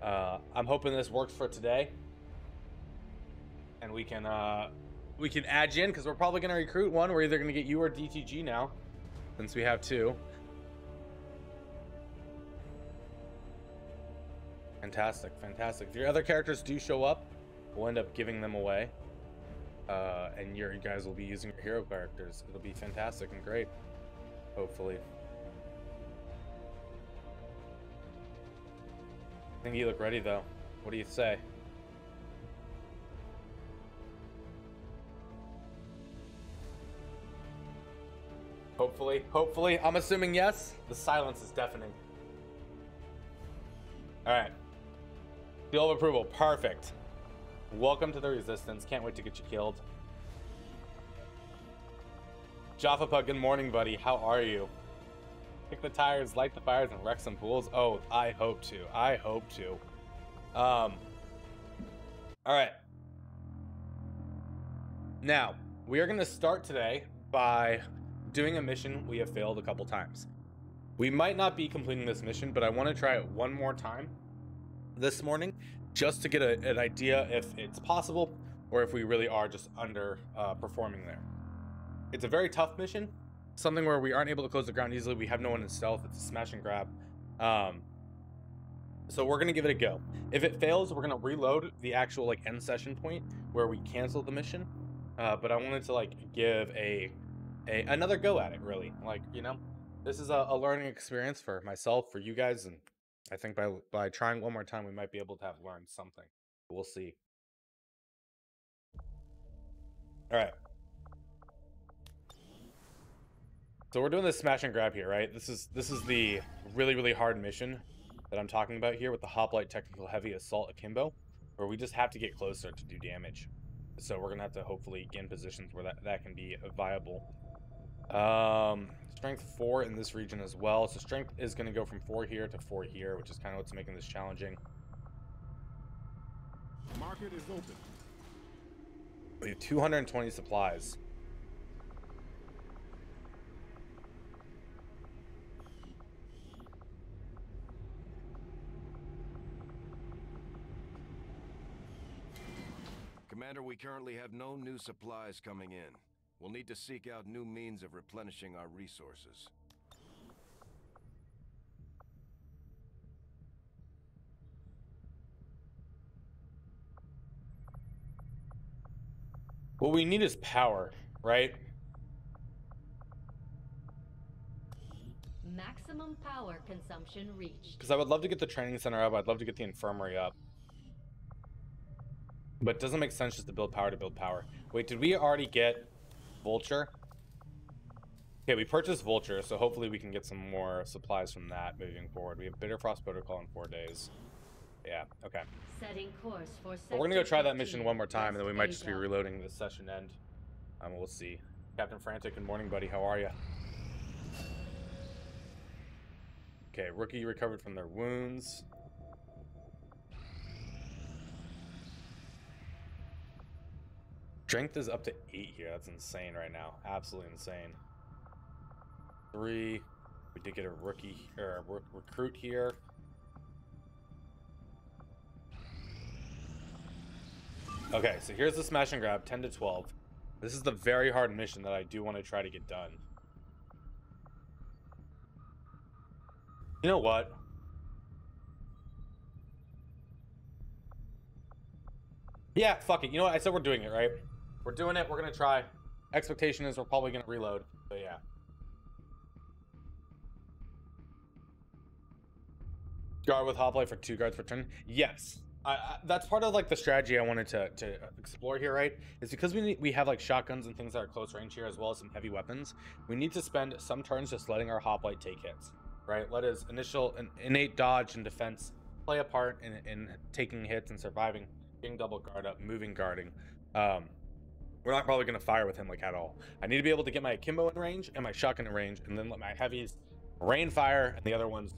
I'm hoping this works for today, and we can add you in, because we're probably going to recruit one. We're either going to get you or DTG now, since we have two. Fantastic, fantastic. If your other characters do show up, we'll end up giving them away, and you guys will be using your hero characters. It'll be fantastic and great, hopefully. I think you look ready, though. What do you say? Hopefully. I'm assuming yes. The silence is deafening. All right. Seal of approval. Perfect. Welcome to the Resistance. Can't wait to get you killed. Jaffa Pug, good morning, buddy. How are you? Kick the tires, light the fires, and wreck some pools. Oh, I hope to. I hope to. All right. Now, we are going to start today by doing a mission we have failed a couple times. We might not be completing this mission, but I want to try it one more time this morning, just to get an idea if it's possible or if we really are just under performing there. It's a very tough mission, something where we aren't able to close the ground easily. We have no one in stealth. It's a smash and grab. So we're gonna give it a go. If it fails, we're gonna reload the actual like end session point where we cancel the mission. But I wanted to like give another go at it, really. Like, you know, this is a learning experience for myself, for you guys, and I think by trying one more time, we might be able to have learned something. We'll see. All right. So we're doing this smash and grab here, right? This is the really hard mission that I'm talking about here with the hoplite technical heavy assault akimbo, where we just have to get closer to do damage. So we're gonna have to hopefully get in positions where that can be viable. Strength 4 in this region as well. So strength is gonna go from 4 here to 4 here, which is kind of what's making this challenging. Market is open. We have 220 supplies. Commander, we currently have no new supplies coming in. We'll need to seek out new means of replenishing our resources. What we need is power, right? Maximum power consumption reached. Because I would love to get the training center up. I'd love to get the infirmary up. But it doesn't make sense just to build power. Wait, did we already get Vulture? Okay, we purchased Vulture, so hopefully we can get some more supplies from that moving forward. We have Bitter Frost Protocol in 4 days. Yeah, okay. Setting course for But we're gonna go try that mission one more time, and then we might just be reloading the session end. We'll see. Captain Frantic, good morning, buddy. How are you? Okay, rookie recovered from their wounds. Strength is up to 8 here. That's insane right now. Absolutely insane. 3. We did get a rookie or a recruit here. Okay, so here's the smash and grab, 10 to 12. This is the very hard mission that I do want to try to get done. You know what? Yeah, fuck it. You know what? I said we're doing it, right? We're doing it. We're going to try. Expectation is we're probably going to reload. But yeah. Guard with hoplite for 2 guards per turn. Yes. That's part of like the strategy I wanted to explore here, right? Is because we have like shotguns and things that are close range here, as well as some heavy weapons. We need to spend some turns just letting our hoplite take hits, right? Let his initial innate dodge and defense play a part in taking hits and surviving, getting double guard up, moving guarding. We're not probably going to fire with him like at all. I need to be able to get my akimbo in range and my shotgun in range, and then let my heavies rain fire and the other ones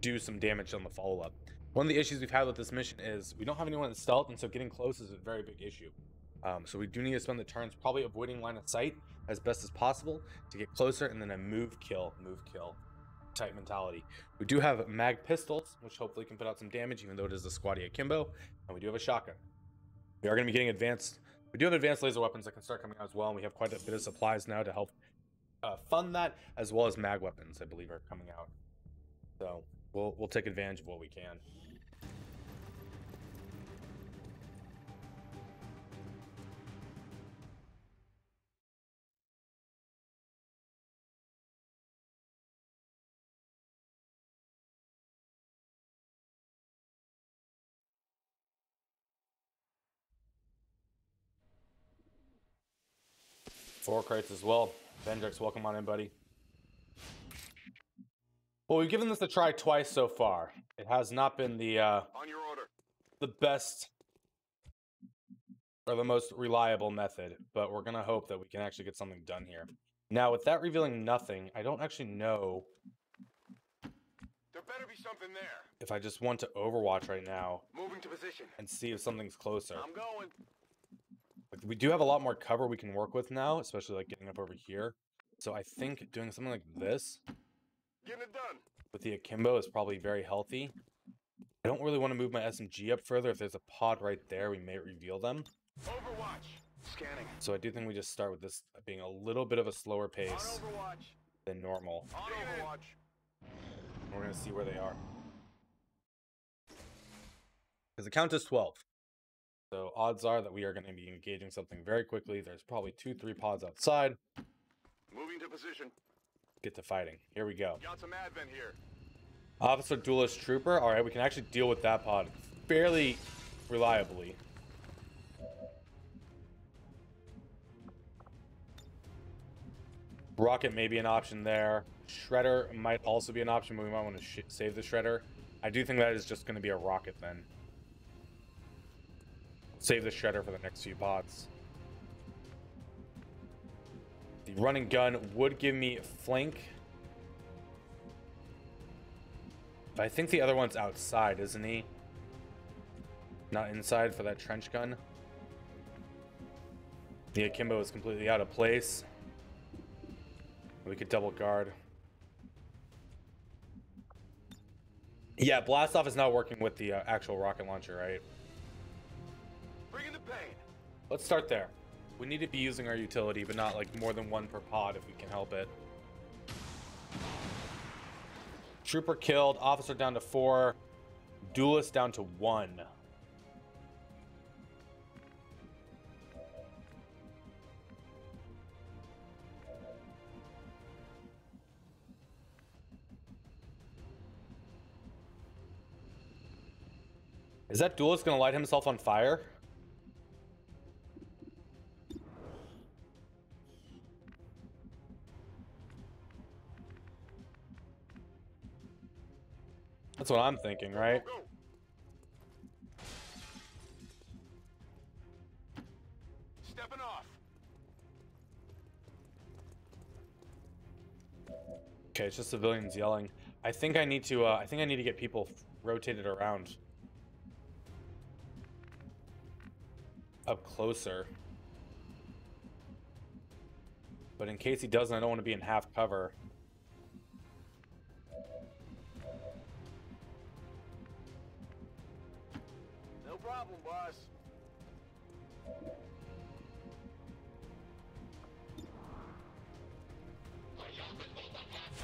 do some damage on the follow-up. One of the issues we've had with this mission is we don't have anyone in stealth, and so getting close is a very big issue. So we do need to spend the turns probably avoiding line of sight as best as possible to get closer, and then a move kill. type mentality. We do have mag pistols, which hopefully can put out some damage, even though it is a squatty akimbo, and we do have a shotgun. We are going to be getting advanced. We do have advanced laser weapons that can start coming out as well, and we have quite a bit of supplies now to help fund that, as well as mag weapons, I believe, are coming out. So we'll take advantage of what we can. Four crates as well. Vendrix, welcome on in, buddy. Well, we've given this a try twice so far. It has not been the On your order. the best or the most reliable method, but we're gonna hope that we can actually get something done here. Now, with that revealing nothing, I don't actually know There better be something there. if I just want to overwatch right now Moving to position. and see if something's closer. I'm going. Like, we do have a lot more cover we can work with now, especially like getting up over here. So I think doing something like this Getting it done. with the akimbo is probably very healthy. I don't really want to move my SMG up further. If there's a pod right there, we may reveal them. Overwatch. Scanning. So I do think we just start with this being a little bit of a slower On pace Overwatch. than normal. On Overwatch. We're going to see where they are. Because the count is 12. So odds are that we are going to be engaging something very quickly. There's probably 2-3 pods outside. Moving to position. Get to fighting. Here we go. Got some advent here. Officer Duelist Trooper. Alright, we can actually deal with that pod fairly reliably. Rocket may be an option there. Shredder might also be an option, but we might want to save the Shredder. I do think that is just going to be a rocket then. Save the Shredder for the next few pods. The running gun would give me flank. But I think the other one's outside, isn't he? Not inside for that trench gun. The akimbo is completely out of place. We could double guard. Yeah, blast off is not working with the actual rocket launcher, right? Bringing the pain. Let's start there. We need to be using our utility, but not like more than one per pod if we can help it. Trooper killed, officer down to 4, duelist down to 1. Is that duelist gonna light himself on fire? That's what I'm thinking, right? Go. Stepping off. Okay, it's just civilians yelling. I think I need to get people rotated around up closer. But in case he doesn't, I don't want to be in half cover. No problem, boss.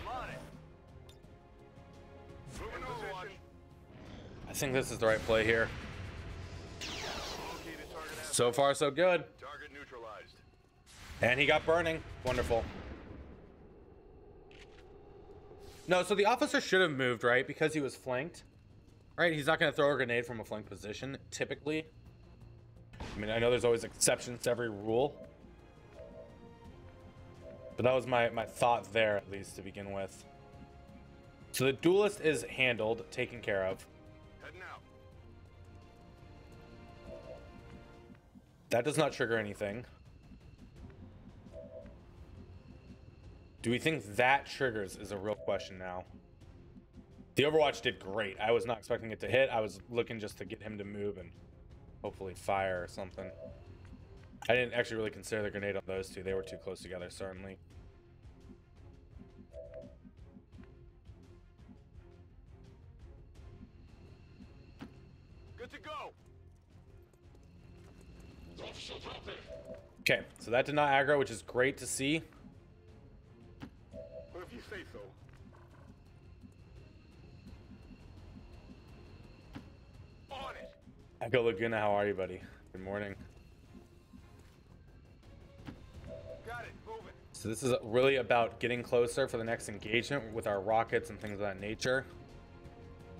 I'm on it. Moving to position. I think this is the right play here. Located target asset. So far, so good. Target neutralized. And he got burning. Wonderful. No, so the officer should have moved, right? Because he was flanked. Right? He's not going to throw a grenade from a flank position, typically. I mean, I know there's always exceptions to every rule. But that was my thought there, at least, to begin with. So the duelist is handled, taken care of. Heading out. That does not trigger anything. Do we think that triggers is a real question now? The Overwatch did great. I was not expecting it to hit. I was looking just to get him to move and hopefully fire or something. I didn't actually really consider the grenade on those two. They were too close together, certainly. Good to go. Okay, so that did not aggro, which is great to see. Well, if you say so. On it. Echo Laguna, how are you, buddy? Good morning. Got it. Moving. So this is really about getting closer for the next engagement with our rockets and things of that nature.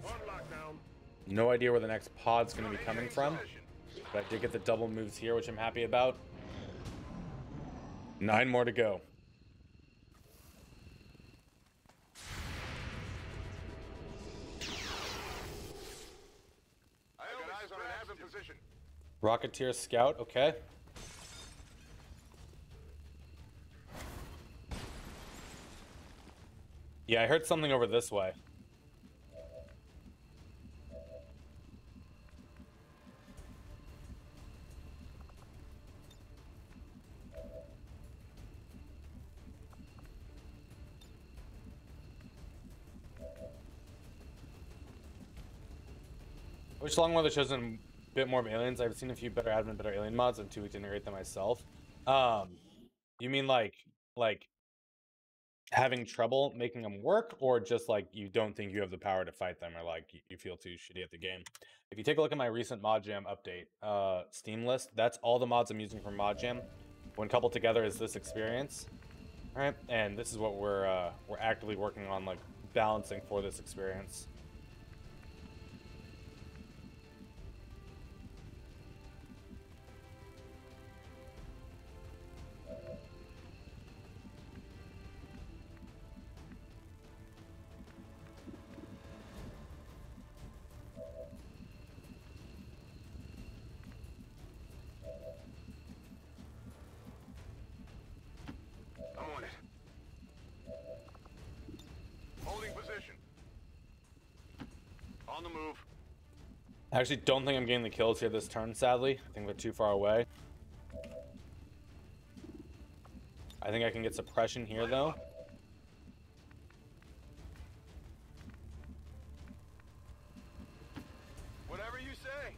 On lockdown. No idea where the next pod's going to be coming from, but I did get the double moves here, which I'm happy about. 9 more to go. I got eyes on an admin position. Rocketeer Scout, okay. Yeah, I heard something over this way. I wish Longmore had chosen a bit more of aliens. I've seen a few better admin, better alien mods. I'm too weak to integrate them myself. You mean like having trouble making them work, or just like you don't think you have the power to fight them, or like you feel too shitty at the game? If you take a look at my recent Modjam update Steam list, that's all the mods I'm using from Modjam. When coupled together is this experience, all right? And this is what we're actively working on, like balancing for this experience. I'm on it. Holding position. On the move. I actually don't think I'm getting the kills here this turn, sadly. I think they're too far away. I think I can get suppression here, though. Whatever you say.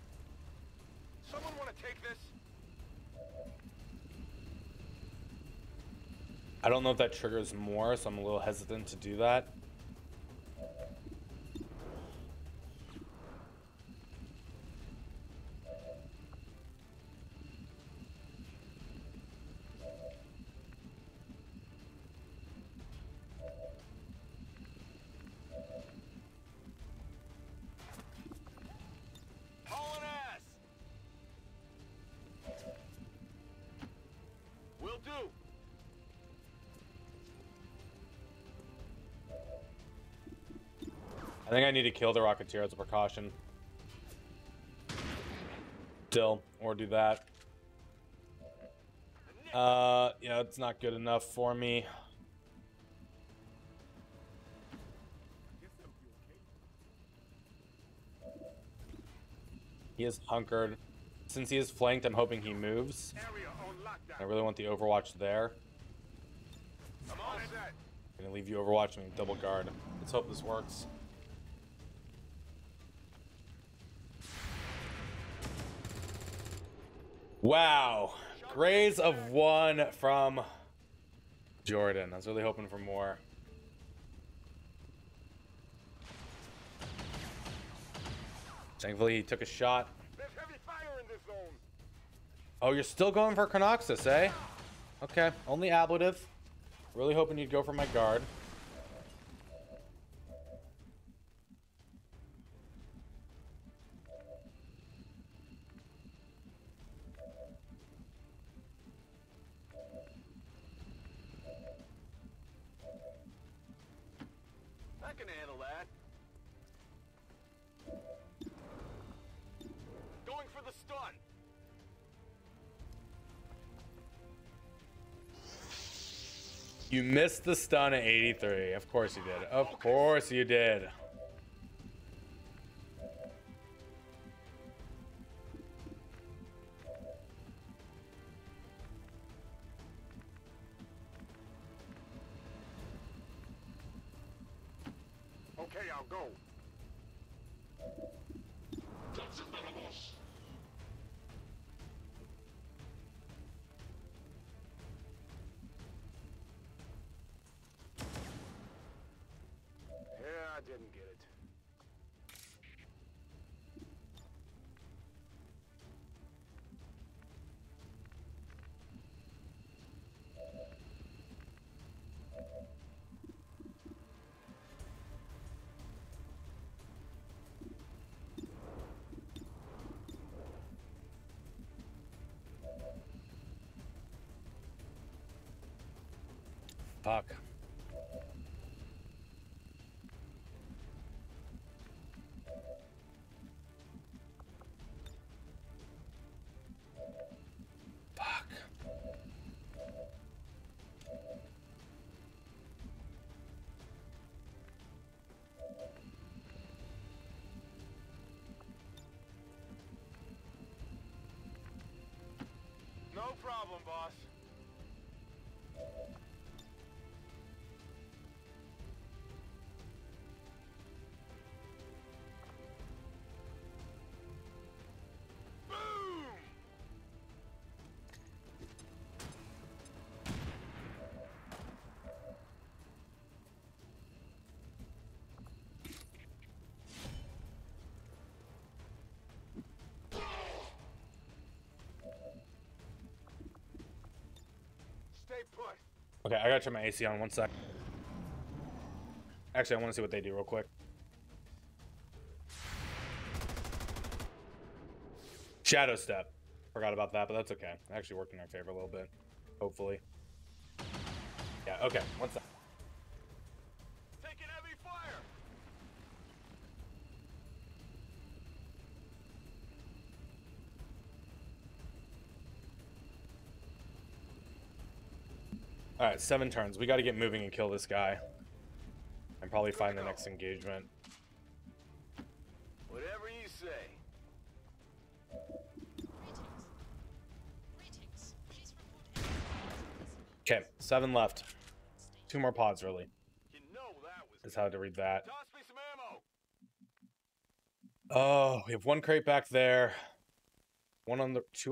Someone want to take this? I don't know if that triggers more, so I'm a little hesitant to do that. Hauling ass. Will do. I think I need to kill the Rocketeer as a precaution. Still, or do that. Yeah, it's not good enough for me. He is hunkered. Since he is flanked, I'm hoping he moves. Area on lockdown. I really want the Overwatch there. I'm on set. I'm gonna leave you Overwatch and double guard. Let's hope this works. Wow. Grays of 1 from Jordan. I was really hoping for more. Thankfully, he took a shot. There's heavy fire in this zone. Oh, you're still going for Chronoxus, eh? Okay, only ablative. Really hoping you'd go for my guard. I can handle that. Going for the stun. You missed the stun at 83. Of course you did. Of course you did. Okay, I'll go. Fuck. Fuck. No problem, boss. Stay put. Okay, I gotta turn my AC on 1 sec. Actually, I want to see what they do real quick. Shadow step. Forgot about that, but that's okay. It actually worked in our favor a little bit. Hopefully. Yeah, okay. 1 sec. Taking heavy fire. Alright, 7 turns. We gotta get moving and kill this guy. And probably find the next engagement. Whatever you say. Greetings. Please report any Okay, 7 left. 2 more pods, really. You know that was. Is how to read that. Toss me some ammo. Oh, we have 1 crate back there. 2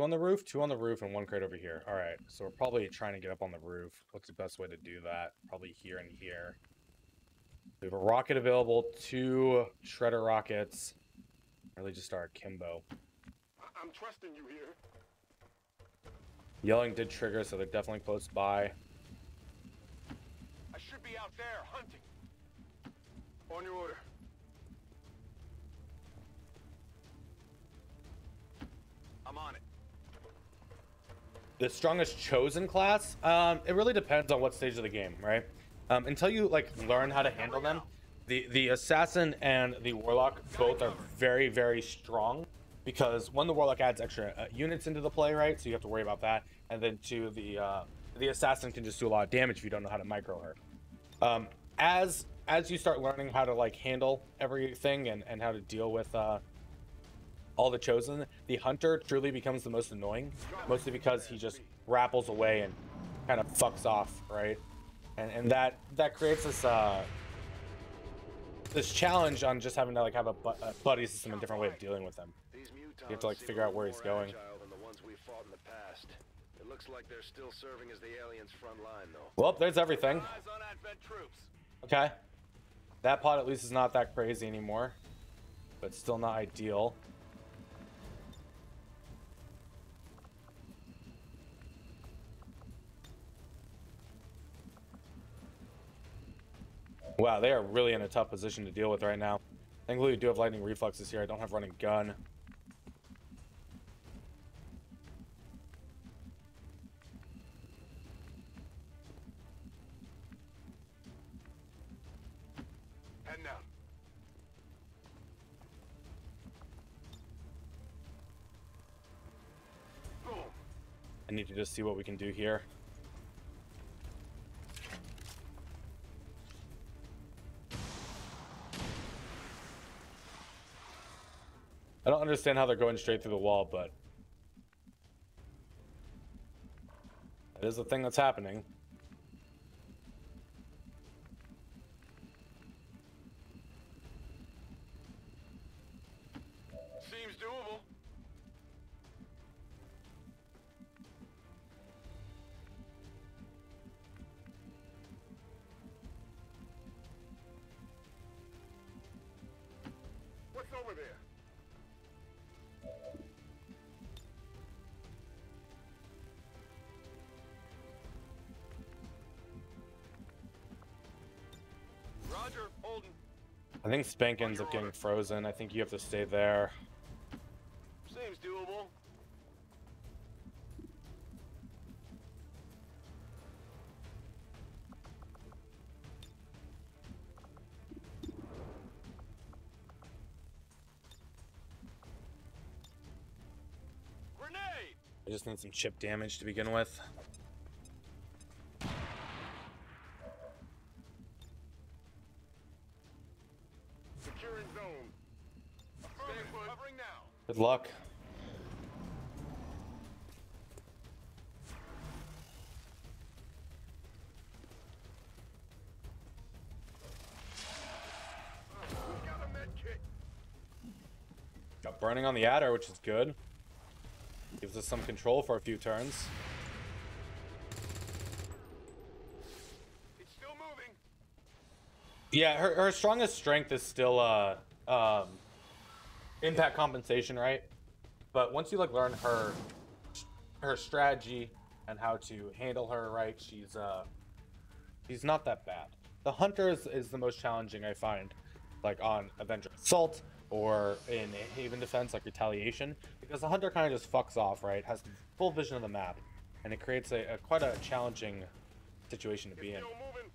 on the roof, 2 on the roof, and 1 crate over here. All right, so we're probably trying to get up on the roof. What's the best way to do that? Probably here and here. We have a rocket available, 2 shredder rockets. Really just our akimbo. I'm trusting you here. Yelling did trigger, so they're definitely close by. I should be out there hunting. On your order. I'm on it. The strongest chosen class, it really depends on what stage of the game, right? Until you like learn how to handle them, the assassin and the warlock both are very, very strong, because one, the warlock adds extra units into the play, right? So you have to worry about that, and then two, the assassin can just do a lot of damage if you don't know how to micro her. As you start learning how to like handle everything and how to deal with all the chosen, the hunter truly becomes the most annoying, mostly because he just rappels away and kind of fucks off, right? And that creates this challenge on just having to like have a buddy system, a different way of dealing with them. You have to like figure out where he's going. It looks like they're still serving as the aliens' front line, though. Well, there's everything. Eyes on Advent troops. Okay, that pod at least is not that crazy anymore, but still not ideal. Wow, they are really in a tough position to deal with right now. Thankfully, we do have lightning reflexes here. I don't have running gun. Head down. Boom. I need to just see what we can do here. I don't understand how they're going straight through the wall, but that is the thing that's happening. Seems doable. What's over there? Roger, holding. I think Spank ends up getting frozen. I think you have to stay there. Seems doable. I just need some chip damage to begin with. Securing zone. Stay put. Covering now. Good luck. Got a med kit. Got burning on the adder, which is good. Gives us some control for a few turns. It's still moving. Yeah, her strongest strength is still impact compensation, right? But once you like learn her strategy and how to handle her, right, she's not that bad. The hunter is the most challenging, I find, like on Avenger Assault or in Haven Defense, like Retaliation, because the hunter kind of just fucks off, right? Has the full vision of the map, and it creates a quite a challenging situation to be in. Still moving.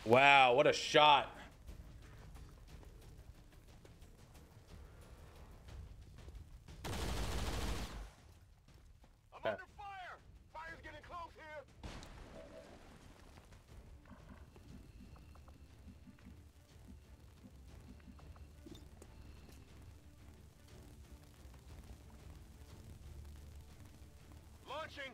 Wow, what a shot! I'm under fire. Fire's getting close here. Launching.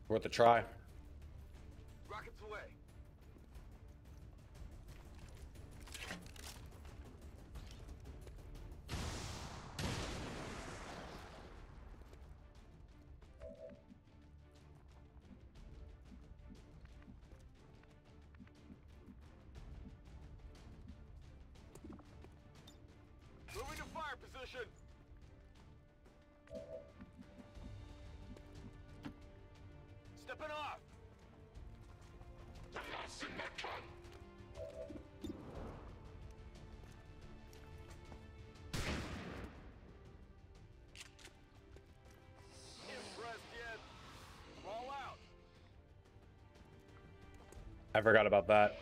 Worth a try. Rockets away. Moving to fire position. Stepping off. Impressed yet? Roll out. I forgot about that.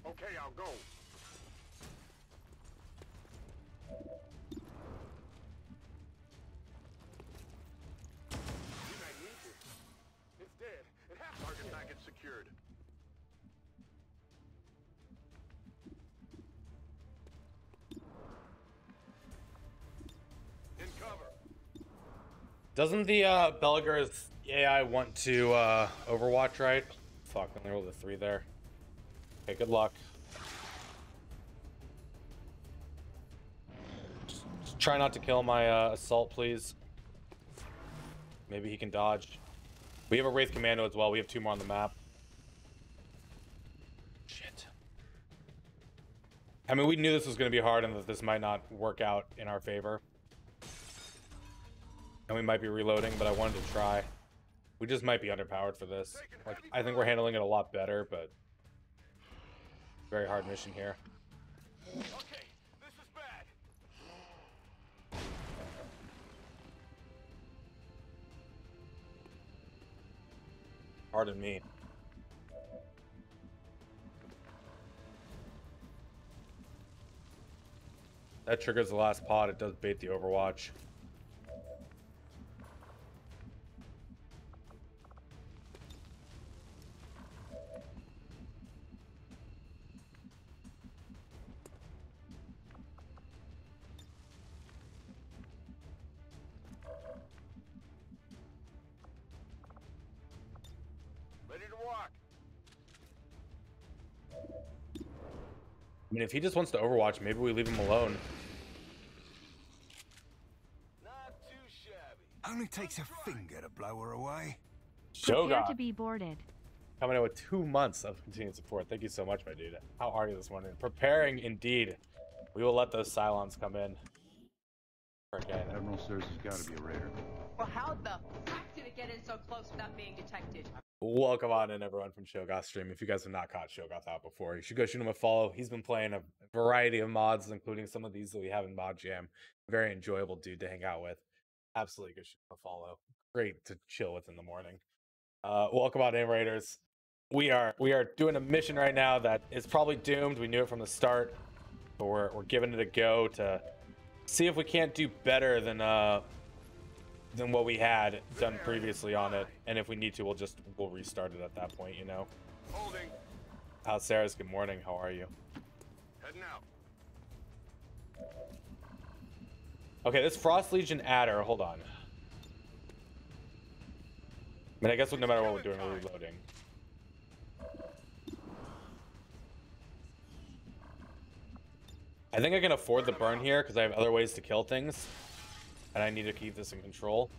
Okay, I'll go. You might need it. It's dead. It has target package secured. In cover. Doesn't the Belger's AI want to Overwatch, right? Fuck, I only rolled a 3 there. Okay, good luck. Just try not to kill my assault, please. Maybe he can dodge. We have a Wraith Commando as well. We have 2 more on the map. Shit. I mean, we knew this was going to be hard and that this might not work out in our favor. And we might be reloading, but I wanted to try. We just might be underpowered for this. Like, I think we're handling it a lot better, but very hard mission here. Okay, this is bad. Pardon me. That triggers the last pod. It does bait the Overwatch. Ready to walk. I mean, if he just wants to Overwatch, maybe we leave him alone. Not too shabby. Only takes a finger to blow her away. Prepare to Shogun be boarded. coming out with 2 months of continued support. Thank you so much, my dude. How are you this morning? Preparing indeed. We will let those Cylons come in. Forget it. Admiral says he's got to be a raider. Well, how the fuck did it get in so close without being detected? Welcome on in, everyone, from Shogoth Stream. If you guys have not caught Shogoth out before, you should go shoot him a follow. He's been playing a variety of mods, including some of these that we have in Modjam. Very enjoyable dude to hang out with. Absolutely go shoot him a follow. Great to chill with in the morning. Welcome on in, Raiders. We are doing a mission right now that is probably doomed. We knew it from the start, but we're giving it a go to see if we can't do better than what we had done previously on it. And if we need to, we'll restart it at that point, you know. Holding. How's Sarah's? Good morning. How are you? Heading out. Okay, this Frost Legion adder, hold on. I mean, I guess no matter what we're doing, we're reloading. I think I can afford the burn here because I have other ways to kill things. And I need to keep this in control.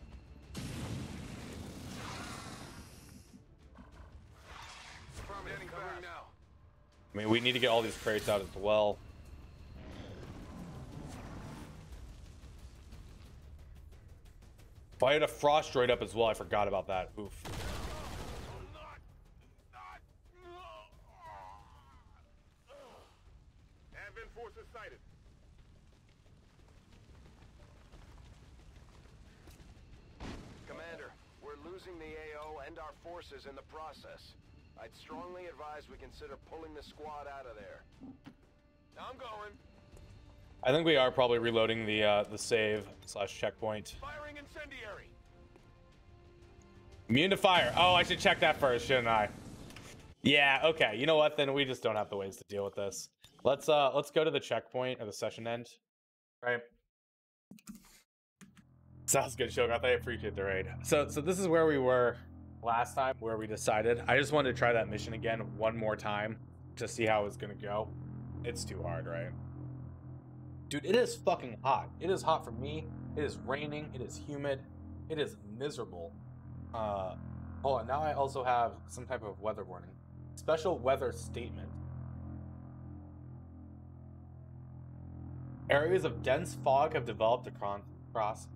I mean, we need to get all these crates out as well. If I had a frost droid up as well, I forgot about that. Oof. Advent forces sighted. Commander, we're losing the AO and our forces in the process. I'd strongly advise we consider pulling the squad out of there. I'm going. I think we are probably reloading the save / checkpoint. Firing incendiary. Immune to fire. Oh, I should check that first, shouldn't I? Yeah, okay. You know what? Then we just don't have the ways to deal with this. Let's go to the checkpoint or the session end. Right. Sounds good, Shogoth. I appreciate the raid. So this is where we were last time, where we decided. I just wanted to try that mission again one more time to see how it's gonna go. It's too hard, right? Dude, it is fucking hot. It is hot for me. It is raining. It is humid. It is miserable. Hold on. Now I also have some type of weather warning. Special weather statement. Areas of dense fog have developed across.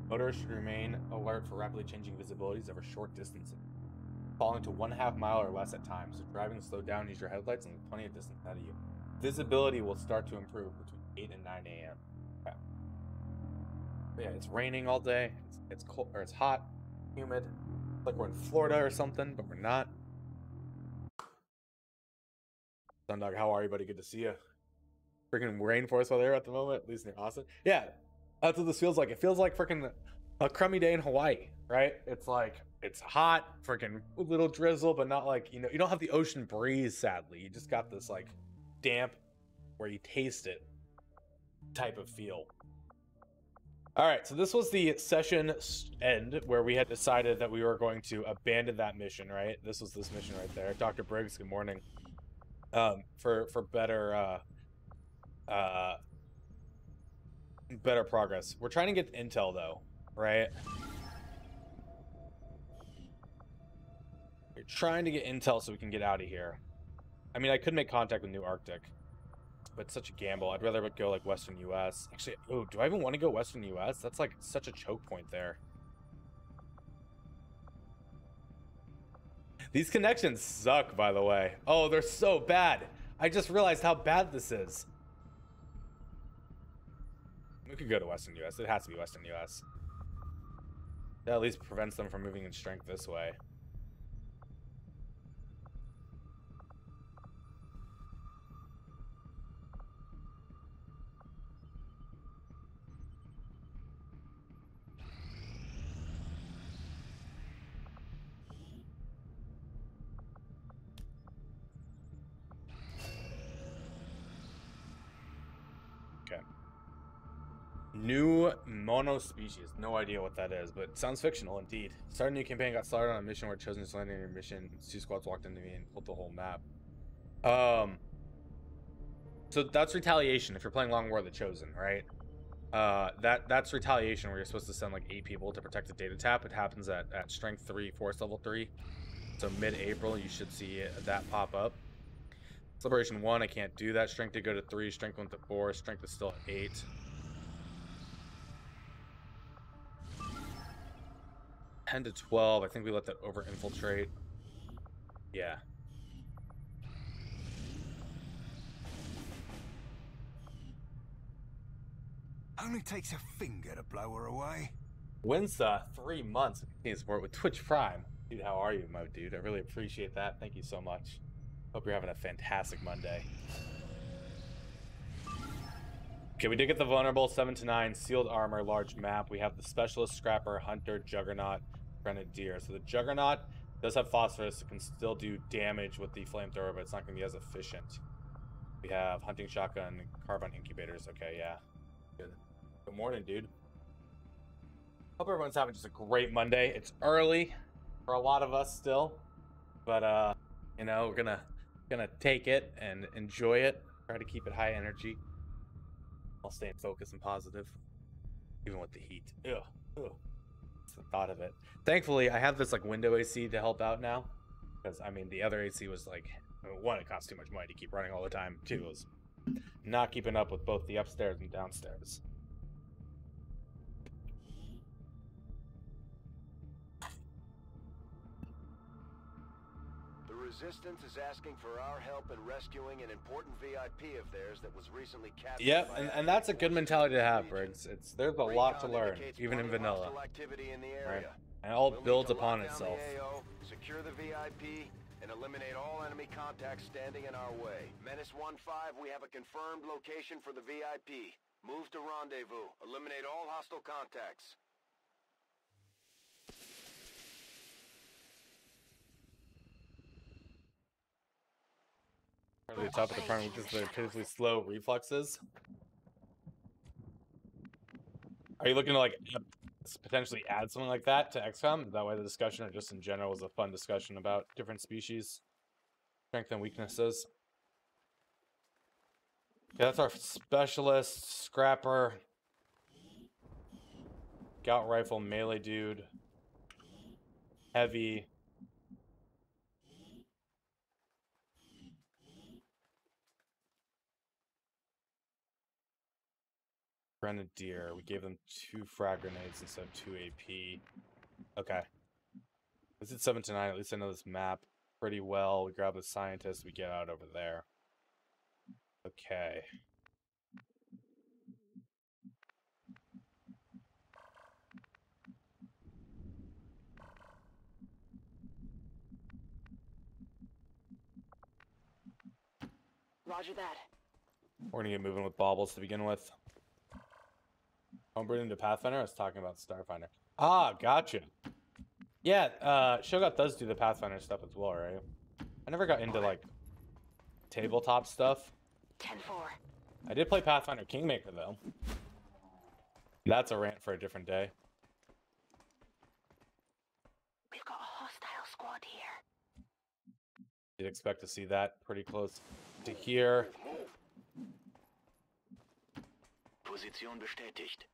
Motorists should remain alert for rapidly changing visibilities over short distances, falling to 1/2 mile or less at times. So driving slow down, use your headlights, and plenty of distance ahead of you. Visibility will start to improve between 8 and 9 a.m. Okay. But yeah, it's raining all day. It's cold, or it's hot, humid. It's like we're in Florida or something, but we're not. Sundog, how are you, buddy? Good to see you. Freaking rainforest weather at the moment, at least near Austin. Yeah, that's what this feels like. It feels like freaking a crummy day in Hawaii, right? It's like, it's hot, freaking little drizzle, but not like, you know, you don't have the ocean breeze, sadly. You just got this like damp, where you taste it type of feel. All right, so this was the session end where we had decided that we were going to abandon that mission, right? This was this mission right there. Dr. Briggs, good morning. For better progress. We're trying to get intel though, right? We're trying to get intel so we can get out of here. I mean, I could make contact with New Arctic, but it's such a gamble. I'd rather go like Western US. Actually, oh, do I even want to go Western US? That's like such a choke point there. These connections suck, by the way. Oh, they're so bad. I just realized how bad this is. We could go to Western US. It has to be Western US. That at least prevents them from moving in strength this way. New monospecies. No idea what that is, but sounds fictional indeed. Started a new campaign, got started on a mission where chosen to land in your mission. 2 squads walked into me and pulled the whole map. So that's retaliation if you're playing Long War of the Chosen, right? That's retaliation where you're supposed to send like 8 people to protect the data tap. It happens at strength 3, force level 3. So mid-April you should see that pop up. Celebration 1, I can't do that. Strength did go to 3, strength went to 4, strength is still at 8. 10 to 12. I think we let that over infiltrate. Yeah. Only takes a finger to blow her away. Winsa, 3 months of continued support with Twitch Prime. Dude, how are you, my dude? I really appreciate that. Thank you so much. Hope you're having a fantastic Monday. Okay, we did get the vulnerable 7 to 9 sealed armor, large map. We have the specialist, scrapper, hunter, juggernaut, grenadier. So the juggernaut does have phosphorus. It can still do damage with the flamethrower, but it's not going to be as efficient. We have hunting shotgun, carbine incubators. Okay, yeah. Good. Good morning, dude. Hope everyone's having just a great Monday. It's early for a lot of us still, but you know, we're gonna take it and enjoy it. Try to keep it high energy. I'll stay focused and positive, even with the heat. Ugh. It's the thought of it. Thankfully, I have this like window AC to help out now, because I mean the other AC was like, one, it costs too much money to keep running all the time. Two, it was not keeping up with both the upstairs and downstairs. Resistance is asking for our help in rescuing an important VIP of theirs that was recently captured. Yep, and that's a good mentality to have, Briggs. There's a lot to learn, even in vanilla. Right? And it all builds upon itself. Secure the VIP and eliminate all enemy contacts standing in our way. Menace 1-5, we have a confirmed location for the VIP. Move to rendezvous. Eliminate all hostile contacts. The top of the front with just the pitifully slow reflexes. Are you looking to like potentially add something like that to XCOM? That way the discussion, or just in general, was a fun discussion about different species, strengths and weaknesses. Okay, that's our specialist, scrapper, scout rifle, melee dude, heavy. Grenadier. We gave them 2 frag grenades instead of 2 AP. Okay. This is 7 to 9. At least I know this map pretty well. We grab the scientist. We get out over there. Okay. Roger that. We're gonna get moving with baubles to begin with. Homebrew into Pathfinder? I was talking about Starfinder. Ah, gotcha. Yeah, Shogot does do the Pathfinder stuff as well, right? I never got into, like, tabletop stuff. 10-4. I did play Pathfinder Kingmaker, though. That's a rant for a different day. We've got a hostile squad here. You'd expect to see that pretty close to here. Position bestätigt.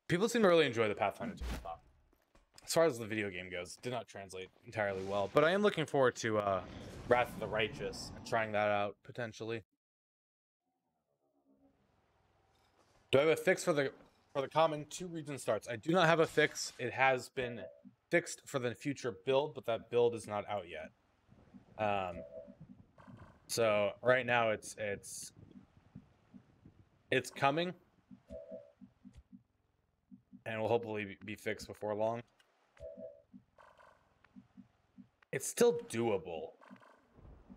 People seem to really enjoy the Pathfinder tabletop. As far as the video game goes, did not translate entirely well, but I am looking forward to Wrath of the Righteous and trying that out potentially. Do I have a fix for the common 2 region starts? I do not have a fix. It has been fixed for the future build, but that build is not out yet. So right now it's coming. And will hopefully be fixed before long. It's still doable.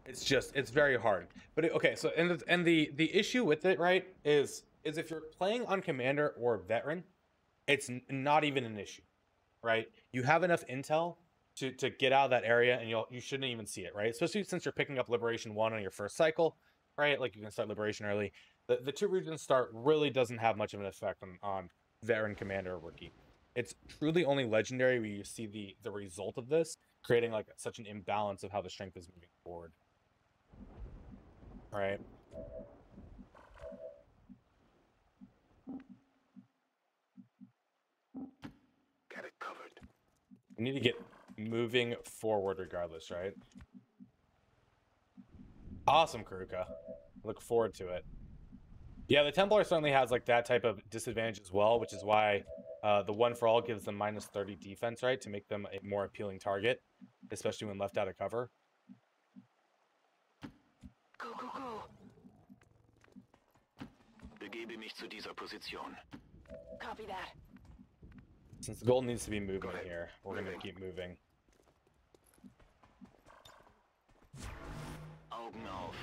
It's just, it's very hard. But okay, so and the issue with it, right, is if you're playing on Commander or Veteran, it's not even an issue, right? You have enough intel to get out of that area, and you shouldn't even see it, right? Especially since you're picking up Liberation 1 on your first cycle, right? Like you can start Liberation early. The 2 region start really doesn't have much of an effect on Veteran, Commander, or Rookie. It's truly only Legendary where you see the result of this, creating like such an imbalance of how the strength is moving forward. All right. Got it covered. We need to get moving forward regardless, right? Awesome, Karuka. Look forward to it. Yeah, the Templar certainly has like that type of disadvantage as well, which is why The one for all gives them -30 defense, right, to make them a more appealing target, especially when left out of cover. Go, go, go. Begebe mich zu dieser Position. Copy that. Since the goal needs to be moving here, we're gonna keep moving. Augen auf.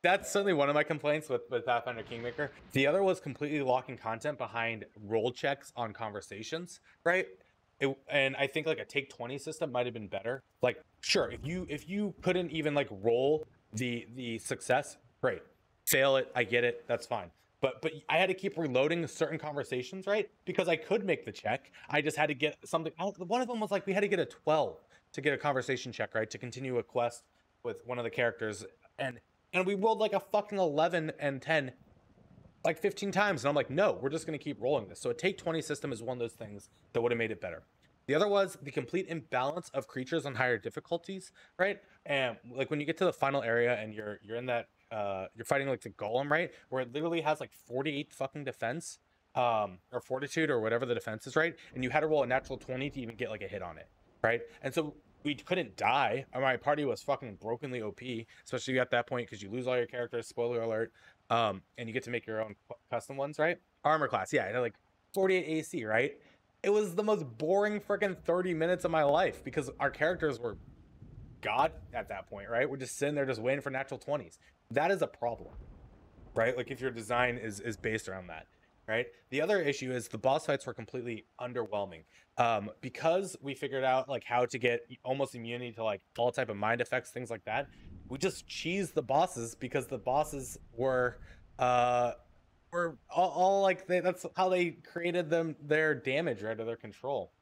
That's certainly one of my complaints with Pathfinder Kingmaker. The other was completely locking content behind role checks on conversations, right? And I think like a take 20 system might have been better. Like, sure, if you couldn't even like roll the success, great. Fail it, I get it, that's fine. But I had to keep reloading certain conversations, right? Because I could make the check. I just had to get something. One of them was like we had to get a 12 to get a conversation check, right? To continue a quest with one of the characters. And we rolled like a fucking 11 and 10 like 15 times. And I'm like, no, we're just going to keep rolling this. So a take 20 system is one of those things that would have made it better. The other was the complete imbalance of creatures on higher difficulties, right? And like when you get to the final area and you're in that, you're fighting like the golem, right? Where it literally has like 48 fucking defense, or fortitude or whatever the defense is, right? And you had to roll a natural 20 to even get like a hit on it, right? And so we couldn't die. My party was fucking brokenly OP, especially at that point because you lose all your characters, spoiler alert, and you get to make your own custom ones, right? Armor class, yeah, like 48 AC, right? It was the most boring freaking 30 minutes of my life because our characters were God at that point, right? We're just sitting there just waiting for natural 20s. That is a problem, right? Like if your design is based around that, right? The other issue is the boss fights were completely underwhelming. Because we figured out like how to get almost immunity to like all type of mind effects, things like that. We just cheesed the bosses because the bosses were all like that's how they created their damage, right, or their control.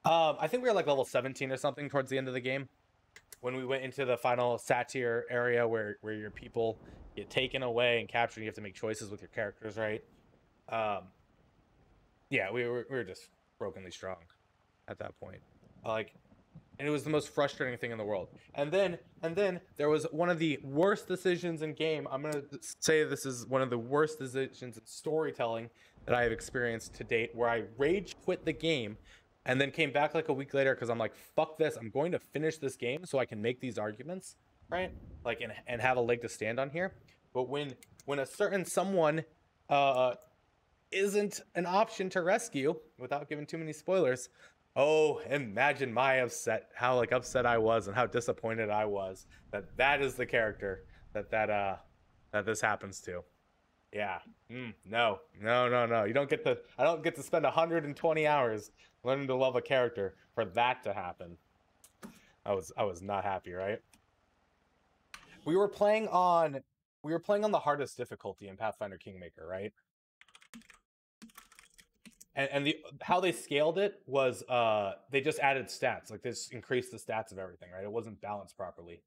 I think we were like level 17 or something towards the end of the game when we went into the final satire area where your people get taken away and captured. You have to make choices with your characters, right? Yeah, we were just brokenly strong at that point, like, and it was the most frustrating thing in the world. And then there was one of the worst decisions in game. I'm gonna say this is one of the worst decisions in storytelling that I have experienced to date, where I rage quit the game and then came back like a week later because I'm like, fuck this, I'm going to finish this game so I can make these arguments, right? Like, and have a leg to stand on here. But when a certain someone isn't an option to rescue, without giving too many spoilers, oh, imagine my how like upset I was and how disappointed I was that is the character that this happens to. Yeah. No. You don't get I don't get to spend 120 hours learning to love a character for that to happen. I was not happy, right? We were playing on the hardest difficulty in Pathfinder Kingmaker, right? And how they scaled it was they just added stats. Like this increased the stats of everything, right? It wasn't balanced properly.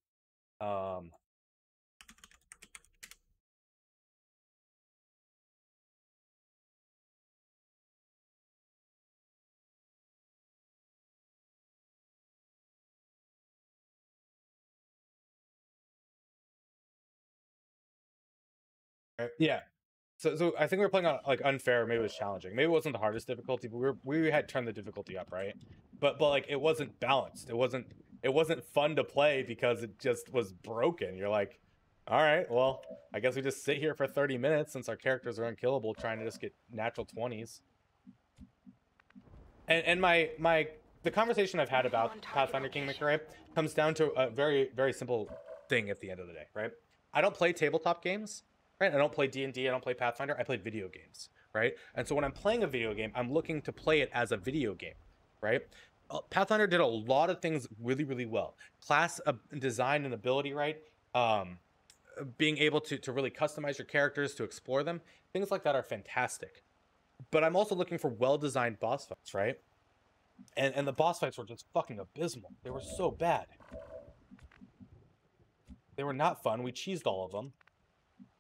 Yeah. So I think we were playing on like unfair, maybe it was challenging. Maybe it wasn't the hardest difficulty, but we had turned the difficulty up, right? But like it wasn't balanced. It wasn't fun to play because it just was broken. You're like, all right, well, I guess we just sit here for 30 minutes since our characters are unkillable, trying to just get natural 20s. And the conversation I've had about Pathfinder Kingmaker, right, comes down to a very, very simple thing at the end of the day, right? I don't play tabletop games. Right? I don't play D&D, I don't play Pathfinder, I play video games, right? And so when I'm playing a video game, I'm looking to play it as a video game, right? Pathfinder did a lot of things really, really well. Class design and ability, right? Being able to really customize your characters, to explore them, things like that are fantastic. But I'm also looking for well-designed boss fights, right? And the boss fights were just fucking abysmal. They were so bad. They were not fun. We cheesed all of them.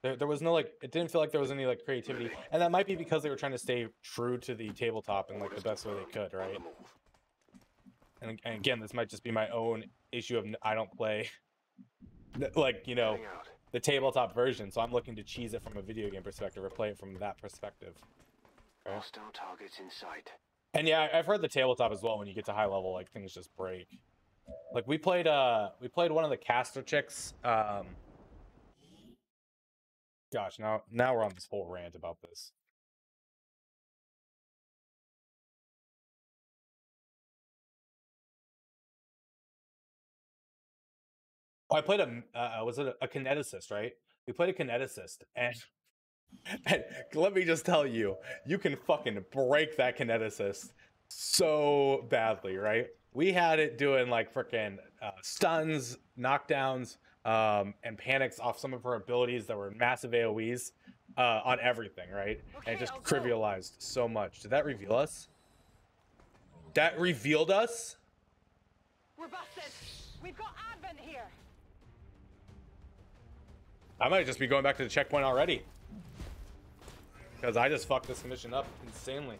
There was no like, it didn't feel like there was any like creativity, and that might be because they were trying to stay true to the tabletop in like the best way they could, right? And again, this might just be my own issue of I don't play like, you know, the tabletop version, so I'm looking to cheese it from a video game perspective or play it from that perspective. Hostile targets in sight. And yeah, I've heard the tabletop as well. When you get to high level, like things just break. Like we played one of the caster chicks. Gosh, now we're on this whole rant about this. Oh, I played was it a kineticist, right? We played a kineticist, and let me just tell you, you can fucking break that kineticist so badly, right? We had it doing like freaking stuns, knockdowns, and panics off some of her abilities that were massive AoEs on everything, right? And it just trivialized so much. Did that reveal us? That revealed us? We're busted. We've got Advent here. I might just be going back to the checkpoint already. Because I just fucked this mission up insanely.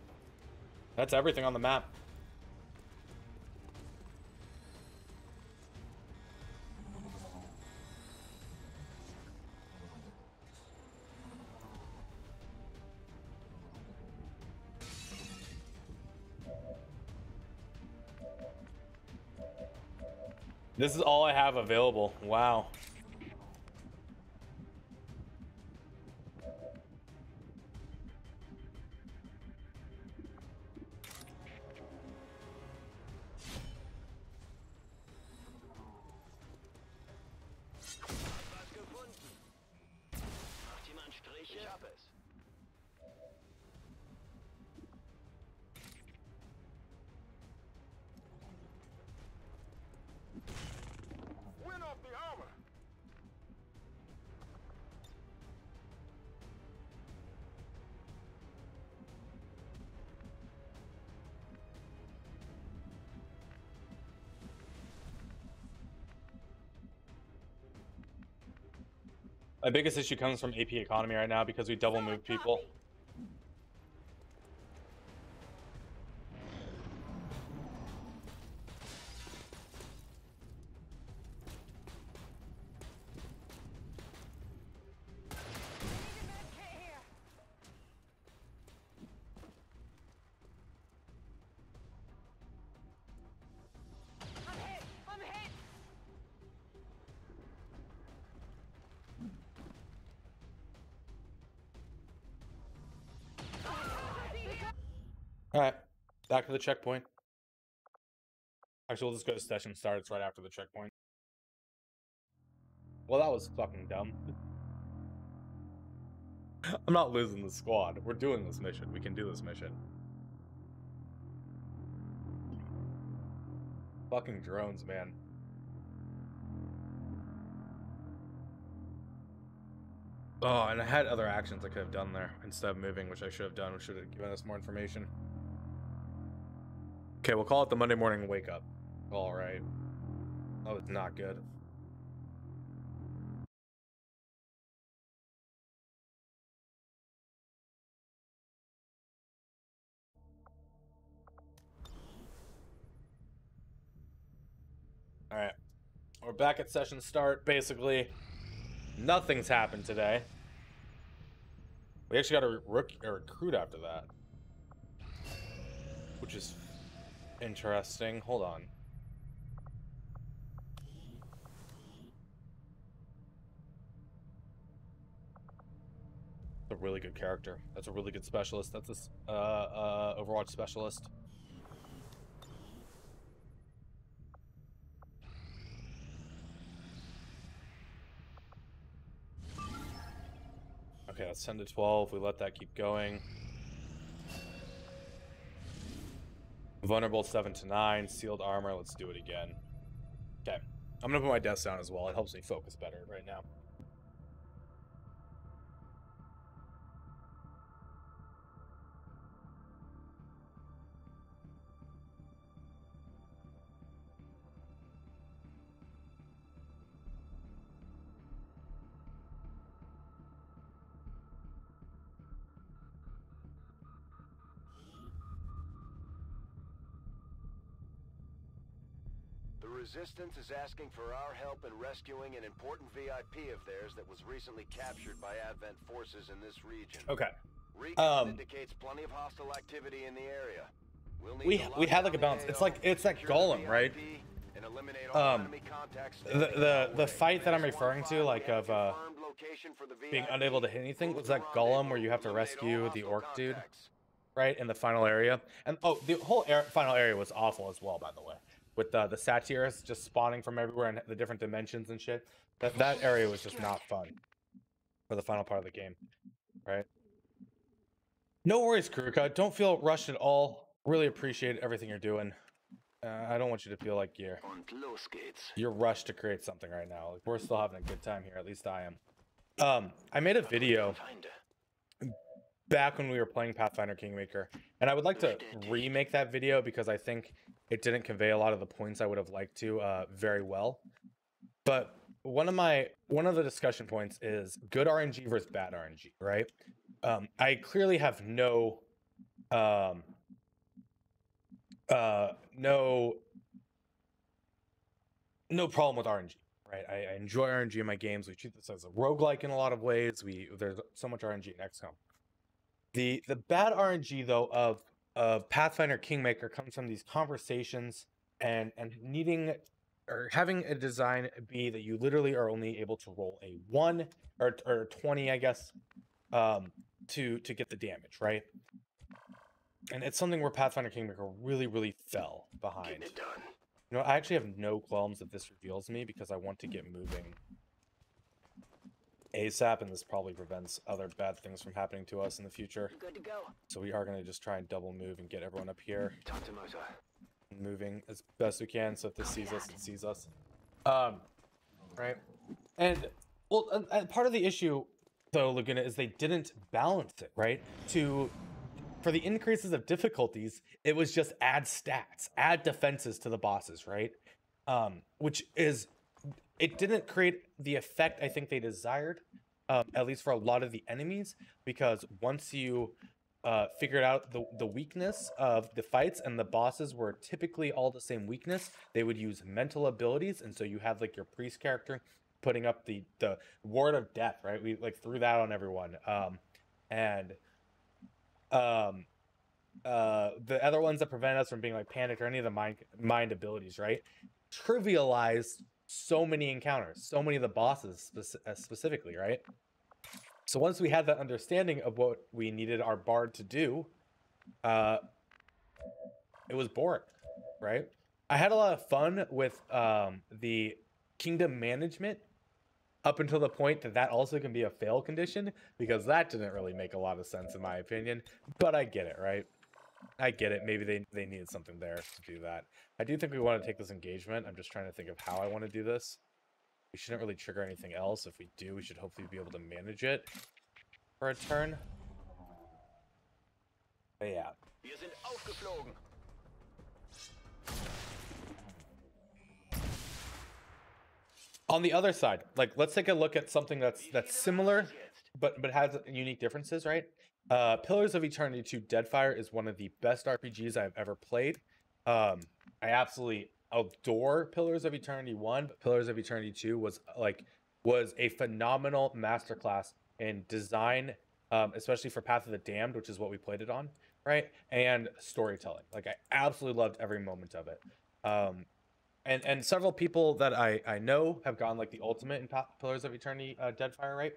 That's everything on the map. This is all I have available. Wow. My biggest issue comes from AP economy right now because we double move people. All right, back to the checkpoint. Actually, we'll just go to session start. It's right after the checkpoint. Well, that was fucking dumb. I'm not losing the squad. We're doing this mission. We can do this mission. Fucking drones, man. Oh, and I had other actions I could have done there instead of moving, which I should have done, which should have given us more information. Okay, we'll call it the Monday morning wake up. All right. That was not good. All right. We're back at session start. Basically, nothing's happened today. We actually got a recruit after that, which is interesting. Hold on. That's a really good character. That's a really good specialist. That's this Overwatch specialist. Okay, that's 10 to 12. We let that keep going. Vulnerable 7 to 9. Sealed armor. Let's do it again. Okay. I'm gonna put my desk down as well. It helps me focus better right now. The Resistance is asking for our help in rescuing an important VIP of theirs that was recently captured by Advent forces in this region. Okay. Recon indicates plenty of hostile activity in the area. We'll need We had like a balance. It's like that golem, right? The fight that I'm referring to, like of being unable to hit anything, was that golem where you have to rescue the orc dude, right, in the final area. And oh, the whole final area was awful as well, by the way, with the satyrs just spawning from everywhere and the different dimensions and shit. That area was just not fun for the final part of the game, right? No worries, Kuruka. Don't feel rushed at all. Really appreciate everything you're doing. I don't want you to feel like you're rushed to create something right now. Like, we're still having a good time here. At least I am. I made a video back when we were playing Pathfinder Kingmaker, and I would like to remake that video because I think it didn't convey a lot of the points I would have liked to very well. But one of the discussion points is good RNG versus bad RNG, right? I clearly have no problem with RNG, right? I enjoy RNG in my games. We treat this as a roguelike in a lot of ways. There's so much RNG in XCOM. The bad RNG though of Pathfinder Kingmaker comes from these conversations and needing or having a design be that you literally are only able to roll a 1 or 20, I guess, to get the damage, right? And it's something where Pathfinder Kingmaker really fell behind. You know, I actually have no qualms that this reveals me because I want to get moving ASAP, and this probably prevents other bad things from happening to us in the future. Good to go. So we are going to just try and double move and get everyone up here. Talk to Moza. Moving as best we can, so if this sees us, it sees us. Right? And, well, and part of the issue, though, Laguna, is they didn't balance it, right? For the increases of difficulties, it was just add stats, add defenses to the bosses, right? Which is, it didn't create the effect I think they desired, at least for a lot of the enemies, because once you figured out the weakness of the fights, and the bosses were typically all the same weakness, they would use mental abilities, and so you have like your priest character putting up the ward of death, right? We like threw that on everyone, the other ones that prevent us from being like panicked or any of the mind abilities, right, trivialized so many encounters, so many of the bosses specifically, right? So once we had that understanding of what we needed our bard to do, it was boring, right? I had a lot of fun with the kingdom management up until the point that also can be a fail condition, because that didn't really make a lot of sense in my opinion, but I get it, right? I get it. Maybe they needed something there to do that. I do think we want to take this engagement. I'm just trying to think of how I want to do this. We shouldn't really trigger anything else. If we do, we should hopefully be able to manage it for a turn. But yeah. Wir sind aufgeflogen. On the other side, like, let's take a look at something that's similar, but has unique differences, right? Pillars of Eternity 2 Deadfire is one of the best RPGs I've ever played. I absolutely adore Pillars of Eternity 1, but Pillars of Eternity 2 was a phenomenal masterclass in design, especially for Path of the Damned, which is what we played it on, right? And storytelling. Like, I absolutely loved every moment of it. And several people that I know have gone like the ultimate in Pillars of Eternity Deadfire, right?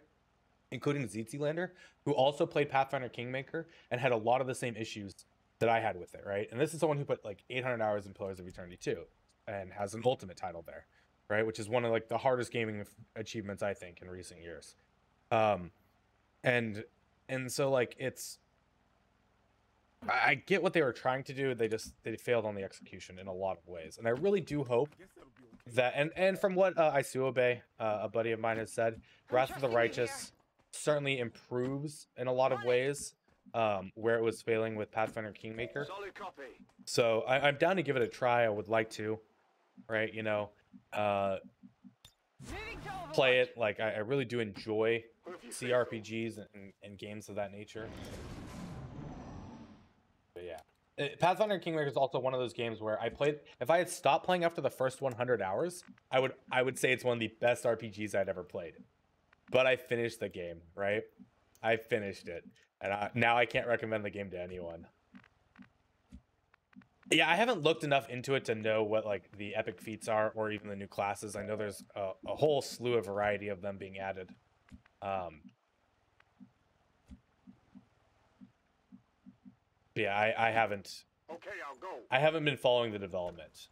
Including Zzlander, who also played Pathfinder Kingmaker and had a lot of the same issues that I had with it, right? And this is someone who put like 800 hours in Pillars of Eternity 2 and has an ultimate title there, right? Which is one of like the hardest gaming achievements, I think, in recent years. And so like I get what they were trying to do. They failed on the execution in a lot of ways. And I really do hope that, and from what Isuobe, a buddy of mine, has said, Wrath of the Righteous certainly improves in a lot of ways, where it was failing with Pathfinder Kingmaker. So I'm down to give it a try. I would like to, right? You know, play it. Like, I really do enjoy CRPGs and games of that nature. But yeah, Pathfinder Kingmaker is also one of those games where I played. If I had stopped playing after the first 100 hours, I would say it's one of the best RPGs I'd ever played. But I finished the game, right? I finished it, and now I can't recommend the game to anyone. Yeah, I haven't looked enough into it to know what like the epic feats are or even the new classes. I know there's a whole slew of variety of them being added. Yeah, I haven't. Okay, I'll go. I haven't been following the development.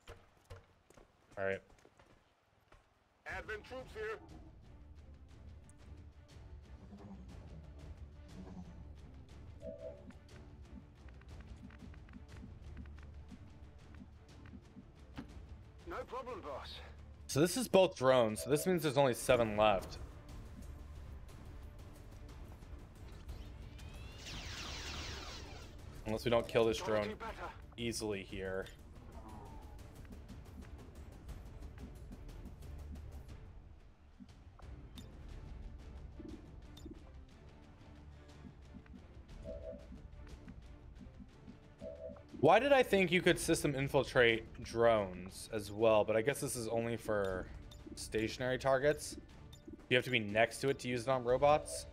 All right. Advent troops here. No problem, boss. So this is both drones. So this means there's only 7 left. Unless we don't kill this drone easily here. Why did I think you could system infiltrate drones as well? But I guess this is only for stationary targets. You have to be next to it to use it on robots.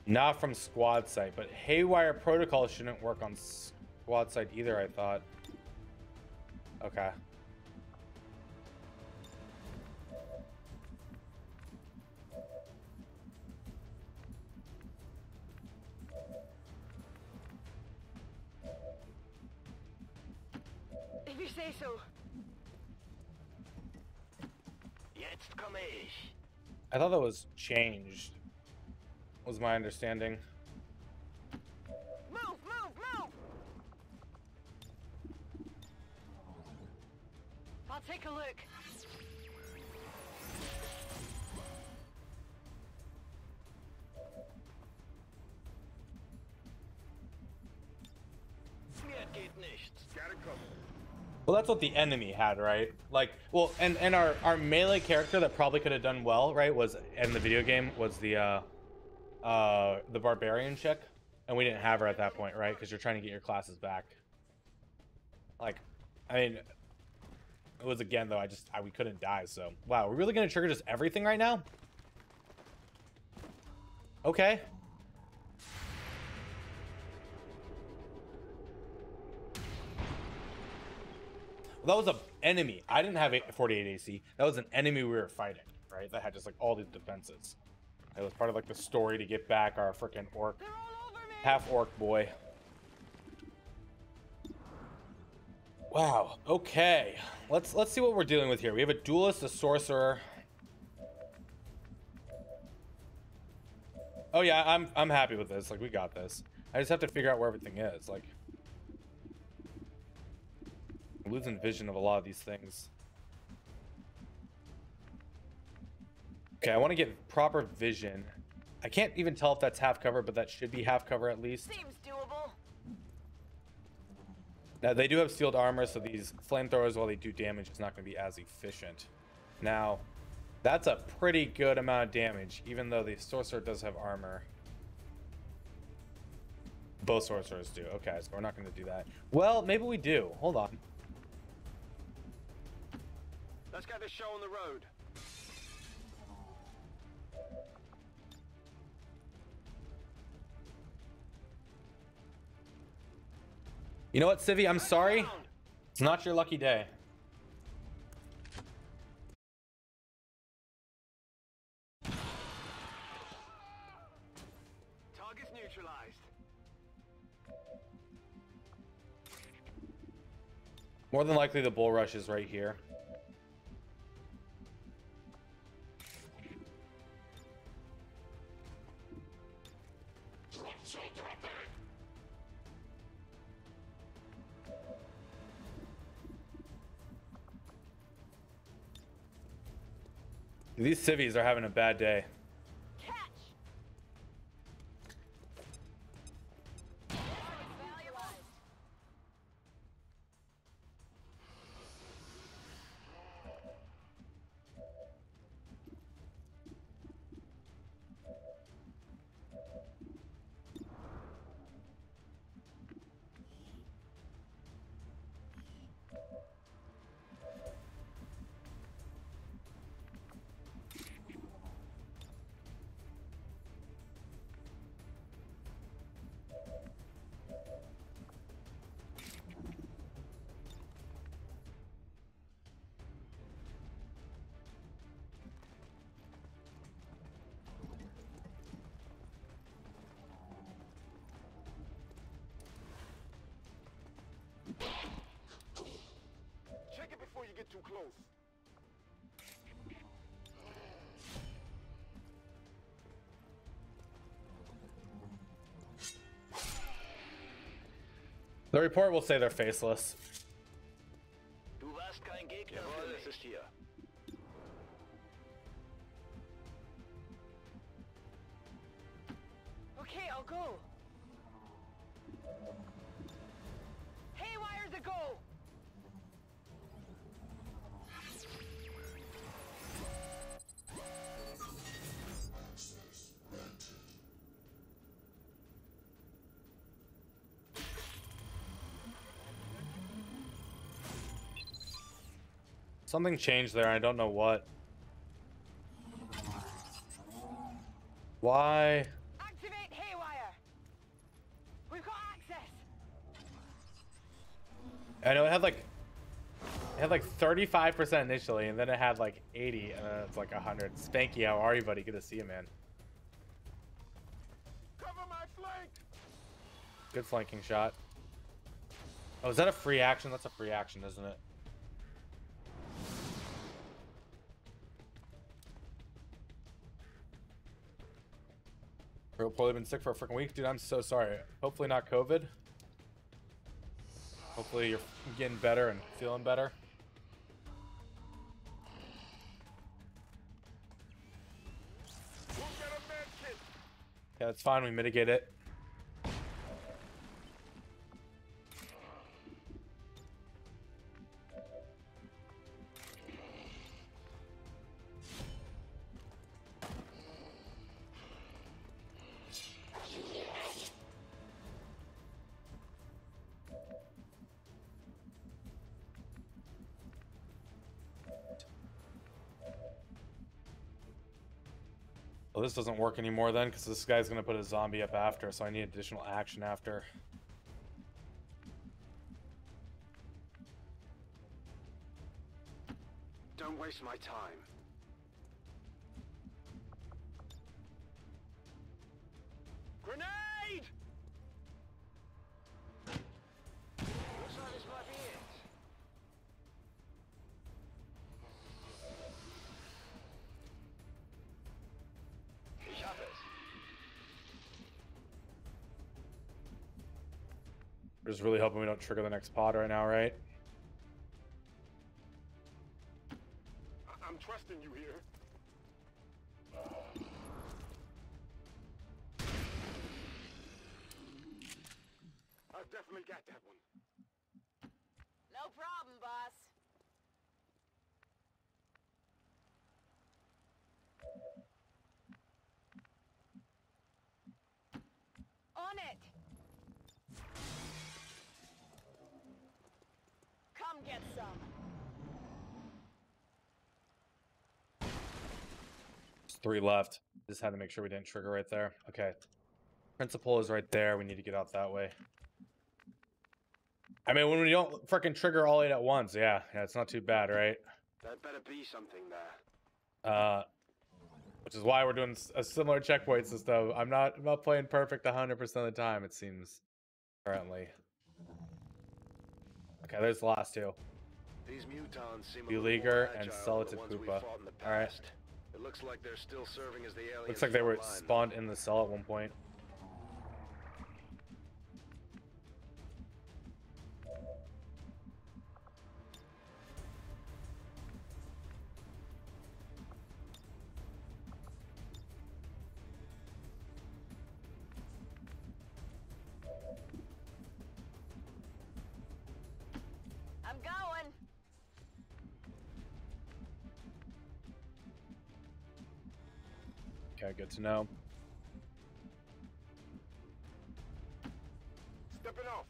Not from squad site, but Haywire Protocol shouldn't work on squad site either, I thought. Okay. If you say so. Jetzt komme ich. I thought that was changed, was my understanding. Move, move, move! I'll take a look. Mir geht nichts. Got it covered. Well, that's what the enemy had, right? Like, well, and our melee character that probably could have done well, right, was in the video game was the barbarian chick, and we didn't have her at that point, right? Because you're trying to get your classes back. Like, I mean, it was again though. We couldn't die. So wow, we're really gonna trigger just everything right now? Okay. Well, that was an enemy. I didn't have 48 AC. That was an enemy we were fighting, right? That had just like all these defenses. It was part of like the story to get back our freaking orc, half orc boy. Wow. Okay. Let's see what we're dealing with here. We have a duelist, a sorcerer. Oh yeah, I'm happy with this. Like we got this. I just have to figure out where everything is. Like I'm losing vision of a lot of these things. Okay, I want to get proper vision. I can't even tell if that's half cover, but that should be half cover at least. Seems doable. Now, they do have sealed armor, so these flamethrowers, while they do damage, it's not going to be as efficient. Now, that's a pretty good amount of damage, even though the sorcerer does have armor. Both sorcerers do. Okay, so we're not going to do that. Well, maybe we do. Hold on. Let's get this show on the road. You know what, Civi? I'm sorry. It's not your lucky day. Target's neutralized. More than likely, the bull rush is right here. These civvies are having a bad day. Catch! The report will say they're faceless. Du warst kein Gegner für mich. Ist hier. Okay, I'll go. Haywire's a go. Something changed there. I don't know what. Why? Activate Haywire. We've got access. I know it had like 35% initially, and then it had like 80, and then it's like 100. Spanky, how are you, buddy? Good to see you, man. Cover my flank. Good flanking shot. Oh, is that a free action? That's a free action, isn't it? Real poorly, been sick for a freaking week, dude. I'm so sorry. Hopefully not COVID. Hopefully you're getting better and feeling better. We'll get a med kit. Yeah, it's fine. We mitigate it. Well, this doesn't work anymore then, because this guy's going to put a zombie up after, so I need additional action after. Don't waste my time. Grenade! Looks like this might be it. Ich hab es. We're just really hoping we don't trigger the next pod right now, right? I'm trusting you here. I've definitely got that one. No problem, boss. On it. Come get some. There's 3 left. Just had to make sure we didn't trigger right there. Okay. Principal is right there. We need to get out that way. I mean, when we don't freaking trigger all 8 at once, yeah, it's not too bad, right? That better be something there. Which is why we're doing a similar checkpoint system. I'm not playing perfect 100% of the time, it seems, currently. Okay, there's the last 2. These mutons seem Beleaguer and Solitude Poopa. Alright. It looks like they're still serving as the aliens. Looks like they were front line. spawned in the cell at one point. I'm going. Okay, good to know. Stepping off.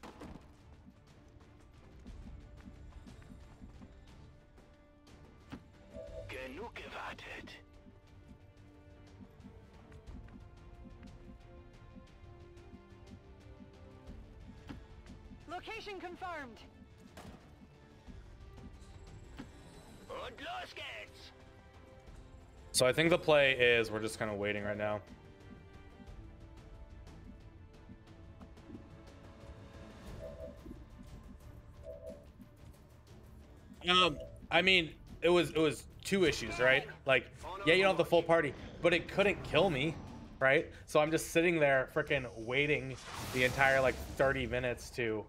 Genug gewartet. Location confirmed. Und los geht's. So I think the play is we're just kind of waiting right now. I mean, it was 2 issues, right? Like, yeah, you don't have the full party, but it couldn't kill me, right? So I'm just sitting there freaking waiting the entire like 30 minutes to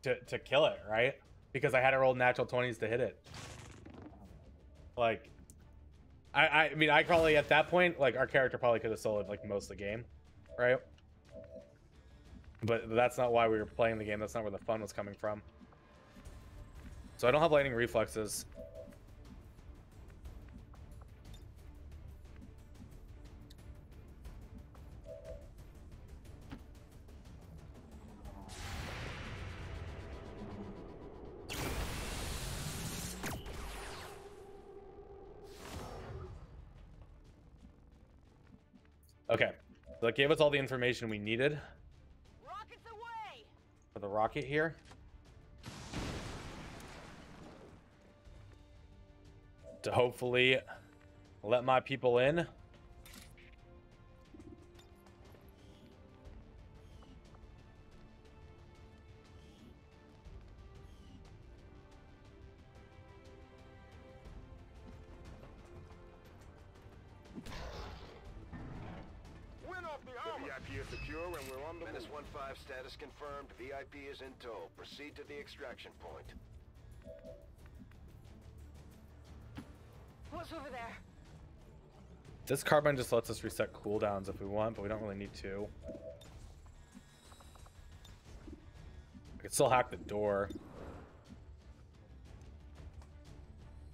to kill it, right? Because I had to roll natural 20s to hit it. Like, I mean, I probably at that point, like, our character probably could have soloed like most of the game, right? But that's not why we were playing the game. That's not where the fun was coming from. So I don't have lightning reflexes. Okay, so that gave us all the information we needed Rockets away! for the rocket here. To hopefully let my people in. VIP is secure and we're on the Menace 1-5 status confirmed. VIP is in tow. Proceed to the extraction point. What's over there? This carbine just lets us reset cooldowns if we want, but we don't really need to. I could still hack the door.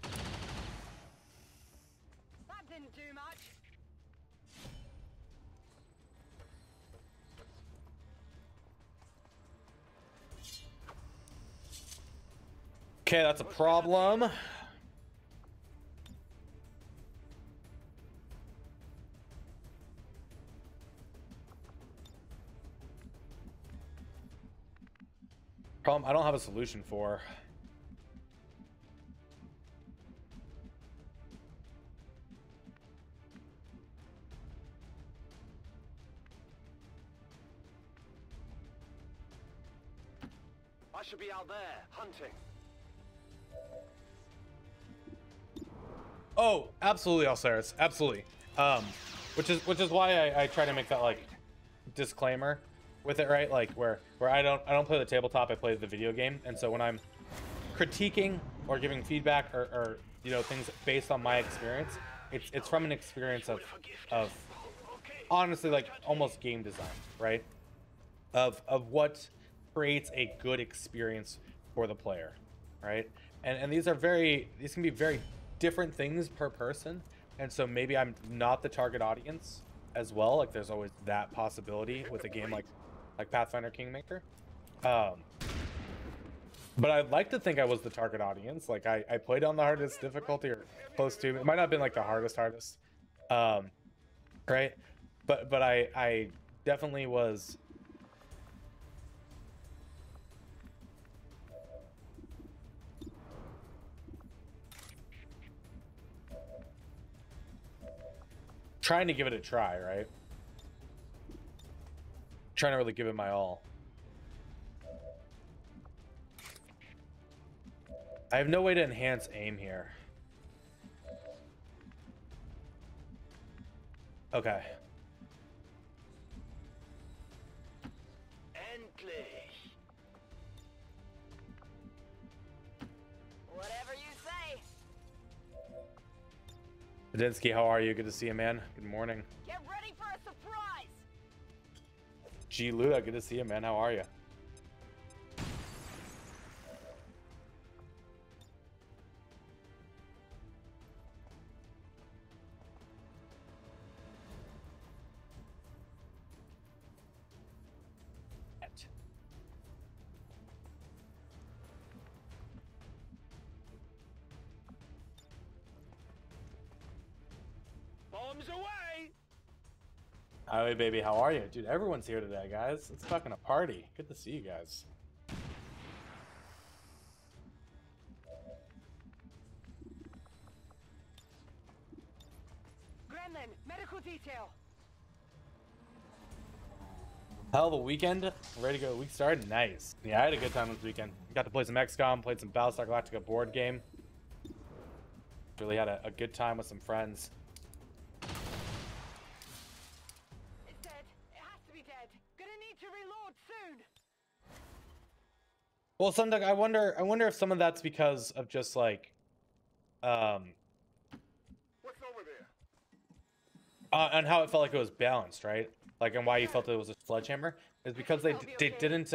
That didn't do much. Okay, that's a problem. Problem I don't have a solution for. I should be out there, hunting. Oh, absolutely, Alceris, absolutely. Which is why I try to make that like disclaimer with it, right? Like where I don't play the tabletop, I play the video game, and so when I'm critiquing or giving feedback or you know things based on my experience, it's from an experience of honestly like almost game design, right? Of what creates a good experience for the player, right? And these can be very different things per person, and so maybe I'm not the target audience as well. Like there's always that possibility with a game like Pathfinder Kingmaker. But I'd like to think I was the target audience. Like I played on the hardest difficulty or close to. It might not have been like the hardest, right? But I definitely was. Trying to give it a try, right? Trying to really give it my all. I have no way to enhance aim here. Okay. Endlich. Whatever you say. Badinsky, how are you? Good to see you, man. Good morning. Get ready for a surprise. G. Luda, good to see you, man. How are you? Bombs away. Hi, baby. How are you? Dude, everyone's here today, guys. It's fucking a party. Good to see you guys. Gremlin, medical detail. Hell of a weekend. Ready to go. Week started. Nice. Yeah, I had a good time this weekend. Got to play some XCOM, played some Battlestar Galactica board game. Really had a good time with some friends. It's dead. It has to be dead. Gonna need to reload soon. Well, Sundog, I wonder if some of that's because of just like, um, What's over there? and how it felt like it was balanced, right? Like, and why you felt it was a sledgehammer is because they didn't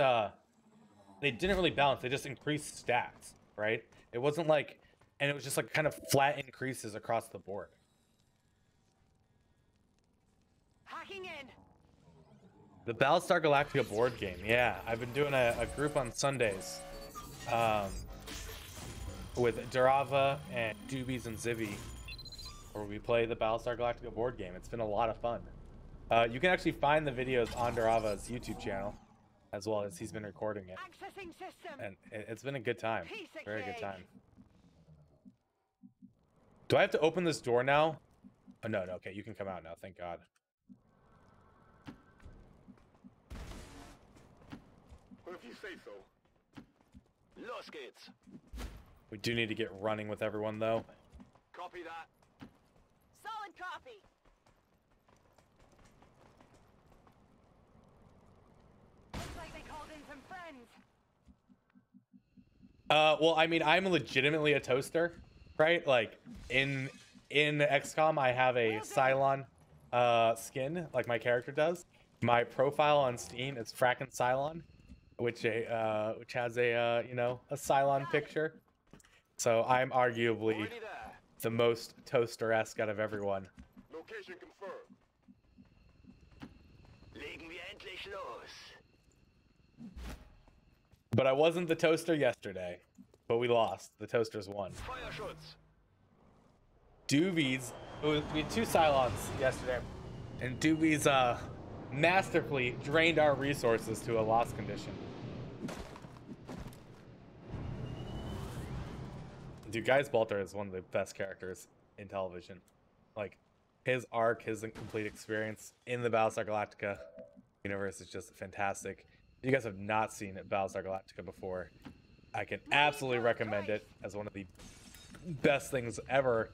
really balance. They just increased stats, right? It wasn't like, and it was just like kind of flat increases across the board. Hacking in. The Battlestar Galactica board game, yeah. I've been doing a group on Sundays, with Durava and Doobies and Zibby, where we play the Battlestar Galactica board game. It's been a lot of fun. You can actually find the videos on Durava's YouTube channel, as well as he's been recording it. Accessing system. And it's been a good time. Piece of Very good cake. time. Do I have to open this door now? Oh, no, no, okay, you can come out now, thank God. Well, if you say so. Los geht's. We do need to get running with everyone, though. Copy that. Solid copy. Looks like they called in some friends. Well, I mean, I'm legitimately a toaster, right? Like, in XCOM, I have a Cylon skin, like my character does. My profile on Steam is Frackin' Cylon, which has a you know, a Cylon picture. So I'm arguably Already there. the most toaster-esque out of everyone. Location confirmed. Legen wir endlich los. But I wasn't the toaster yesterday, but we lost. The toasters won. Feuerschutz. Doobies, we had 2 Cylons yesterday, and Doobies masterfully drained our resources to a loss condition. Dude, Guy's Balter is one of the best characters in television. Like, his arc, his complete experience in the Battlestar Galactica universe is just fantastic. If you guys have not seen Battlestar Galactica before, I can absolutely recommend it as one of the best things ever.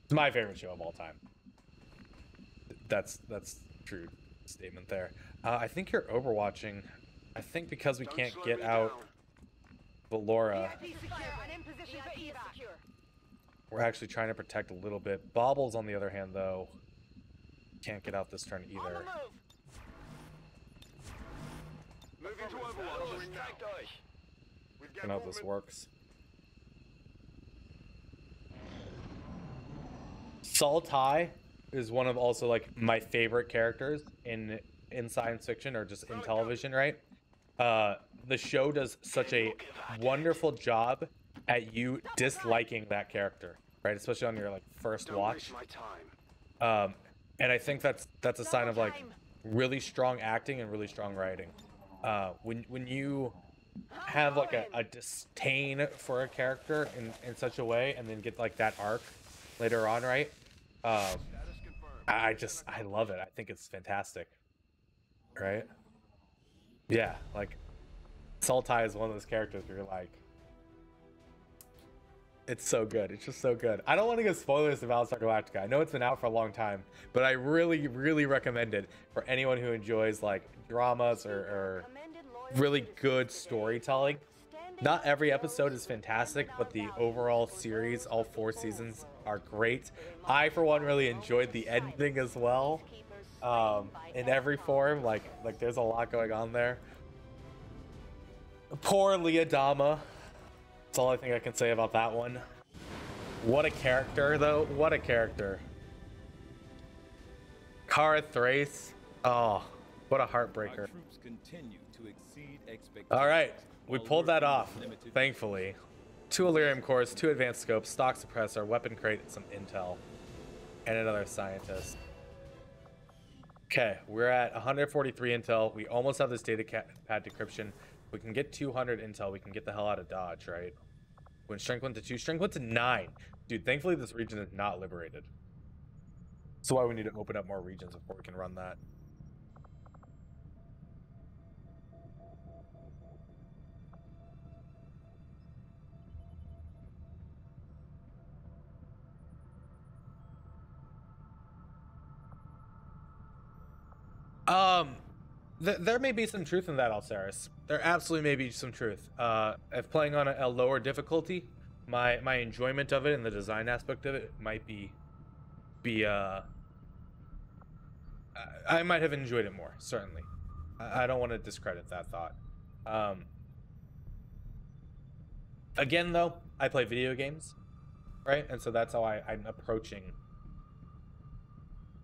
It's my favorite show of all time. That's true statement there. I think you're overwatching. I think because we can't get out Valora, VIP secure. I'm in position for evac. we're actually trying to protect a little bit. Baubles, on the other hand, though, can't get out this turn On the either. move. Moving to Overwatch. Steigt euch. We've I got don't know if this movement. works. Saltai is one of also like my favorite characters in science fiction or just in television, right? The show does such a wonderful job at you disliking that character, right? Especially on your like first Don't watch. waste my time. And I think that's a sign of like really strong acting and really strong writing. When you have like a disdain for a character in such a way, and then get like that arc later on, right? Status confirmed. I love it. I think it's fantastic, right? Yeah, like Saltai is one of those characters where you're like, it's so good. It's just so good. I don't want to give spoilers to Battlestar Galactica. I know it's been out for a long time, but I really, really recommend it for anyone who enjoys like dramas or really good storytelling. Not every episode is fantastic, but the overall series, all 4 seasons, are great. I, for one, really enjoyed the ending as well. In every form, like there's a lot going on there. Poor Leodama. That's all I think I can say about that one. What a character, though. What a character. Kara Thrace. Oh, what a heartbreaker. Troops continue to exceed expectations. All right, we while pulled that working off, with limited thankfully. 2 Illyrium cores, 2 advanced scopes, stock suppressor, weapon crate, some intel, and another scientist. Okay, we're at 143 intel. We almost have this data pad decryption. We can get 200 intel. We can get the hell out of Dodge, right? When shrink went to 2, shrink went to 9. Dude, thankfully this region is not liberated. That's why we need to open up more regions before we can run that. There may be some truth in that, Alceris. There absolutely may be some truth. If playing on a lower difficulty, my enjoyment of it and the design aspect of it might be I might have enjoyed it more, certainly. I don't want to discredit that thought. Again, though, I play video games, right? And so that's how I'm approaching.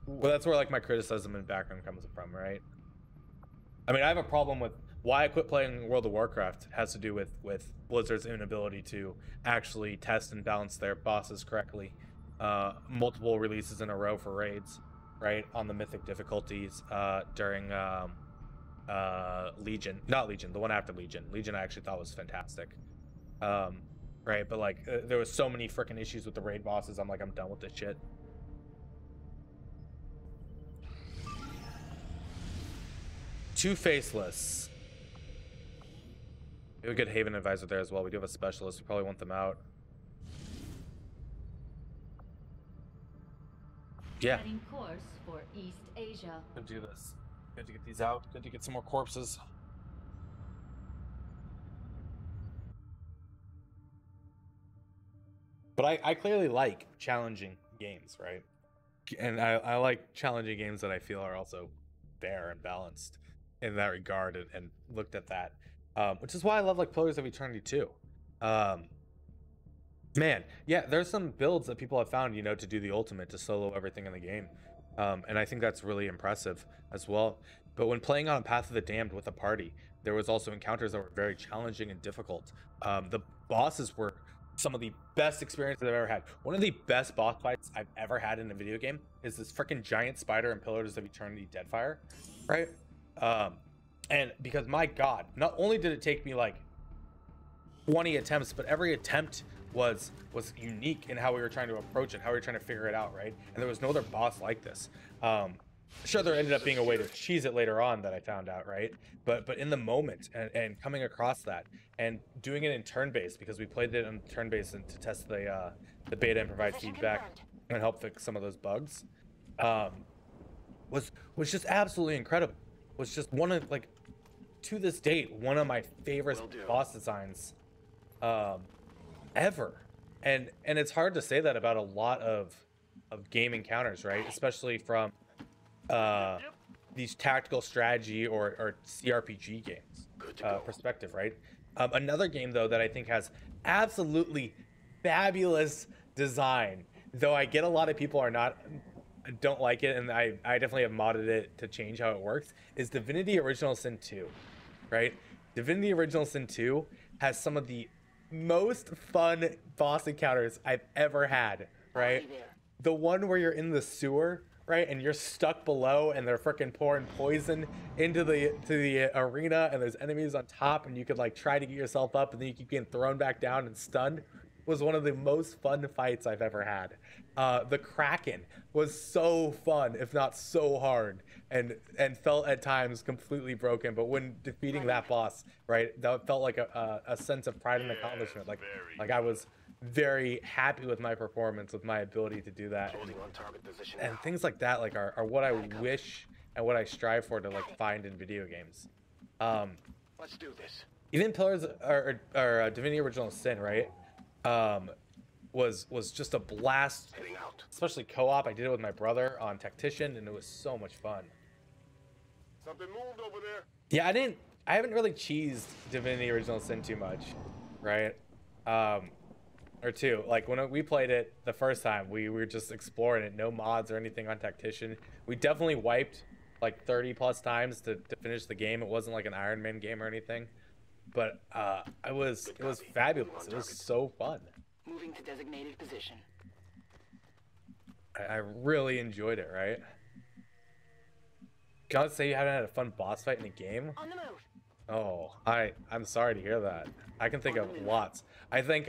Well, that's where like my criticism and background comes from, right? I mean, I have a problem with why I quit playing World of Warcraft has to do with Blizzard's inability to actually test and balance their bosses correctly. Multiple releases in a row for raids, right? On the mythic difficulties during Legion. Not Legion, the one after Legion. Legion I actually thought was fantastic. Right, but like there was so many freaking issues with the raid bosses. I'm like, I'm done with this shit. Two Faceless. We have a good Haven advisor there as well. We do have a specialist. We probably want them out. Yeah. Setting course for East Asia. Good to do this. Good to get these out. Good to get some more corpses. But I clearly like challenging games, right? And I like challenging games that I feel are also fair and balanced in that regard, and looked at that. Which is why I love like Pillars of Eternity 2. Man, yeah, there's some builds that people have found, you know, to do the ultimate, to solo everything in the game. And I think that's really impressive as well. But when playing on Path of the Damned with a party, there was also encounters that were very challenging and difficult. The bosses were some of the best experiences I've ever had. One of the best boss fights I've ever had in a video game is this freaking giant spider in Pillars of Eternity Deadfire, right? And because my God, not only did it take me like 20 attempts, but every attempt was unique in how we were trying to approach it, how we were trying to figure it out, right? And there was no other boss like this. Sure, there ended up being a way to cheese it later on that I found out, right? But in the moment and coming across that and doing it in turn-based, because we played it in turn-based and to test the beta and provide feedback and help fix some of those bugs, was just absolutely incredible. Was just one of, like, to this date, one of my favorite boss designs ever. And it's hard to say that about a lot of game encounters, right? Especially from these tactical strategy or CRPG games perspective, right? Another game though that I think has absolutely fabulous design, though I get a lot of people don't like it, and I definitely have modded it to change how it works, is Divinity Original Sin 2, right? Divinity Original Sin 2 has some of the most fun boss encounters I've ever had, right? The one where you're in the sewer, right, and you're stuck below and they're freaking pouring poison into the arena, and there's enemies on top, and you could like try to get yourself up and then you keep getting thrown back down and stunned, was one of the most fun fights I've ever had. The Kraken was so fun, if not so hard, and felt at times completely broken. But when defeating that boss, right, that felt like a sense of pride and accomplishment. Like I was very happy with my performance, with my ability to do that, and things like that like are what I wish and what I strive for to like find in video games. Let's do this. Even Pillars or Divinity Original Sin, right? Was just a blast, especially co-op. I did it with my brother on Tactician, and it was so much fun. Something moved over there. Yeah, I haven't really cheesed Divinity Original Sin too much, right? Or two, like when we played it the first time, we were just exploring it, no mods or anything on Tactician. We definitely wiped like 30 plus times to finish the game. It wasn't like an Iron Man game or anything, but it was fabulous. It was so fun. Moving to designated position. I really enjoyed it, right? Can I say you haven't had a fun boss fight in a game? On the move. Oh, I'm sorry to hear that. I can think of lots. I think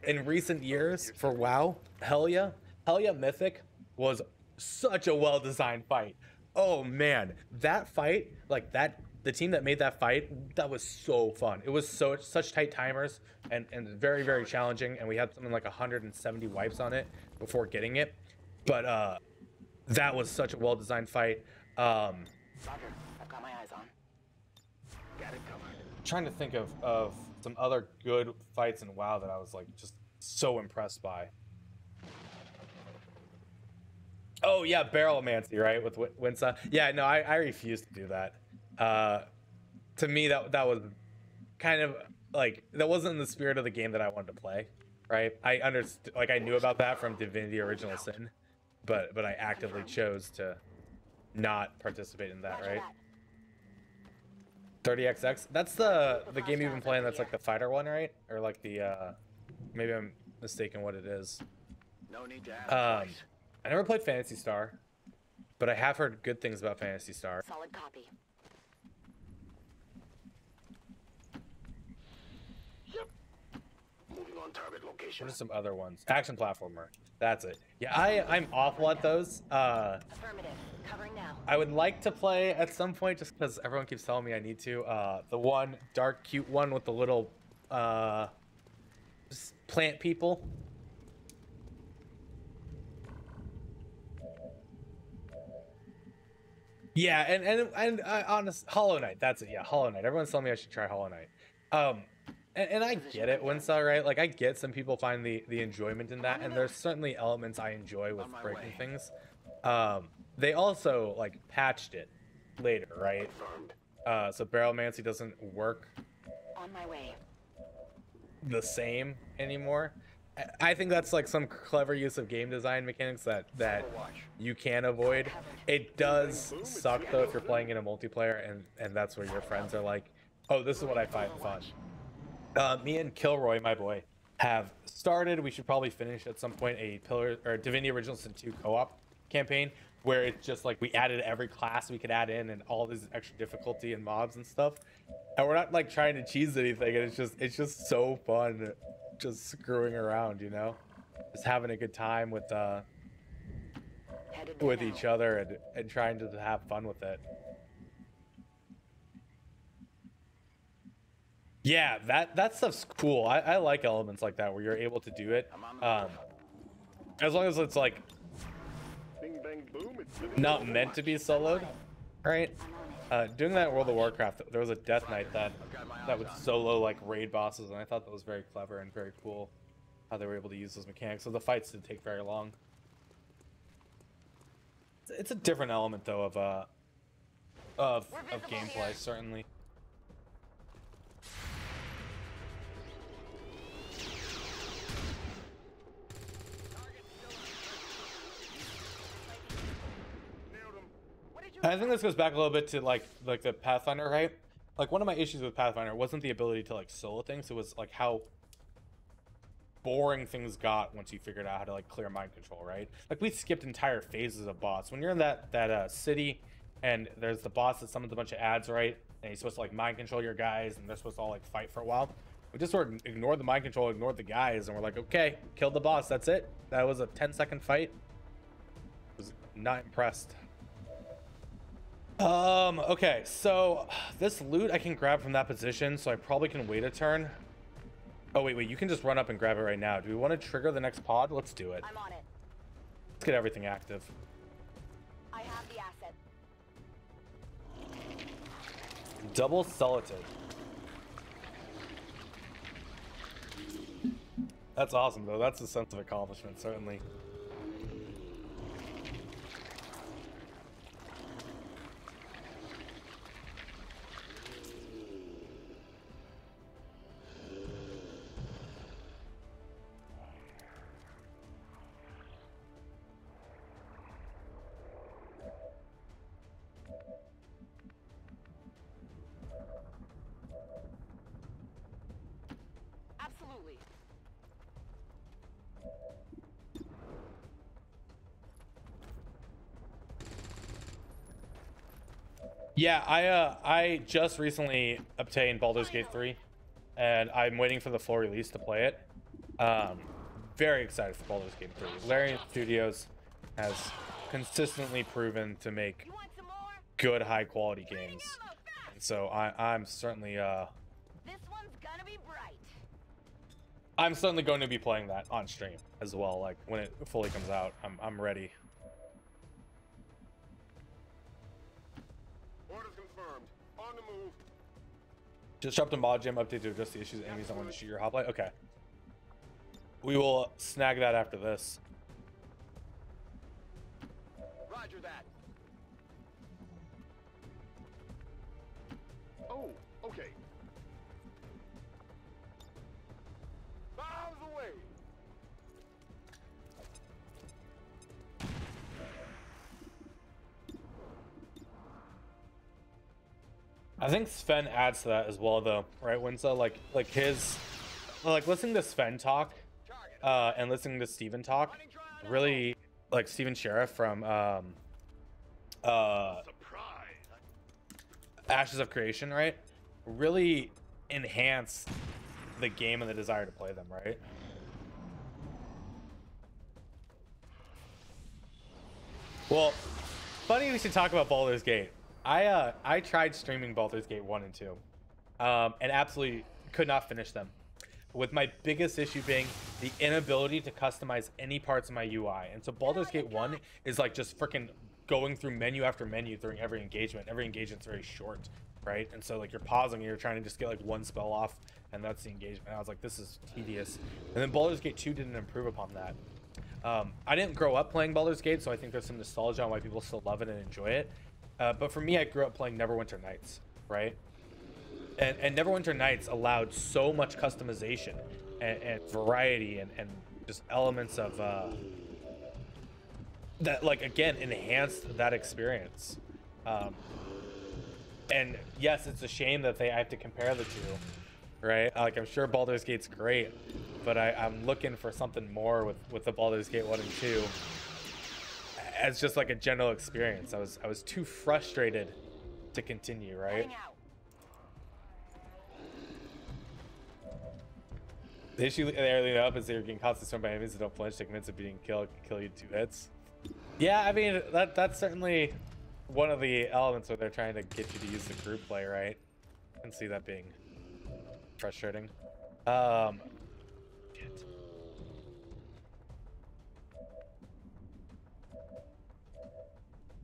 in recent years for WoW, Helya Mythic was such a well-designed fight. Oh man, that fight, like that, the team that made that fight, that was so fun. It was such tight timers and very, very challenging, and we had something like 170 wipes on it before getting it. But that was such a well-designed fight. Got my eyes on. Got it covered. Trying to think of some other good fights in WoW that I was like just so impressed by. Oh yeah, Barrelmancy, right, with Winsa. Yeah, no, I refuse to do that. To me, that was kind of like, that wasn't in the spirit of the game that I wanted to play, right? I understood, like I knew about that from Divinity Original Sin, but I actively chose to not participate in that, right? 30XX. That's the game you've been playing. That's like the fighter one, right? Or like the maybe I'm mistaken what it is. No need to ask twice. I never played Phantasy Star, but I have heard good things about Phantasy Star. Solid copy. Moving on target location. What are some other ones? Action platformer. That's it. Yeah, I'm awful at those. Affirmative. Covering now. I would like to play at some point just because everyone keeps telling me I need to. The one dark, cute one with the little plant people. Yeah, and honest Hollow Knight. That's it. Yeah, Hollow Knight. Everyone's telling me I should try Hollow Knight. And I get it, Winstar, right? Like I get some people find the enjoyment in that, and there's certainly elements I enjoy with breaking things. They also like patched it later, right? So Barrelmancy doesn't work On my way. the same anymore. I think that's like some clever use of game design mechanics that you can avoid. It does suck though if you're playing in a multiplayer and that's where your friends are like, oh, this is what I find fun. Me and Kilroy, my boy, have started, we should probably finish at some point, a Divinity Original Sin 2 co-op campaign where it's just like we added every class we could add in and all this extra difficulty and mobs and stuff. And we're not like trying to cheese anything, and it's just so fun just screwing around, you know? Just having a good time with each other and trying to have fun with it. Yeah, that stuff's cool. I like elements like that where you're able to do it. As long as it's like not meant to be soloed, right? Doing that in World of Warcraft, there was a Death Knight that would solo like raid bosses, and I thought that was very clever and very cool how they were able to use those mechanics. So the fights didn't take very long. It's a different element though of gameplay, certainly. I think this goes back a little bit to like the Pathfinder, right? Like one of my issues with Pathfinder wasn't the ability to like solo things, it was like how boring things got once you figured out how to like clear mind control, right? Like we skipped entire phases of boss. When you're in that city and there's the boss that summons a bunch of ads, right? And you're supposed to like mind control your guys and they're supposed to all like fight for a while. We just sort of ignored the mind control, ignored the guys, and we're like, okay, killed the boss, that's it. That was a 10-second fight. I was not impressed. Okay, so this loot I can grab from that position, so I probably can wait a turn. Oh, wait, you can just run up and grab it right now. Do we want to trigger the next pod? Let's do it. I'm on it. Let's get everything active. I have the asset. Double Celoted. That's awesome, though. That's a sense of accomplishment, certainly. Absolutely. Yeah, I just recently obtained Baldur's Gate 3, and I'm waiting for the full release to play it. Very excited for Baldur's Gate 3. Larian Studios has consistently proven to make good, high-quality games, and so I'm certainly This one's gonna be bright. I'm certainly going to be playing that on stream as well. Like when it fully comes out, I'm ready. Orders confirmed. Just dropped a Modjam update to address the issues enemies don't want to shoot your hoplite. Okay. We will snag that after this. Roger that. Oh, okay. Out of the way. I think Sven adds to that as well, though, right? Winsa, like his, like listening to Sven talk, and listening to Steven talk, really, like Steven Sheriff from Ashes of Creation, right? Really enhance the game and the desire to play them, right? Well, funny we should talk about Baldur's Gate. I tried streaming Baldur's Gate 1 and 2, and absolutely could not finish them, with my biggest issue being the inability to customize any parts of my UI. And so Baldur's Gate 1 is like just freaking going through menu after menu during every engagement. Every engagement's very short, right? And so like you're pausing and you're trying to just get like one spell off, and that's the engagement. And I was like, this is tedious. And then Baldur's Gate 2 didn't improve upon that. I didn't grow up playing Baldur's Gate, so I think there's some nostalgia on why people still love it and enjoy it. But for me, I grew up playing Neverwinter Nights, right? And Neverwinter Nights allowed so much customization and variety and just elements of that, like, again, enhanced that experience. And yes, it's a shame that I have to compare the two, right? Like, I'm sure Baldur's Gate's great, but I'm looking for something more with the Baldur's Gate 1 and 2 as just like a general experience. I was too frustrated to continue, right? The issue there leading up is that you're getting constantly thrown by enemies that don't flinch, take minutes of being killed, kill you 2 hits. Yeah, I mean, that's certainly one of the elements where they're trying to get you to use the group play, right? I can see that being frustrating. Shit.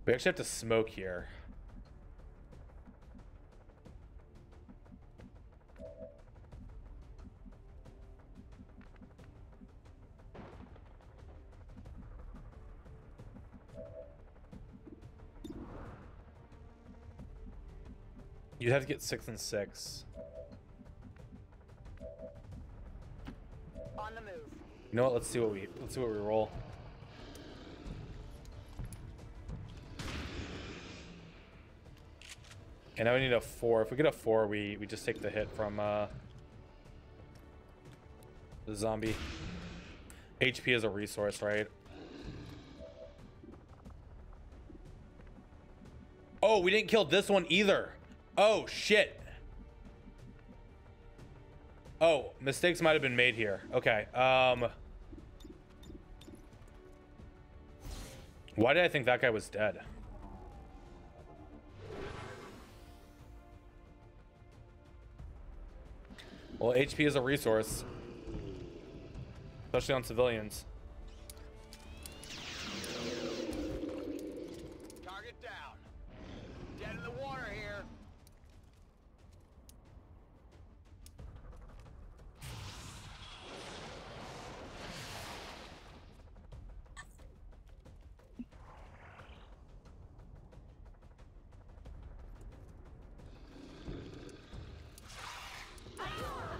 We actually have to smoke here. You'd have to get 6 and 6. On the move. You know what? Let's see what we roll. And now we need a 4. If we get a 4, we just take the hit from the zombie. HP is a resource, right? Oh, we didn't kill this one either. Oh, shit. Oh, mistakes might have been made here. Okay. Why did I think that guy was dead? Well, HP is a resource, especially on civilians. Target down. Dead in the water here.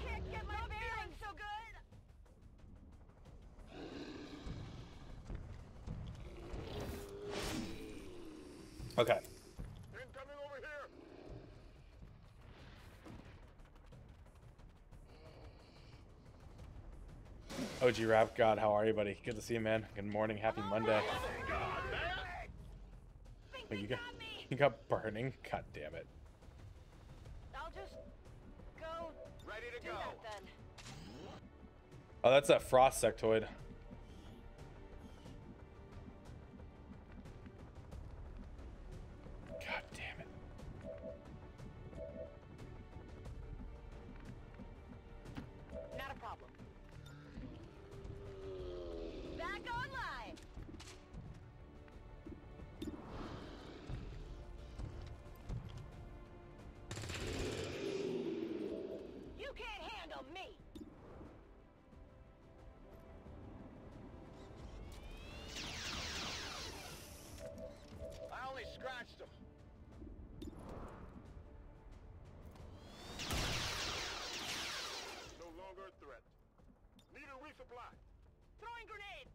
Can't get my bearings so good. Okay. Incoming over here. OG Rap God, how are you, buddy? Good to see you, man. Good morning. Happy Monday. Wait, you got burning? God damn it. I'll just go Ready to do go. that then. Oh, that's that frost sectoid. God damn it. Not a problem. Back online. me. I only scratched him. No longer a threat. Need a resupply. Throwing grenade.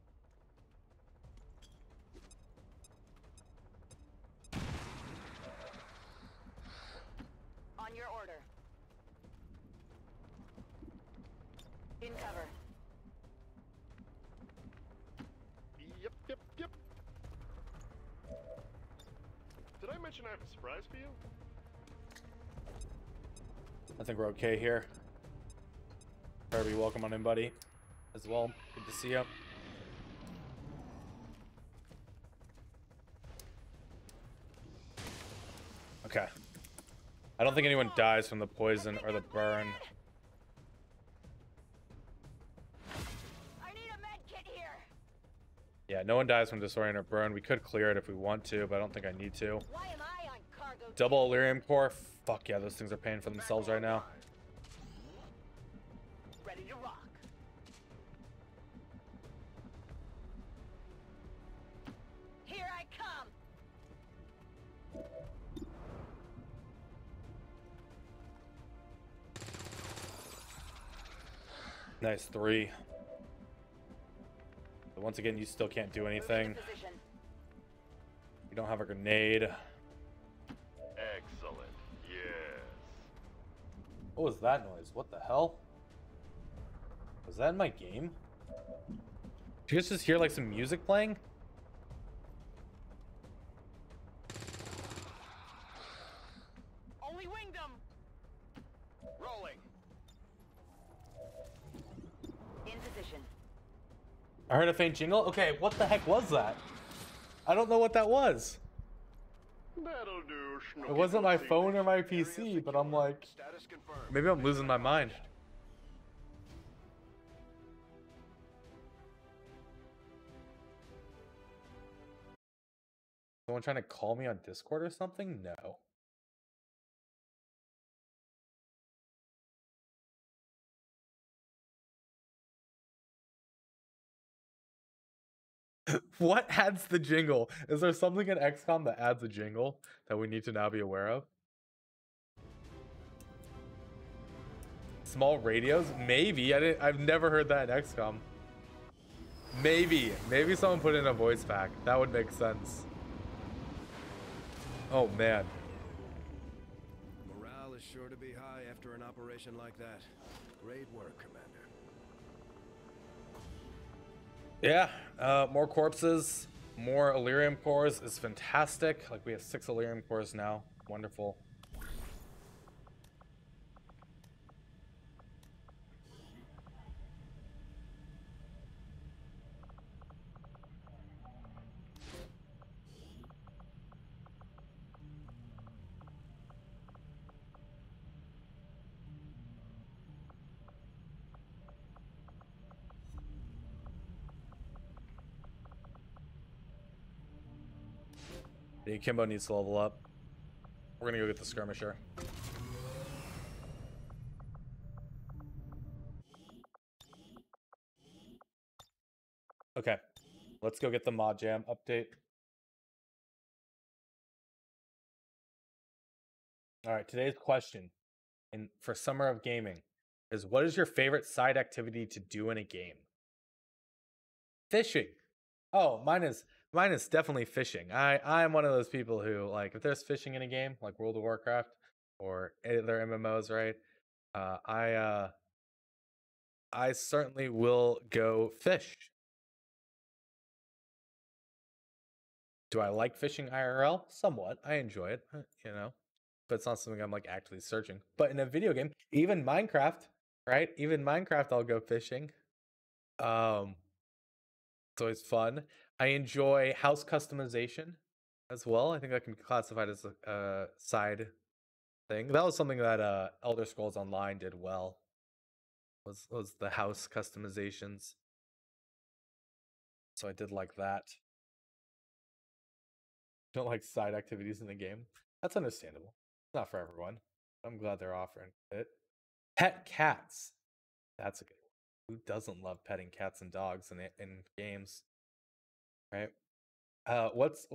On your order. In cover. Yep. Did I mention I have a surprise for you? I think we're okay here. Kirby, welcome on in, buddy, as well. Good to see you. Okay. I don't think anyone dies from the poison or the burn. I need a med kit here. Yeah, no one dies from disorient or burn. We could clear it if we want to, but I don't think I need to. Why am I on cargo? Double Illyrium Core. Fuck yeah, those things are paying for themselves right now. Ready to rock. Here I come. Nice 3. But once again, you still can't do anything. Moving to position. You don't have a grenade. Excellent. Yes. What was that noise? What the hell? Was that in my game? Did you guys just hear like some music playing? Only winged them. Rolling. In position. I heard a faint jingle. Okay, what the heck was that? I don't know what that was. That'll do. It wasn't my phone or my PC, but I'm like, Status confirmed. maybe I'm losing my mind. Someone trying to call me on Discord or something? No. What adds the jingle? Is there something in XCOM that adds a jingle that we need to now be aware of? Small radios? Maybe. I've never heard that in XCOM. Maybe someone put in a voice pack. That would make sense. Oh man. Morale is sure to be high after an operation like that. Great work, Commander. Yeah, more corpses, more Illyrium cores is fantastic. Like we have 6 Illyrium cores now. Wonderful. The Akimbo needs to level up. We're gonna go get the skirmisher. Okay, let's go get the Modjam update. All right, today's question for Summer of Gaming is, what is your favorite side activity to do in a game? Fishing. Oh, mine is definitely fishing. I'm one of those people who, like, if there's fishing in a game like World of Warcraft or other MMOs, right? I certainly will go fish. Do I like fishing IRL? Somewhat. I enjoy it, you know, but it's not something I'm like actually searching. But in a video game, even Minecraft, right? Even Minecraft, I'll go fishing. It's always fun. I enjoy house customization as well. I think that can be classified as a side thing. That was something that Elder Scrolls Online did well. Was the house customizations. So I did like that. Don't like side activities in the game. That's understandable. It's not for everyone. I'm glad they're offering it. Pet cats. That's a good one. Who doesn't love petting cats and dogs in games, right? What's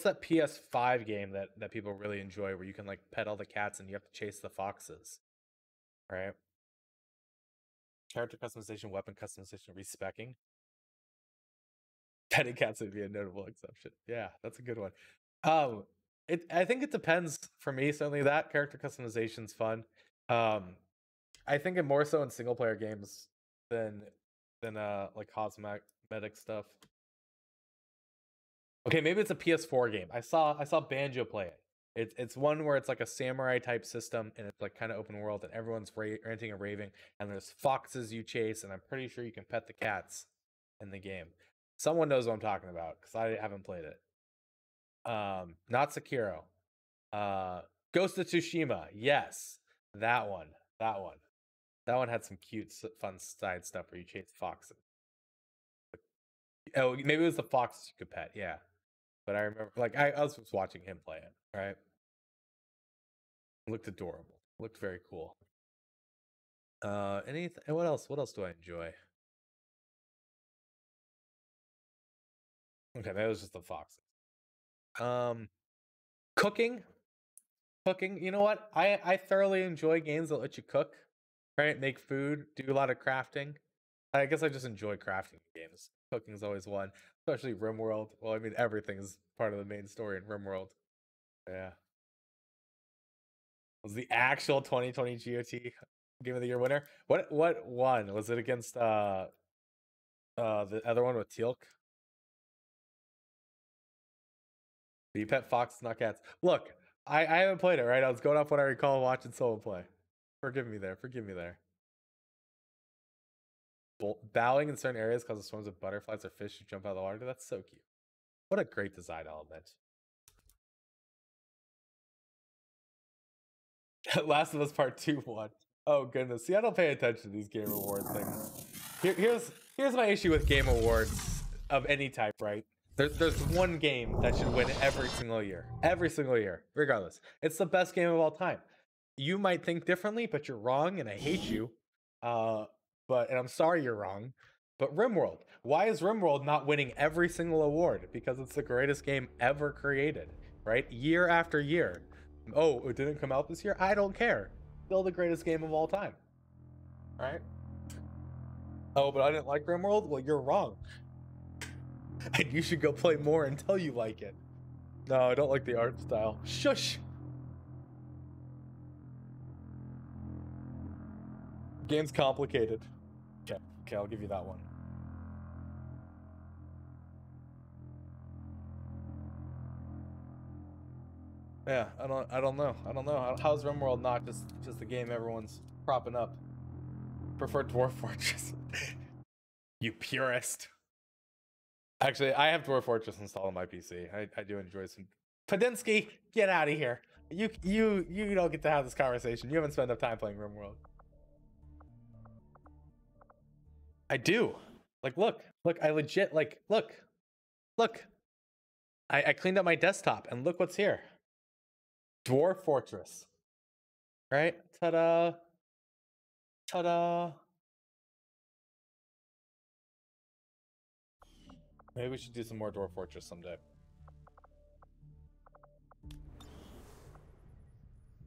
that PS5 game that people really enjoy where you can like pet all the cats and you have to chase the foxes, right? Character customization, weapon customization, respecking. Petting cats would be a notable exception. Yeah, that's a good one. I think it depends for me. Certainly, that character customization's fun. I think it more so in single player games than like cosmetic stuff. Okay, maybe it's a PS4 game. I saw Banjo play it. It's one where it's like a samurai type system and it's like kind of open world and everyone's ranting and raving and there's foxes you chase and I'm pretty sure you can pet the cats in the game. Someone knows what I'm talking about because I haven't played it. Not Sekiro. Ghost of Tsushima. Yes, that one. That one had some cute, fun side stuff where you chase foxes. Oh, maybe it was the foxes you could pet. Yeah, but I remember, like, I was just watching him play it. Right, it looked adorable. It looked very cool. Anything? What else? What else do I enjoy? Okay, that was just the foxes. Cooking. You know what? I thoroughly enjoy games that let you cook, right? Make food, do a lot of crafting. I guess I just enjoy crafting games. Cooking is always one, especially RimWorld. Well, I mean, everything is part of the main story in RimWorld. Yeah. Was the actual 2020 GOT Game of the Year winner? What won? Was it against the other one with Teal'c? The pet fox, not cats. Look, I haven't played it, right? I was going off what I recall watching someone play. Forgive me there. Bowing in certain areas causes swarms of butterflies or fish to jump out of the water. That's so cute. What a great design element. Last of Us Part 2 won. Oh goodness. See, I don't pay attention to these Game Awards things. Here's my issue with Game Awards of any type, right? There's one game that should win every single year. Every single year, regardless. It's the best game of all time. You might think differently, but you're wrong, and I hate you. And I'm sorry you're wrong. But RimWorld. Why is RimWorld not winning every single award? Because it's the greatest game ever created, right? Year after year. Oh, it didn't come out this year? I don't care. Still the greatest game of all time. Right? Oh, but I didn't like RimWorld? Well, you're wrong. And you should go play more until you like it. No, I don't like the art style. Shush! Game's complicated. Okay, I'll give you that one. Yeah, I don't know. How's RimWorld not just the game everyone's propping up? Prefer Dwarf Fortress. You purist. Actually, I have Dwarf Fortress installed on my PC. I do enjoy some. Padinsky, get out of here. You don't get to have this conversation. You haven't spent enough time playing RimWorld. I do. Like, look. I legit look. I cleaned up my desktop and look what's here. Dwarf Fortress. Right? Ta-da. Ta-da. Maybe we should do some more Dwarf Fortress someday.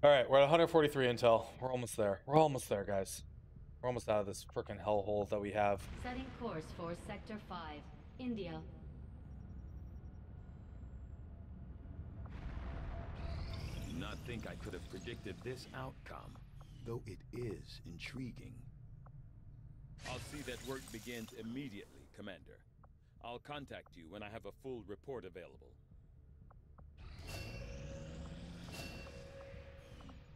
All right, we're at 143 intel. We're almost there. We're almost there, guys. We're almost out of this frickin' hellhole that we have. Setting course for Sector 5, India. Do not think I could have predicted this outcome. Though it is intriguing. I'll see that work begins immediately, Commander. I'll contact you when I have a full report available.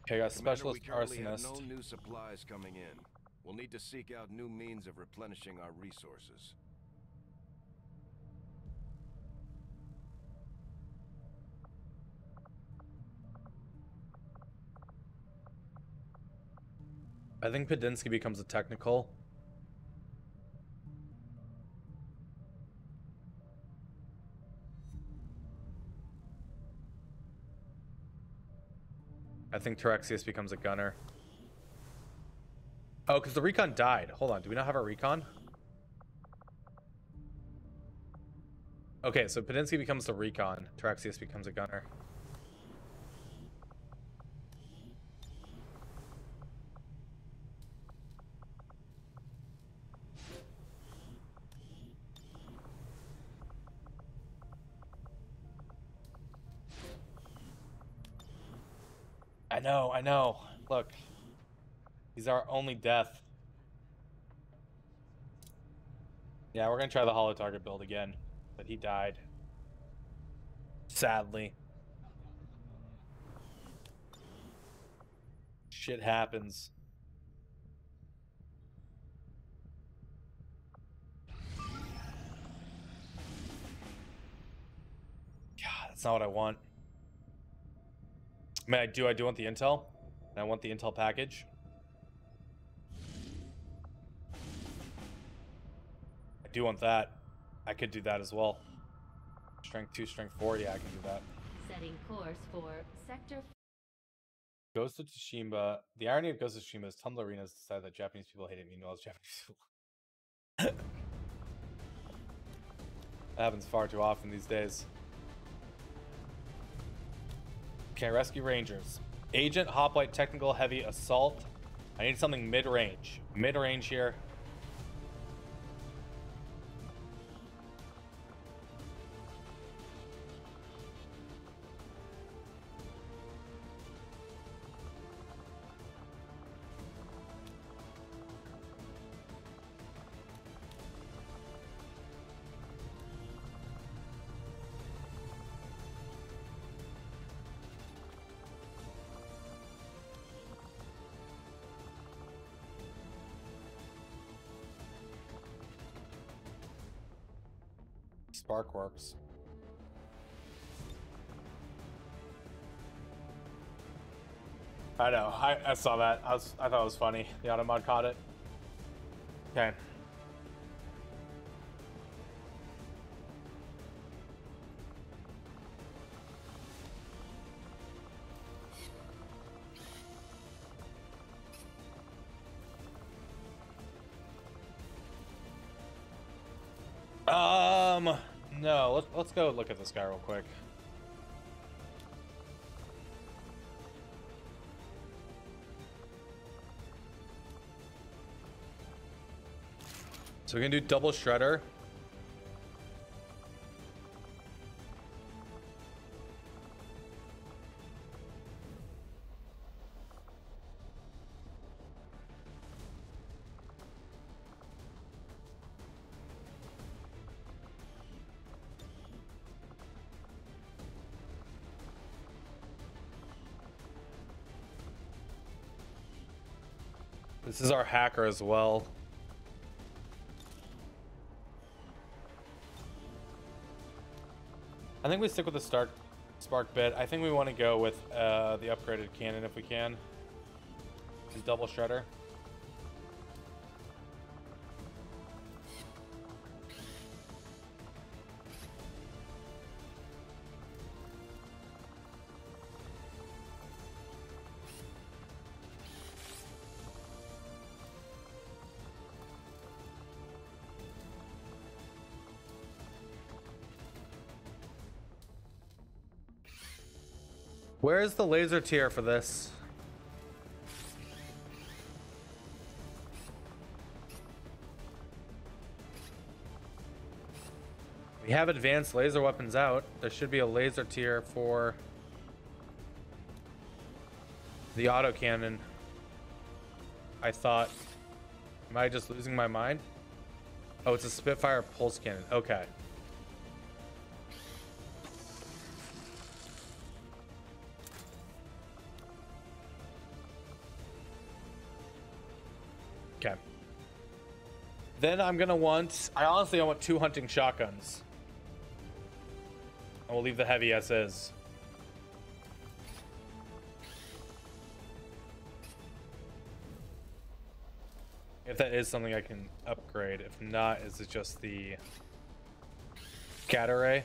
Okay, got specialist we currently have arsonist. no new supplies coming in. We'll need to seek out new means of replenishing our resources. I think Padinsky becomes a technical. I think Terexius becomes a gunner. Oh, because the recon died. Hold on. Do we not have a recon? Okay, so Pedinsky becomes the recon. Traxius becomes a gunner. I know, I know. Look. He's our only death. Yeah, we're gonna try the hollow target build again, but he died. Sadly. Shit happens. God, that's not what I want. I mean, I do want the intel, and I want the intel package. I do want that. I could do that as well. Strength 2, strength 4, yeah, I can do that. Setting course for sector. Ghost of Tsushima. The irony of Ghost of Tsushima is Tumblr Arenas decided that Japanese people hate it, meanwhile it's Japanese people. That happens far too often these days. Okay, rescue rangers. Agent, hoplite, technical, heavy, assault. I need something mid-range. Mid-range here. Sparkworks. I know. I saw that. I thought it was funny. The automod caught it. Okay. No, let's go look at this guy real quick. So we can do double shredder. This is our hacker as well. I think we stick with the spark bit. I think we want to go with the upgraded cannon if we can. Just double shredder. Where is the laser tier for this? We have advanced laser weapons out. There should be a laser tier for the autocannon. I thought. Am I just losing my mind? Oh, it's a Spitfire pulse cannon. Okay. Okay. Then I'm gonna want, I honestly want 2 hunting shotguns. And we'll leave the heavy as is. If that is something I can upgrade. If not, is it just the scatter ray?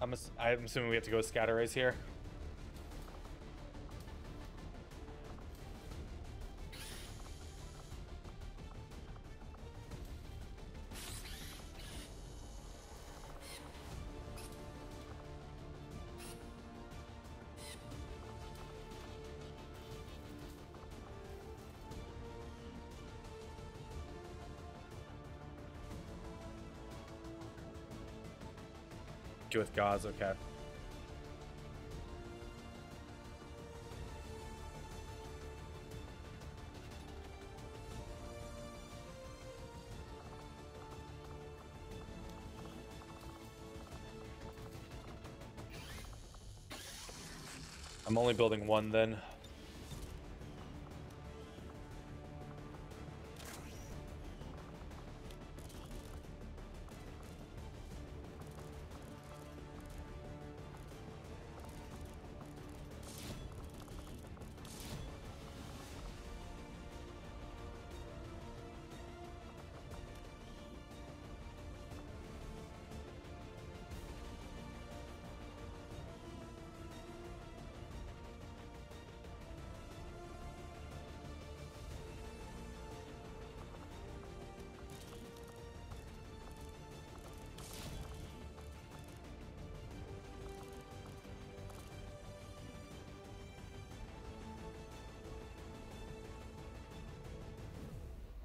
I'm assuming we have to go with scatter rays here. you with gauze. Okay. I'm only building one then.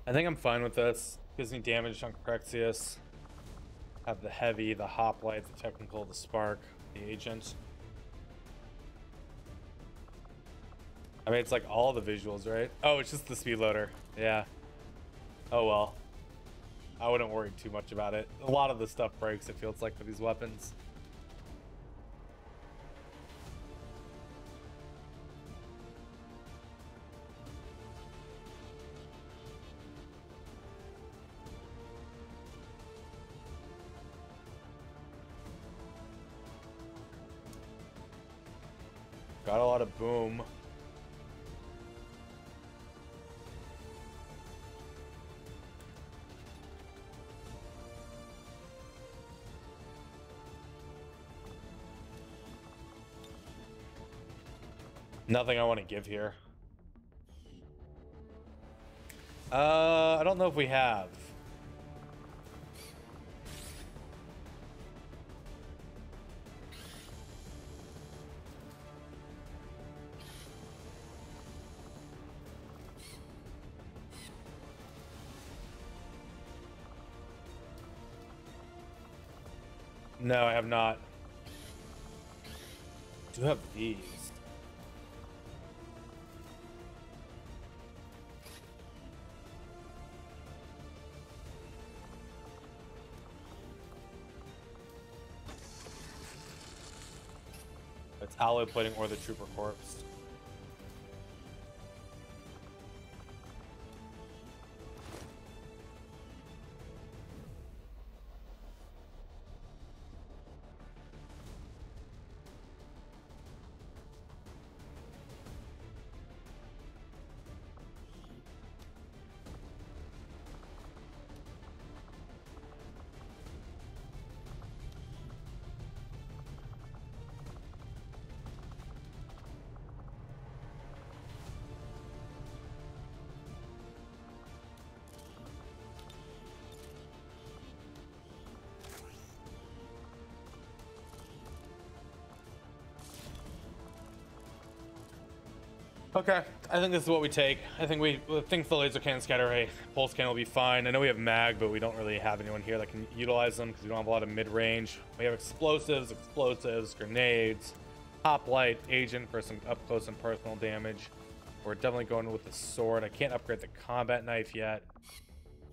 I think I'm fine with this. Gives me damage on Crexius. Have the heavy, the hoplite, the technical, the spark, the agent. I mean, it's like all the visuals, right? Oh, it's just the speed loader. Yeah. Oh well. I wouldn't worry too much about it. A lot of the stuff breaks, it feels like, for these weapons. Got a lot of boom. Nothing I want to give here. I don't know if we have. No, I have not. I do have these. It's alloy plating or the trooper corpse. Okay, I think this is what we take. I think the laser cannon scatter ray pulse cannon will be fine. I know we have mag, but we don't really have anyone here that can utilize them because we don't have a lot of mid-range. We have explosives, grenades, hoplite, agent for some up close and personal damage. We're definitely going with the sword. I can't upgrade the combat knife yet,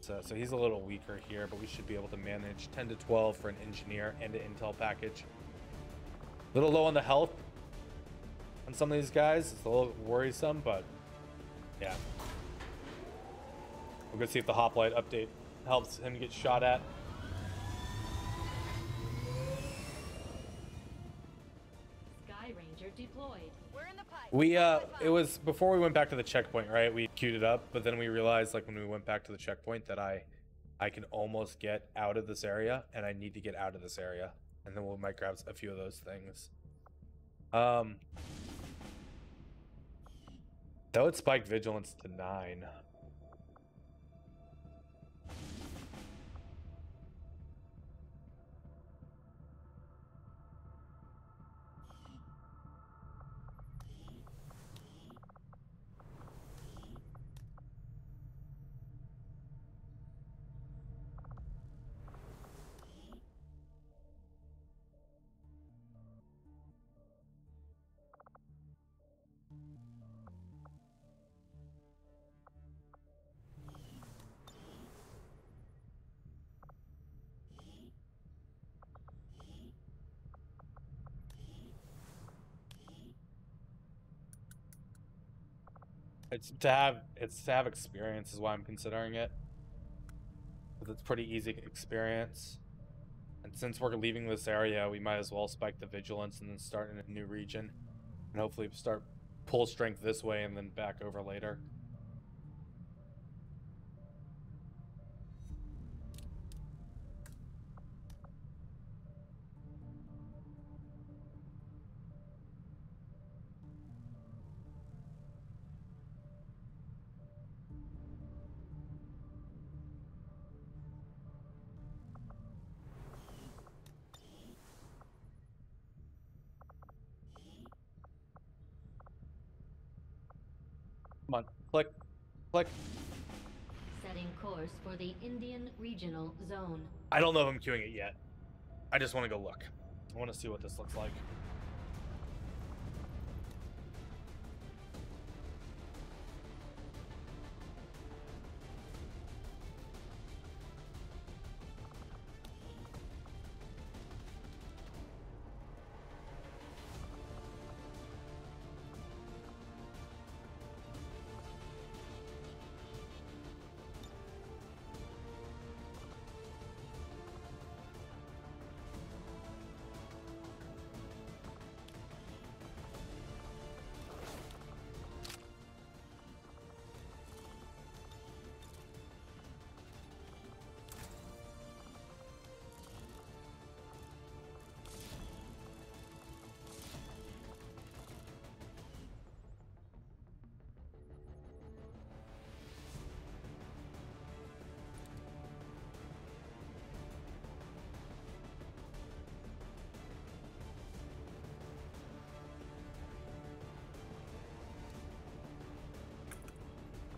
so he's a little weaker here, but we should be able to manage 10 to 12 for an engineer and an intel package. A little low on the health on some of these guys. It's a little worrisome, but yeah. We're gonna see if the hoplite update helps him get shot at. Sky Ranger deployed. We're in the pipe. We it was before we went back to the checkpoint, right? We queued it up, but then we realized, like, when we went back to the checkpoint, that I can almost get out of this area, and I need to get out of this area, and then we might grab a few of those things. That would spike vigilance to 9. It's to have experience is why I'm considering it. 'Cause it's pretty easy experience. And since we're leaving this area, we might as well spike the vigilance and then start in a new region. And hopefully start pull strength this way and then back over later. Come on, click, click. Setting course for the Indian Regional Zone. I don't know if I'm queuing it yet. I just want to go look. I want to see what this looks like.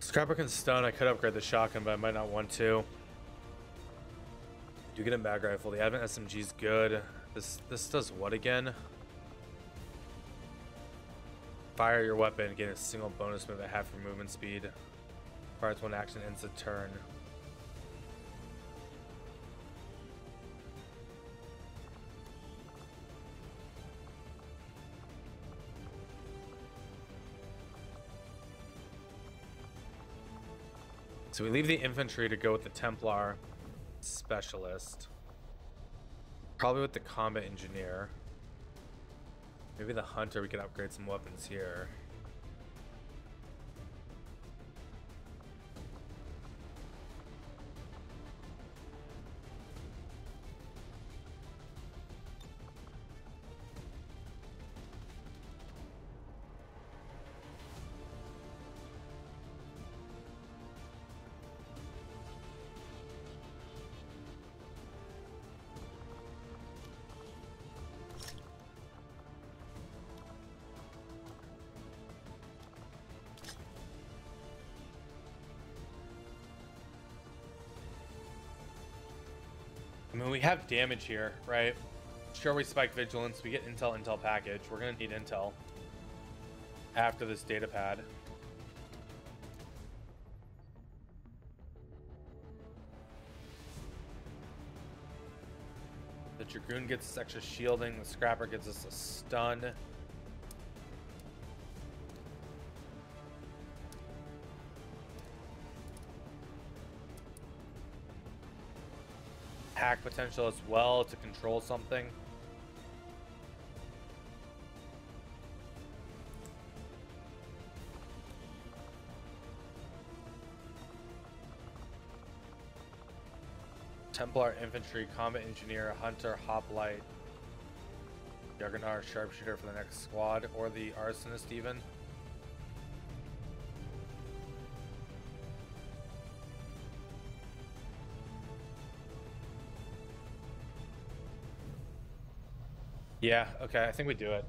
Scrapper can stun. I could upgrade the shotgun, but I might not want to. Do get a mag rifle. The Advent SMG is good. This does what again? Fire your weapon, gain a single bonus move at half your movement speed. Fires one action, ends the turn. So we leave the infantry to go with the Templar specialist. Probably with the combat engineer. Maybe the hunter, we can upgrade some weapons here. I mean, we have damage here, right? Sure, we spike vigilance, we get intel package. We're gonna need intel after this data pad. The Dragoon gets us extra shielding, the Scrapper gives us a stun. Hack potential as well to control something. Templar infantry, combat engineer, hunter, hoplite, Juggernaut, sharpshooter for the next squad, or the arsonist even. Yeah, okay, I think we do it.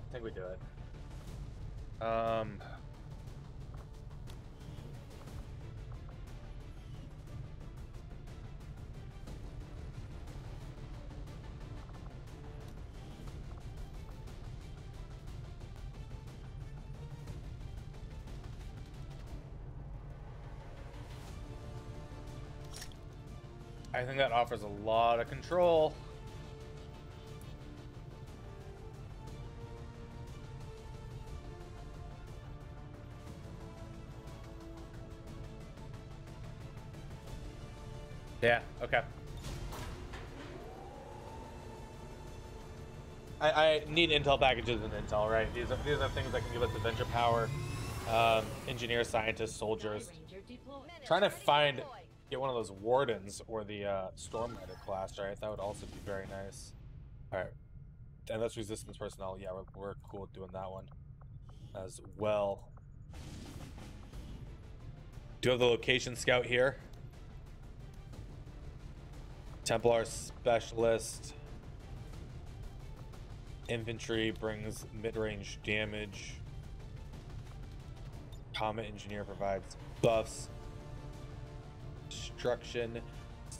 I think that offers a lot of control. Yeah, okay. I need intel packages and intel, right? These are things that can give us adventure power, engineers, scientists, soldiers. Trying to get one of those wardens or the storm rider class, right? That would also be very nice. All right, and that's resistance personnel. Yeah, we're cool with doing that one as well. Do you have the location scout here? Templar specialist. Infantry brings mid-range damage. Comet engineer provides buffs. Destruction.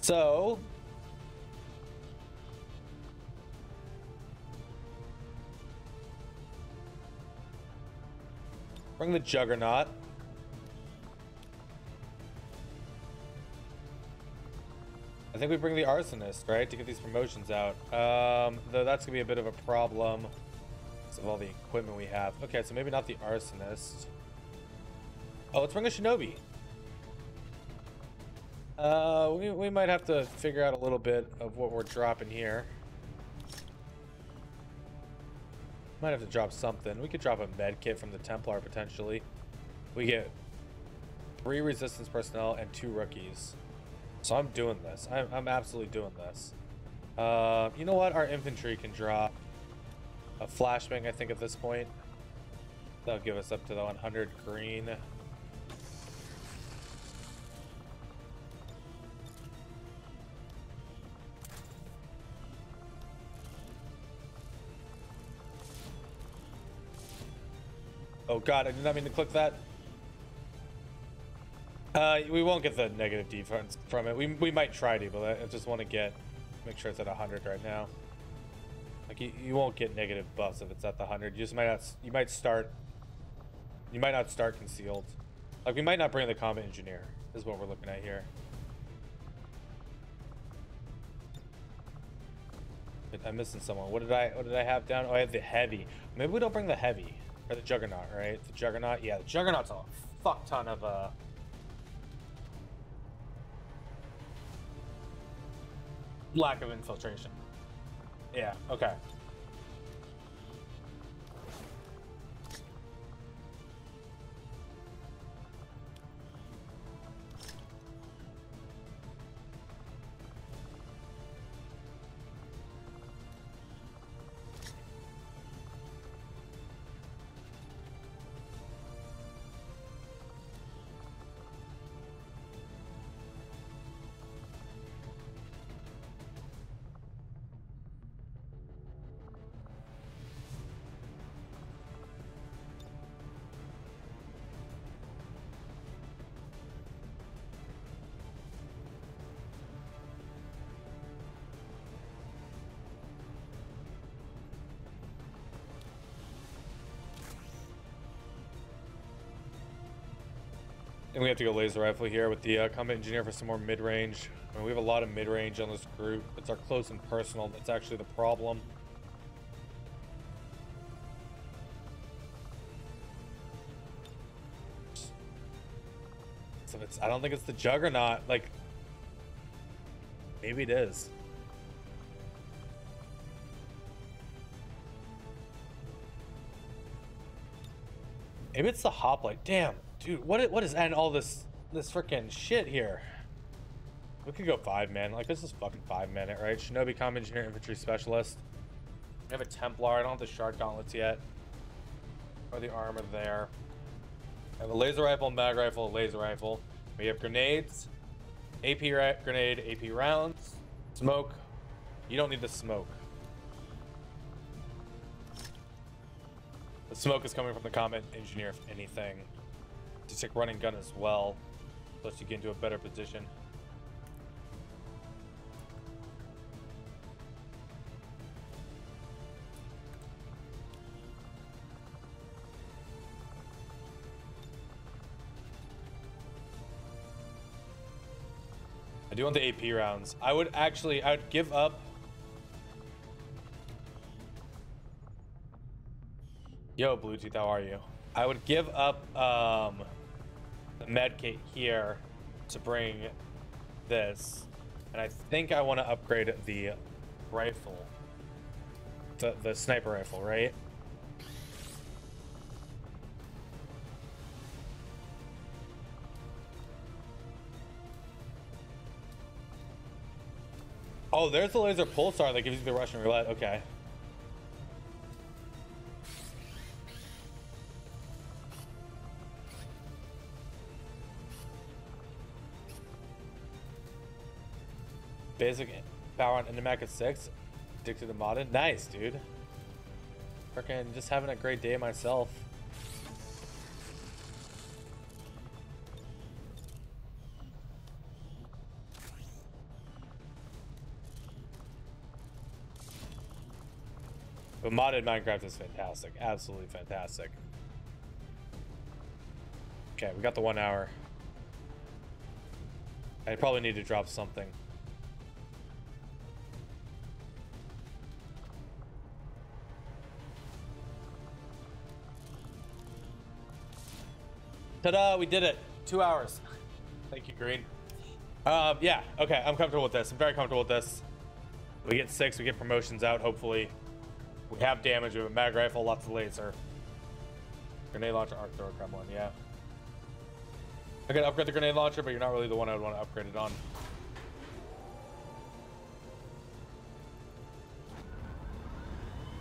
So bring the Juggernaut. I think we bring the Arsonist, right, to get these promotions out. Though that's gonna be a bit of a problem because of all the equipment we have. Okay, so maybe not the Arsonist. Oh, let's bring a Shinobi. We might have to figure out a little bit of what we're dropping here. Might have to drop something. We could drop a med kit from the Templar potentially. We get 3 resistance personnel and 2 rookies. So I'm doing this. I'm absolutely doing this. You know what? Our infantry can drop a flashbang, I think, at this point. That'll give us up to the 100 green. Oh god, I did not mean to click that. We won't get the negative defense from it. We might try to, but I just want to make sure it's at 100 right now. Like you won't get negative buffs if it's at the 100. You just might not. You might not start concealed. Like we might not bring the combat engineer. Is what we're looking at here. I'm missing someone. What did I have down? Oh, I have the heavy. Maybe we don't bring the heavy or the Juggernaut, right? The Juggernaut. Yeah, the Juggernaut's a fuck ton of lack of infiltration. Yeah, okay. And we have to go laser rifle here with the combat engineer for some more mid-range. I mean, we have a lot of mid-range on this group. It's our close and personal that's actually the problem. So I don't think it's the Juggernaut. Like, maybe it is. Maybe it's the hoplite. Damn. Dude, what is and all this freaking shit here? We could go 5-man. Like this is fucking 5-minute, right? Shinobi, Common Engineer, Infantry Specialist. We have a Templar. I don't have the Shard Gauntlets yet. Or the armor there. I have a laser rifle, mag rifle, a laser rifle. We have grenades, AP grenade, AP rounds, smoke. You don't need the smoke. The smoke is coming from the Combat Engineer, if anything. To take running gun as well, so that you get into a better position. I do want the AP rounds. I would give up. Yo, Bluetooth, how are you? I would give up the medkit here to bring this And I think I want to upgrade the rifle, the sniper rifle, right? Oh, there's the laser pulsar that gives you the Russian roulette. Okay. Basic power on Indamac at 6. Addicted to modded. Nice, dude. Freaking just having a great day myself. But modded Minecraft is fantastic. Absolutely fantastic. Okay, we got the 1 hour. I probably need to drop something. Ta-da, we did it. 2 hours. Thank you, Green. Yeah, okay, I'm comfortable with this. I'm very comfortable with this. We get 6, we get promotions out, hopefully. We have damage, we have a mag rifle, lots of laser. Grenade launcher, arc thrower, Kremlin, yeah. I could upgrade the grenade launcher, but you're not really the one I would want to upgrade it on.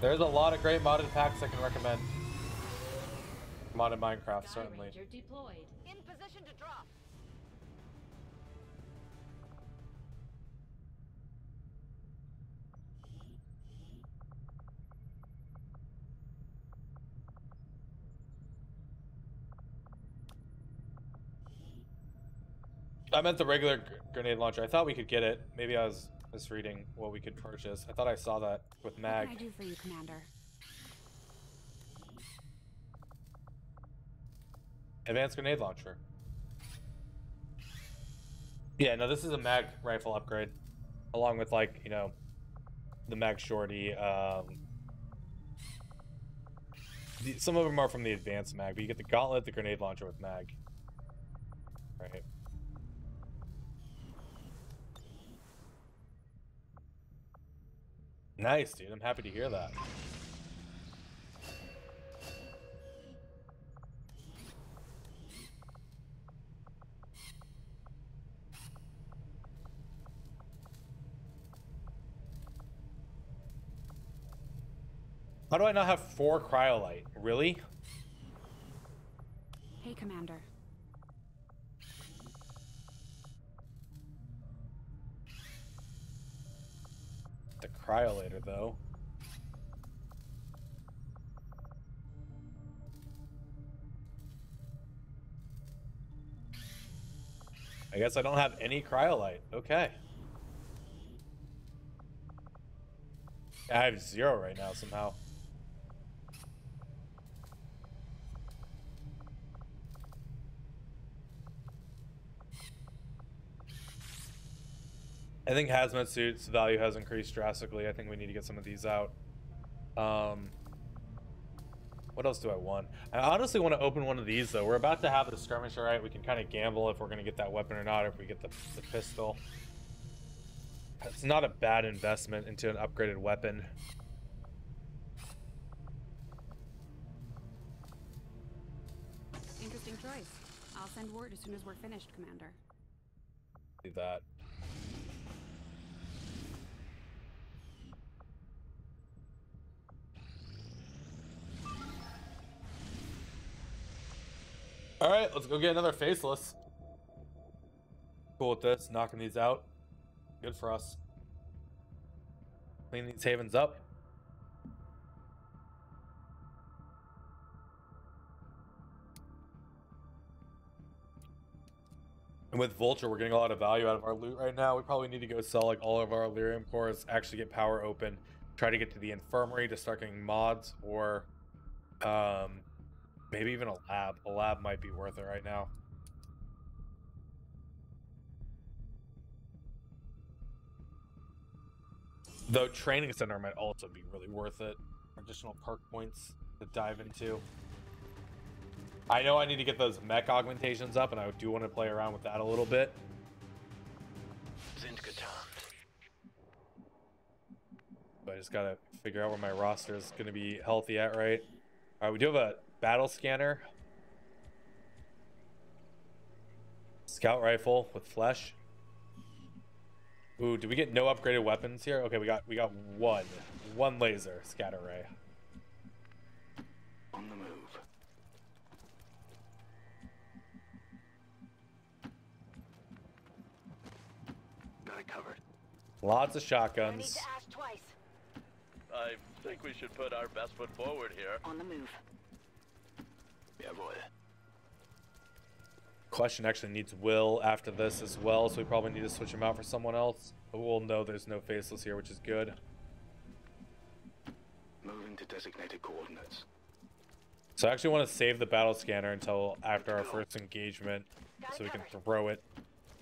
There's a lot of great modded packs I can recommend. Modded Minecraft, certainly. Deployed. In position to drop. I meant the regular grenade launcher. I thought we could get it. Maybe I was misreading what we could purchase. I thought I saw that with mag. What can I do for you, Commander? Advanced grenade launcher. Yeah, no, this is a mag rifle upgrade, along with, like, you know, the mag shorty. Some of them are from the advanced mag, but you get the gauntlet, the grenade launcher with mag. Right. Nice, dude. I'm happy to hear that. How do I not have 4 cryolite? Really? Hey, Commander. The cryolator, though. I guess I don't have any cryolite. Okay. I have 0 right now somehow. I think hazmat suits value has increased drastically. I think we need to get some of these out. What else do I want? I honestly want to open one of these, though. We're about to have the skirmisher, right? We can kind of gamble if we're going to get that weapon or not, if we get the pistol. It's not a bad investment into an upgraded weapon. Interesting choice. I'll send word as soon as we're finished, Commander. Do that. All right, let's go get another faceless. Cool with this, knocking these out. Good for us. Clean these havens up. And with Vulture, we're getting a lot of value out of our loot right now. We probably need to go sell like all of our Lyrium cores, actually get power open, try to get to the infirmary to start getting mods, or maybe even a lab. A lab might be worth it right now. Though training center might also be really worth it. Additional perk points to dive into. I know I need to get those mech augmentations up, and I do want to play around with that a little bit. Zindkatan. but I just gotta figure out where my roster is gonna be healthy at, right? All right, we do have a battle scanner, scout rifle with flesh. Ooh, did we get no upgraded weapons here? Okay, we got one laser scatter ray. On the move. Got it covered. Lots of I need shotguns. to ask twice. I think we should put our best foot forward here. On the move. Jawohl. Question actually needs Will after this as well, so we probably need to switch him out for someone else. But we'll know there's no faceless here, which is good. Moving to designated coordinates. So I actually want to save the battle scanner until after our first engagement, so we can throw it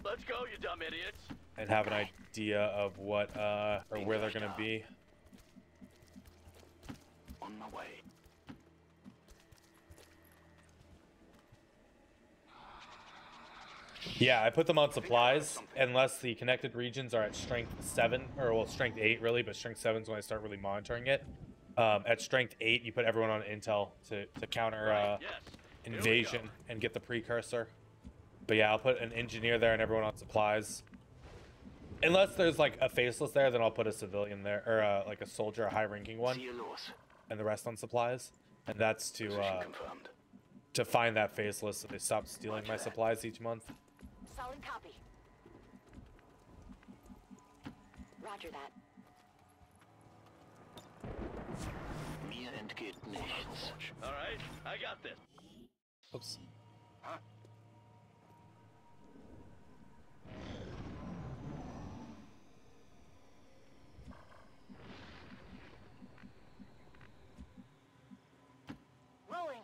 Let's go, you dumb idiots. and have an idea of what or where they're gonna be. On my way. Yeah, I put them on supplies unless the connected regions are at strength 7, or well, strength 8 really, but strength 7 is when I start really monitoring it. At strength 8, you put everyone on intel to counter invasion and get the precursor. But yeah, I'll put an engineer there and everyone on supplies. Unless there's like a faceless there, then I'll put a civilian there, or like a soldier, a high-ranking one, and the rest on supplies. And that's to find that faceless so they stop stealing my supplies each month. Solid copy. Roger that. Mir entgeht nichts. All right, I got this. Oops. Huh? Rolling.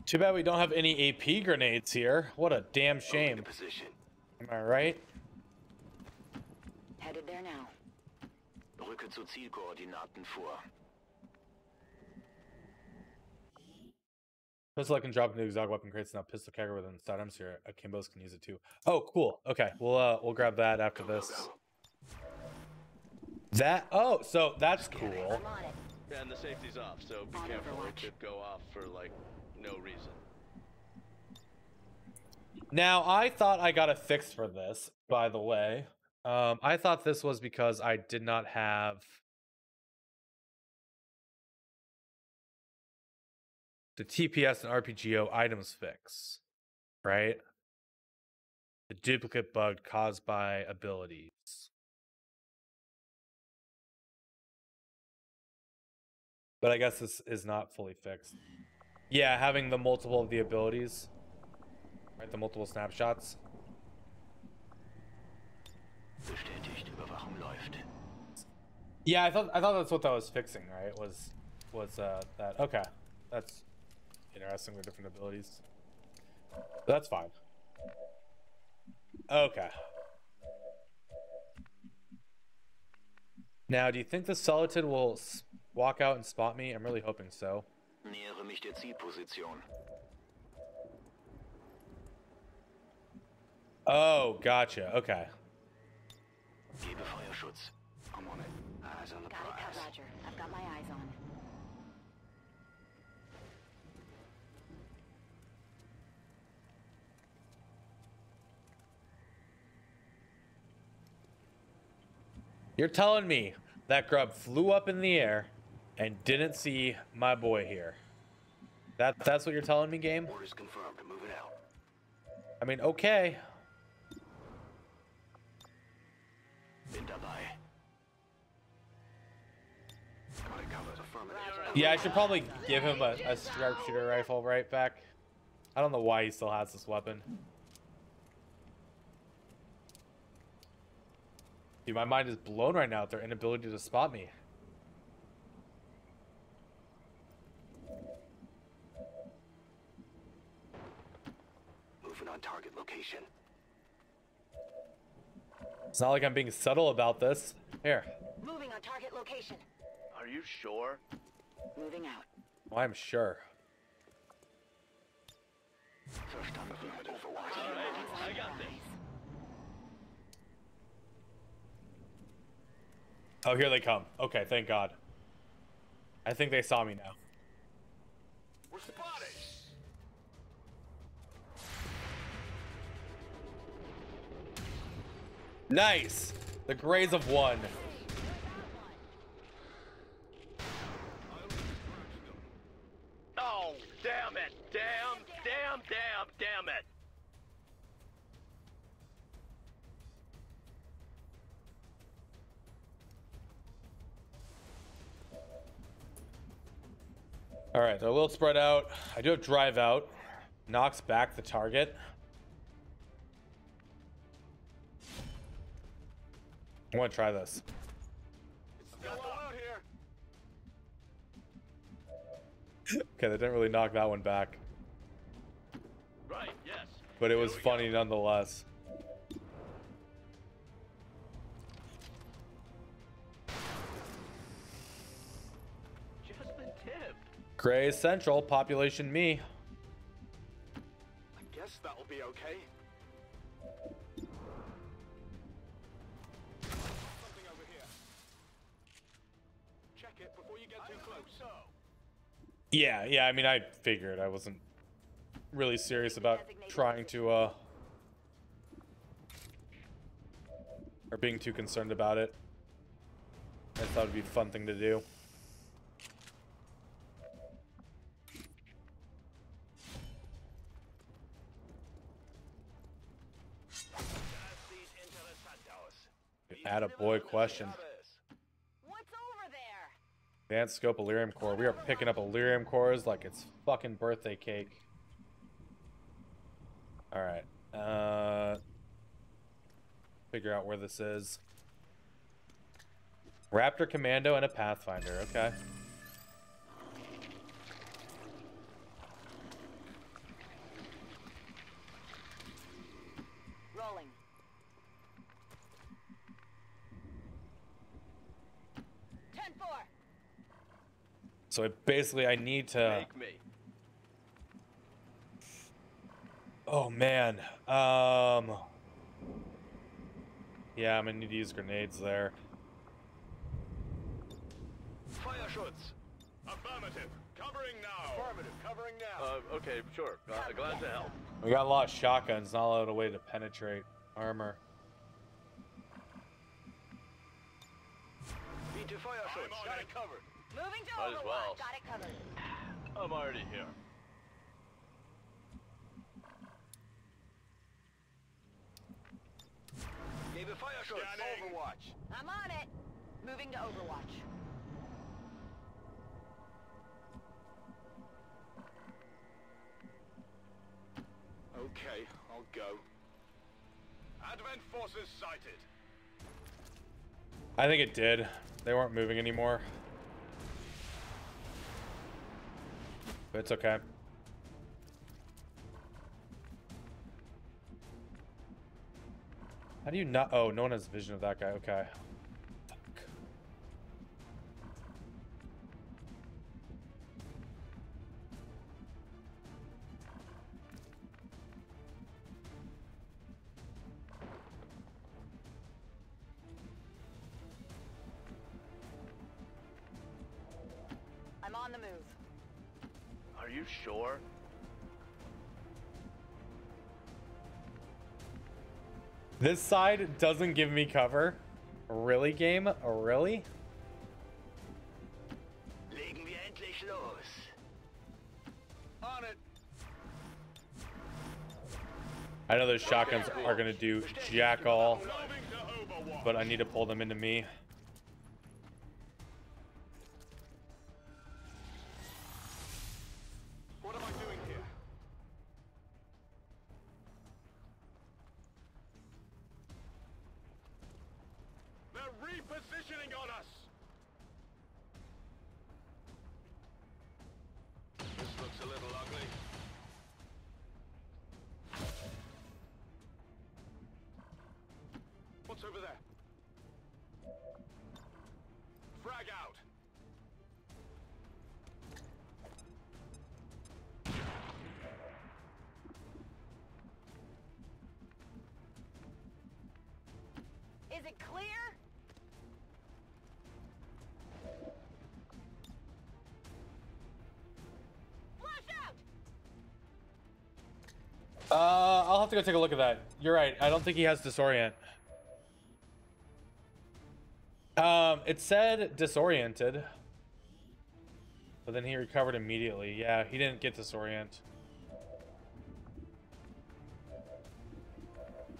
Too bad we don't have any AP grenades here. What a damn shame. Position. Am I right? Headed there now. Rücke zu Zielkoordinaten vor. Pistol I can drop into exotic weapon crates now. Pistol carrier within items here. Akimbos can use it too. Oh, cool. Okay, we'll grab that after this. That so that's cool. I'm on it. Yeah, and the safety's off, so be careful. It could go off for like no reason. Now I thought I got a fix for this. By the way, I thought this was because I did not have the TPS and RPGO items fix, right? The duplicate bug caused by abilities. But I guess this is not fully fixed. Yeah, having the multiple of the abilities, right? The multiple snapshots. Bestätigt, Überwachung läuft. Yeah, I thought that's what that was fixing, right? Was that okay? That's interesting. The different abilities. That's fine. Okay. Now, do you think the Solitude will walk out and spot me? I'm really hoping so. Nähere mich der Zielposition. Oh, gotcha. Okay. Gebe Feuerschutz. I'm on it. Eyes on the Got it cut, prize. Roger. I've got my eyes on. You're telling me that grub flew up in the air and didn't see my boy here? That's what you're telling me, game? Orders confirmed. Moving out. I mean, okay. Bin dabei. Got it covered. Affirmative. Yeah, I should probably give him a sharpshooter rifle right back. I don't know why he still has this weapon. Dude, my mind is blown right now at their inability to spot me. Moving on target location. It's not like I'm being subtle about this. Here. Moving on target location. Are you sure? Moving out. Well, I'm sure. I got this. Oh, here they come. Okay, thank God. I think they saw me now. We're spotted. Nice. The Grays of one. Oh, damn it. Damn it. All right, they're a little spread out. I do have drive out. Knocks back the target. I want to try this. Got the loot here. Okay, they didn't really knock that one back, Right, yes. but it was funny nonetheless. Just the tip. Gray Central, population me. I guess that'll be okay. Something over here. Check it before you get too close. Yeah, I mean, I figured. I wasn't really serious about trying to, or being too concerned about it. I thought it'd be a fun thing to do. Attaboy question. What's over there? Advanced scope Illyrium core. We are picking up Illyrium cores like it's fucking birthday cake. Alright. Figure out where this is. Raptor Commando and a Pathfinder. Okay. Rolling. So basically I need to... Make me. Oh man. Yeah, I'm gonna need to use grenades there. Fire shots. Affirmative. Covering now. Affirmative. Covering now. Okay, sure. Glad to help. We got a lot of shotguns, not a lot of way to penetrate armor. Need to fire shots. Got it covered. Moving to Might as Overwatch. well. Got it covered. I'm already here. Gave a fire shot. Overwatch. I'm on it. Moving to Overwatch. Okay, I'll go. Advent forces sighted. I think it did. They weren't moving anymore. But it's okay. How do you not? Oh, no one has vision of that guy. Okay. Fuck. I'm on the move. Are you sure? This side doesn't give me cover. Really, game? Really? Legen wir endlich los. On it. I know those shotguns are gonna do jack all, but I need to pull them into me. What am I doing here? They're repositioning on us. This looks a little ugly. What's over there? Frag out. Is it clear? Flash out! I'll have to go take a look at that. You're right. I don't think he has disorient. It said disoriented, but then he recovered immediately. Yeah, he didn't get disorient.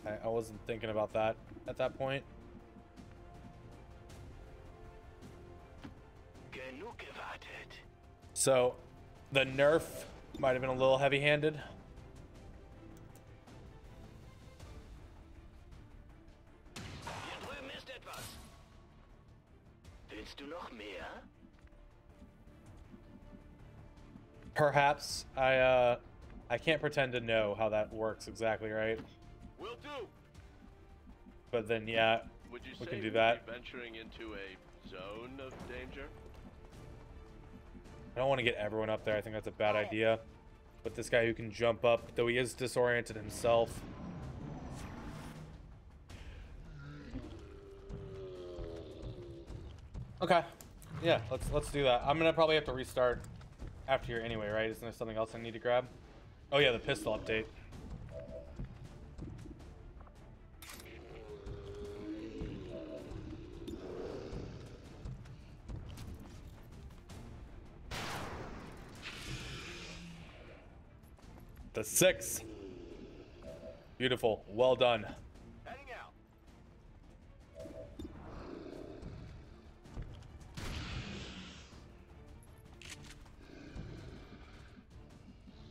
I wasn't thinking about that at that point. So, the nerf might have been a little heavy-handed. Perhaps. I can't pretend to know how that works exactly, right? Will do. But then, yeah, Would you we say can do we'd that. be venturing into a zone of danger? I don't want to get everyone up there. I think that's a bad idea. But this guy who can jump up, though he is disoriented himself. Okay. Yeah, let's do that. I'm gonna probably have to restart after here anyway, right? Isn't there something else I need to grab? Oh yeah, the pistol update. The 6. Beautiful. Well done. Heading out.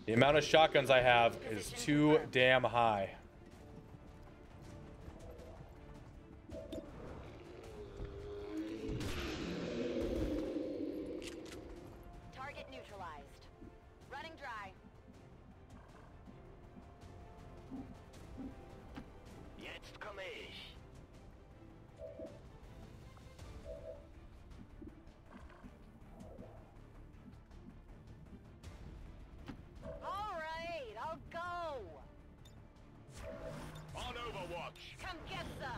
The amount of shotguns I have is too damn high. Target neutralized. Running dry. Jetzt komme ich. All right, I'll go. On Overwatch. Come get some.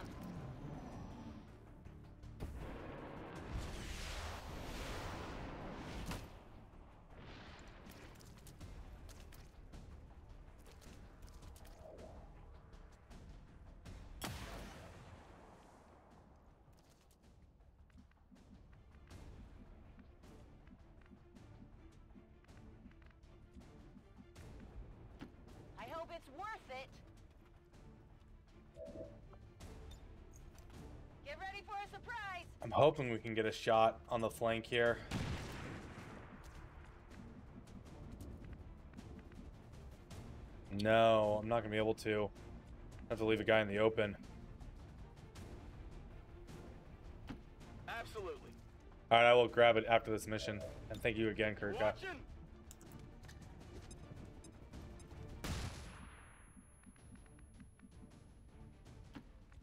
I hope it's worth it. Get ready for a surprise. I'm hoping we can get a shot on the flank here. No, I'm not gonna be able to. I have to leave a guy in the open. Absolutely. All right, I will grab it after this mission. And thank you again, Kirk. Watching.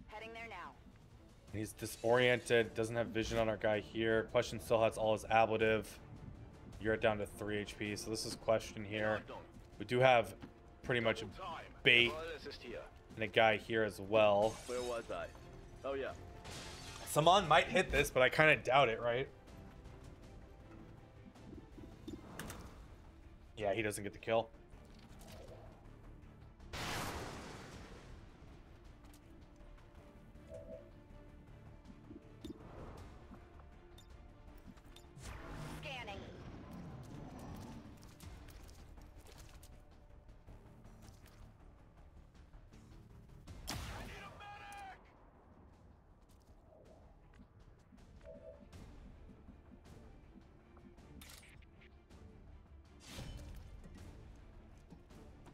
Heading there now. He's disoriented, doesn't have vision on our guy here. Question still has all his ablative. You're down to 3 HP, so this is Question here. We do have pretty much bait and a guy here as well. Where was I? Oh yeah. Saman might hit this, but I kind of doubt it, right? Yeah, he doesn't get the kill. Scanning.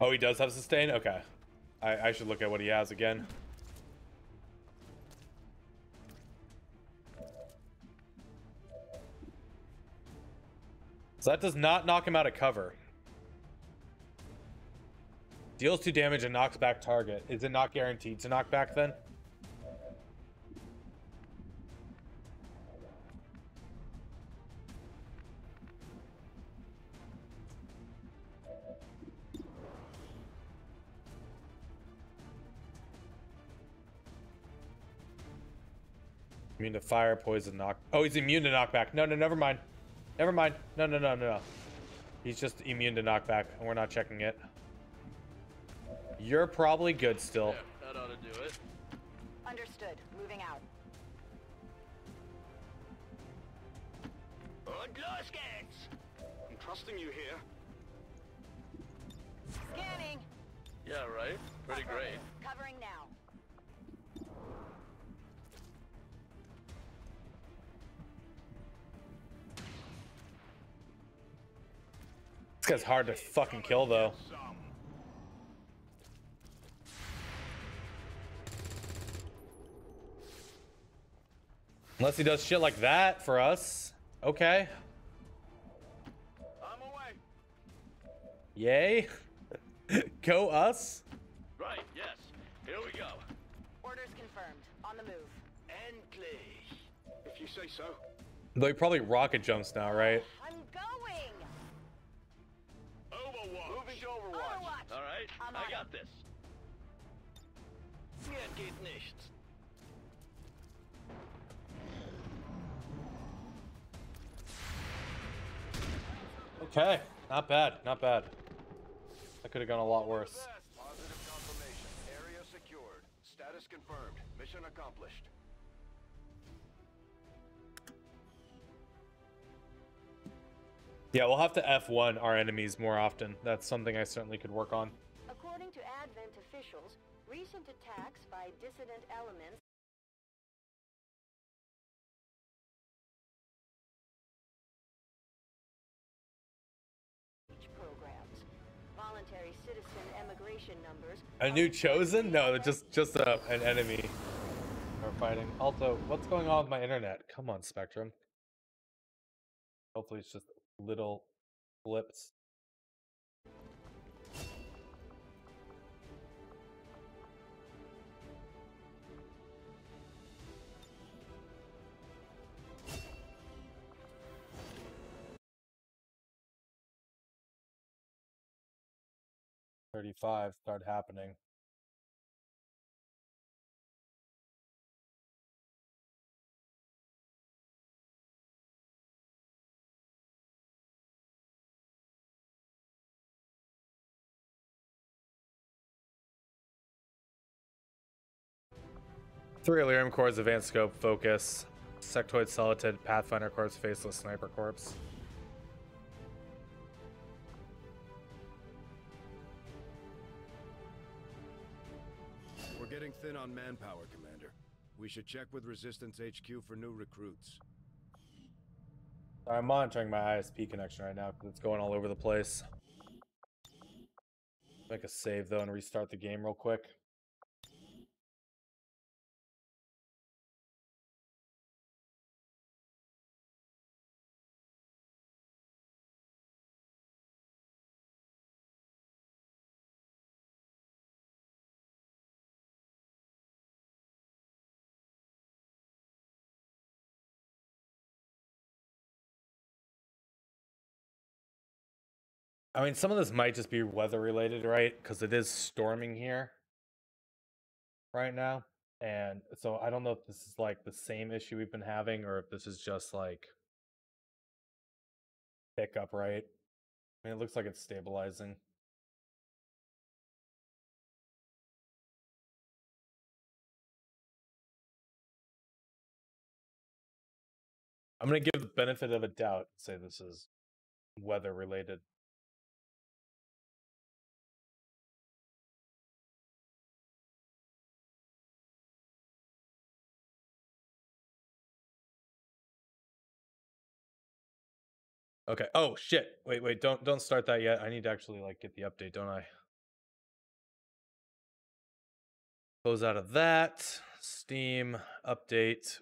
Oh, he does have sustain? Okay. I should look at what he has again. So that does not knock him out of cover. Deals 2 damage and knocks back target. Is it not guaranteed to knock back then? Immune to fire, poison, knock. Oh, he's immune to knockback. No, never mind. Never mind. No. He's just immune to knockback, and we're not checking it. You're probably good still. Yeah, that ought to do it. Understood. Moving out. I'm trusting you here. Scanning. Yeah, right? Pretty great. Covering now. This guy's hard to fucking kill, though. Unless he does shit like that for us. Okay. I'm away. Yay. Go us. Right, yes. Here we go. Orders confirmed. On the move. Endlich. If you say so. Though he probably rocket jumps now, right? I'm going. Overwatch. Moving to Overwatch. Overwatch. All right, I'm I on got this. Mir geht nichts. Okay. Not bad. Not bad. That could have gone a lot worse. Positive confirmation. Area secured. Status confirmed. Mission accomplished. Yeah, we'll have to F1 our enemies more often. That's something I certainly could work on. According to Advent officials, recent attacks by dissident elements programs. Voluntary citizen emigration numbers. A new chosen? No, just an enemy are fighting. Also, what's going on with my internet? Come on, Spectrum. Hopefully it's just little blips. $35 start happening. Three Elerium cores, advanced scope, focus, sectoid solitude, pathfinder corpse, faceless sniper corpse. We're getting thin on manpower, Commander. We should check with Resistance HQ for new recruits. I'm monitoring my ISP connection right now because it's going all over the place. Make a save though and restart the game real quick. I mean, some of this might just be weather related, right? Because it is storming here right now. And so I don't know if this is like the same issue we've been having or if this is just like pickup, right? I mean, it looks like it's stabilizing. I'm going to give the benefit of a doubt and say this is weather related. Okay. Oh shit. Wait, don't start that yet. I need to actually like get the update, don't I? Close out of that. Steam update.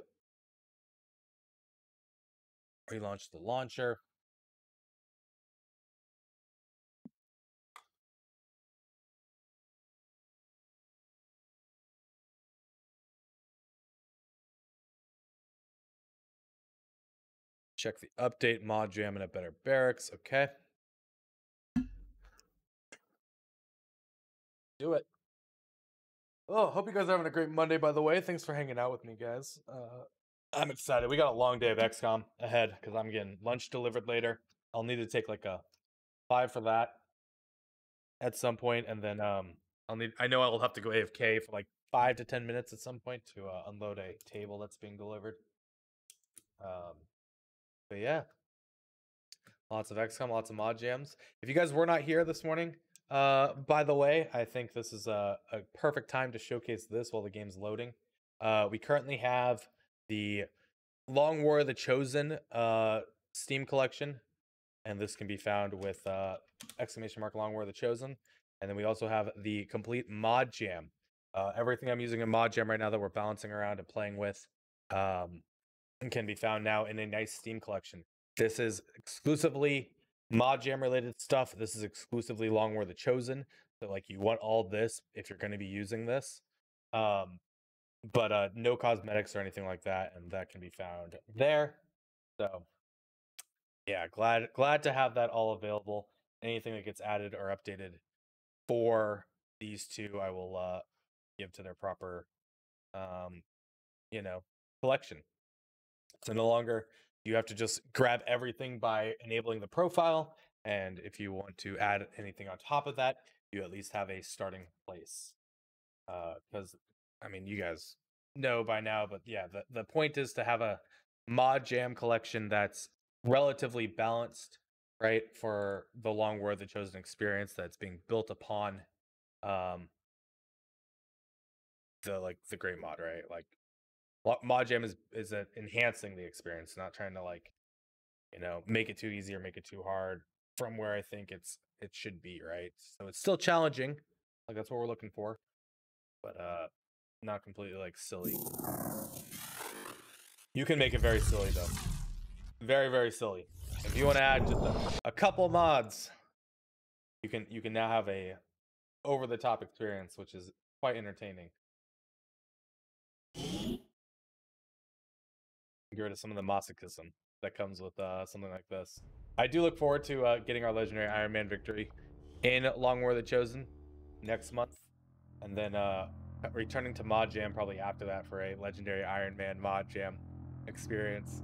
Relaunch the launcher. Check the update Modjam and a better barracks. Okay. Do it. Oh, hope you guys are having a great Monday, by the way. Thanks for hanging out with me, guys. I'm excited. We got a long day of XCOM ahead because I'm getting lunch delivered later. I'll need to take like a 5 for that at some point, and then I know I will have to go AFK for like 5 to 10 minutes at some point to unload a table that's being delivered. But yeah, lots of XCOM, lots of mod jams. If you guys were not here this morning, by the way, I think this is a perfect time to showcase this while the game's loading. We currently have the Long War of the Chosen Steam collection, and this can be found with !! Long War of the Chosen. And then we also have the complete mod jam. Everything I'm using in mod jam right now that we're balancing around and playing with can be found now in a nice Steam collection. This is exclusively mod jam related stuff. This is exclusively Long War of the Chosen. So like you want all this if you're going to be using this. But no cosmetics or anything like that, and that can be found there. So yeah, glad to have that all available. Anything that gets added or updated for these two, I will give to their proper collection. So no longer you have to just grab everything by enabling the profile, and if you want to add anything on top of that, you at least have a starting place. Because I mean, you guys know by now, but yeah, the point is to have a mod jam collection that's relatively balanced, right, for the Long War of the Chosen experience that's being built upon the great mod, right? Like mod jam is enhancing the experience, not trying to like make it too easy or make it too hard from where I think it should be, right? So it's still challenging, like that's what we're looking for, but not completely like silly. You can make it very silly though, very, very silly. If you want to add just a couple mods, you can now have a over the top experience, which is quite entertaining. Get rid of some of the masochism that comes with something like this. I do look forward to getting our legendary Iron Man victory in Long War of the Chosen next month, and then returning to Mod Jam probably after that for a legendary Iron Man Mod Jam experience.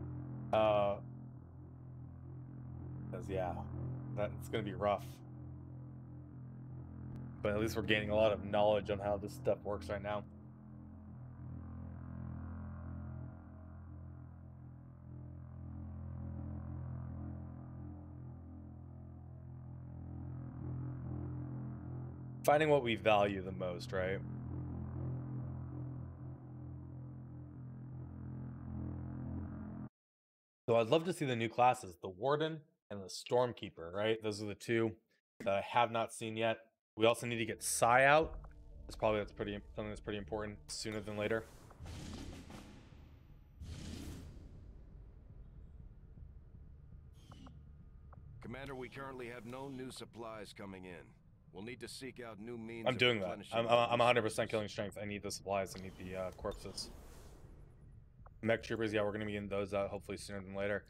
Because yeah, that's gonna be rough. But at least we're gaining a lot of knowledge on how this stuff works right now. Finding what we value the most, right? So I'd love to see the new classes, the Warden and the Stormkeeper, right? Those are the two that I have not seen yet. We also need to get Psy out. That's something that's pretty important sooner than later. Commander, we currently have no new supplies coming in. We'll need to seek out new means. I'm doing that. I'm 100% killing strength. I need the supplies. I need the corpses. Mech troopers, yeah, we're gonna be getting those out hopefully sooner than later.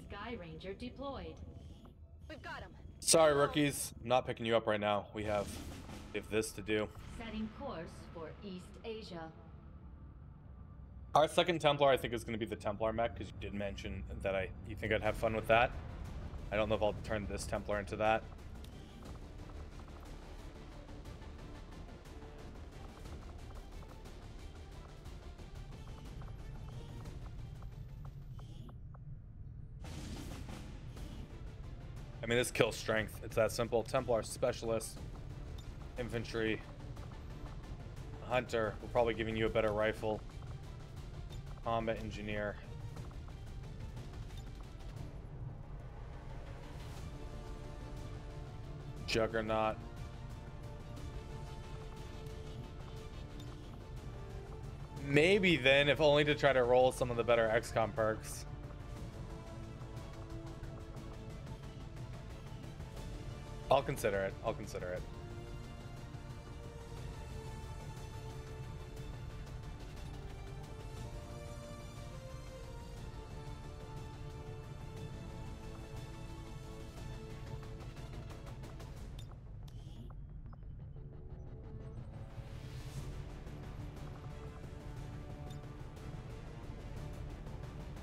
Sky Ranger deployed. We've got him. Sorry, rookies. I'm not picking you up right now. We have this to do. Setting course for East Asia. Our second Templar, I think, is going to be the Templar mech, because you did mention that you think I'd have fun with that. I don't know if I'll turn this Templar into that. I mean, this kills strength. It's that simple. Templar specialist, infantry, hunter. We're probably giving you a better rifle. Combat engineer. Juggernaut. Maybe then, if only to try to roll some of the better XCOM perks. I'll consider it. I'll consider it.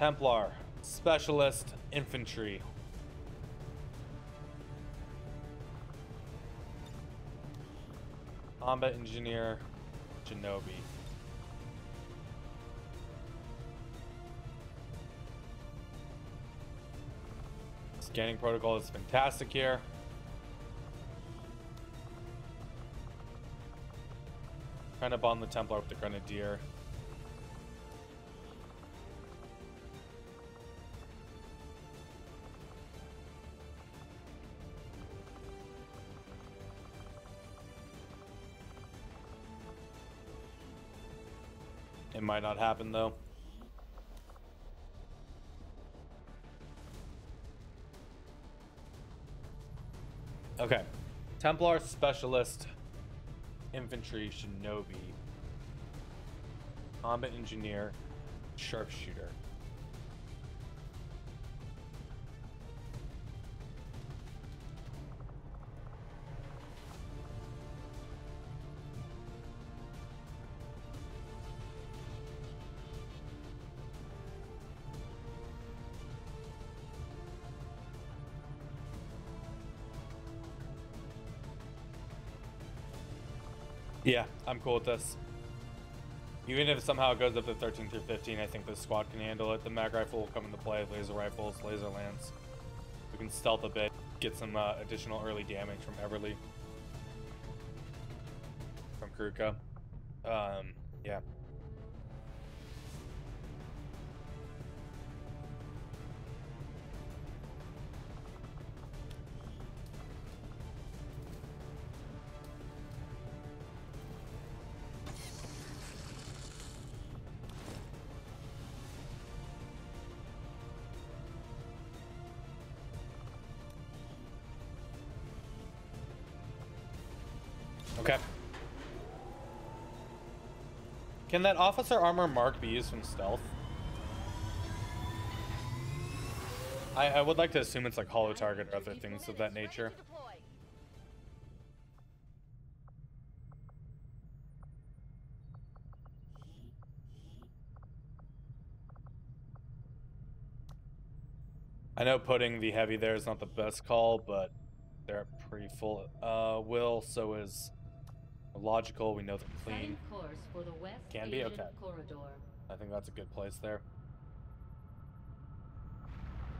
Templar, Specialist, Infantry. Combat Engineer, Shinobi. Scanning protocol is fantastic here. Trying to bond the Templar with the Grenadier. It might not happen though. Okay. Templar, Specialist, Infantry, Shinobi, Combat Engineer, Sharpshooter. Yeah, I'm cool with this. Even if somehow it goes up to 13 through 15, I think this squad can handle it. The mag rifle will come into play, laser rifles, laser lance. We can stealth a bit, get some additional early damage from Everly. From Kruka. Yeah. Okay. Can that officer armor mark be used from stealth? I would like to assume it's like hollow target or other things of that nature. I know putting the heavy there is not the best call, but they're pretty full. Will, so is logical. We know they're clean. Course for the West Can be? Asian Okay. corridor. I think that's a good place there.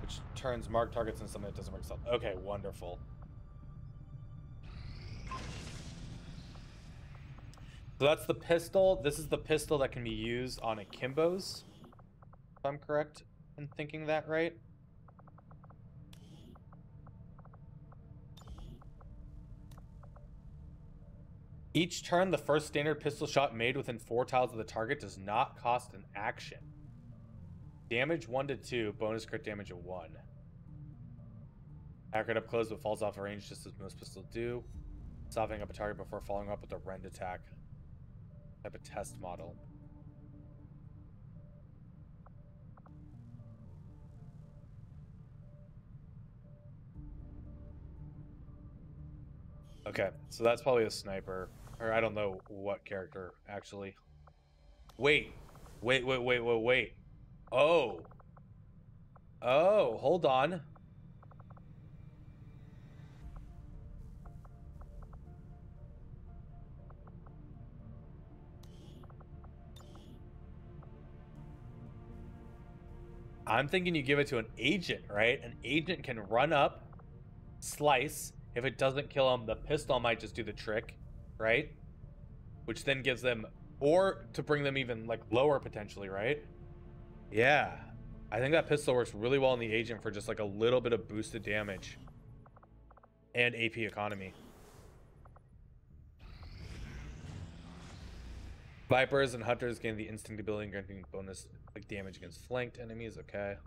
Which turns mark targets into something that doesn't work stealth. Okay, wonderful. So that's the pistol. This is the pistol that can be used on akimbos. If I'm correct in thinking that right. Each turn, the first standard pistol shot made within 4 tiles of the target does not cost an action. Damage 1 to 2, bonus crit damage of 1. Accurate up close but falls off range just as most pistols do. Softening up a target before following up with a rend attack. Type of test model. Okay, so that's probably a sniper. Or I don't know what character, actually. Wait. Oh. Oh, hold on. I'm thinking you give it to an agent, right? An agent can run up, slice. If it doesn't kill him, the pistol might just do the trick, right? Which then gives them, or to bring them even like lower potentially, right? Yeah. I think that pistol works really well in the agent for just like a little bit of boosted damage and AP economy. Vipers and Hunters gain the instinct ability and granting bonus like damage against flanked enemies. Okay.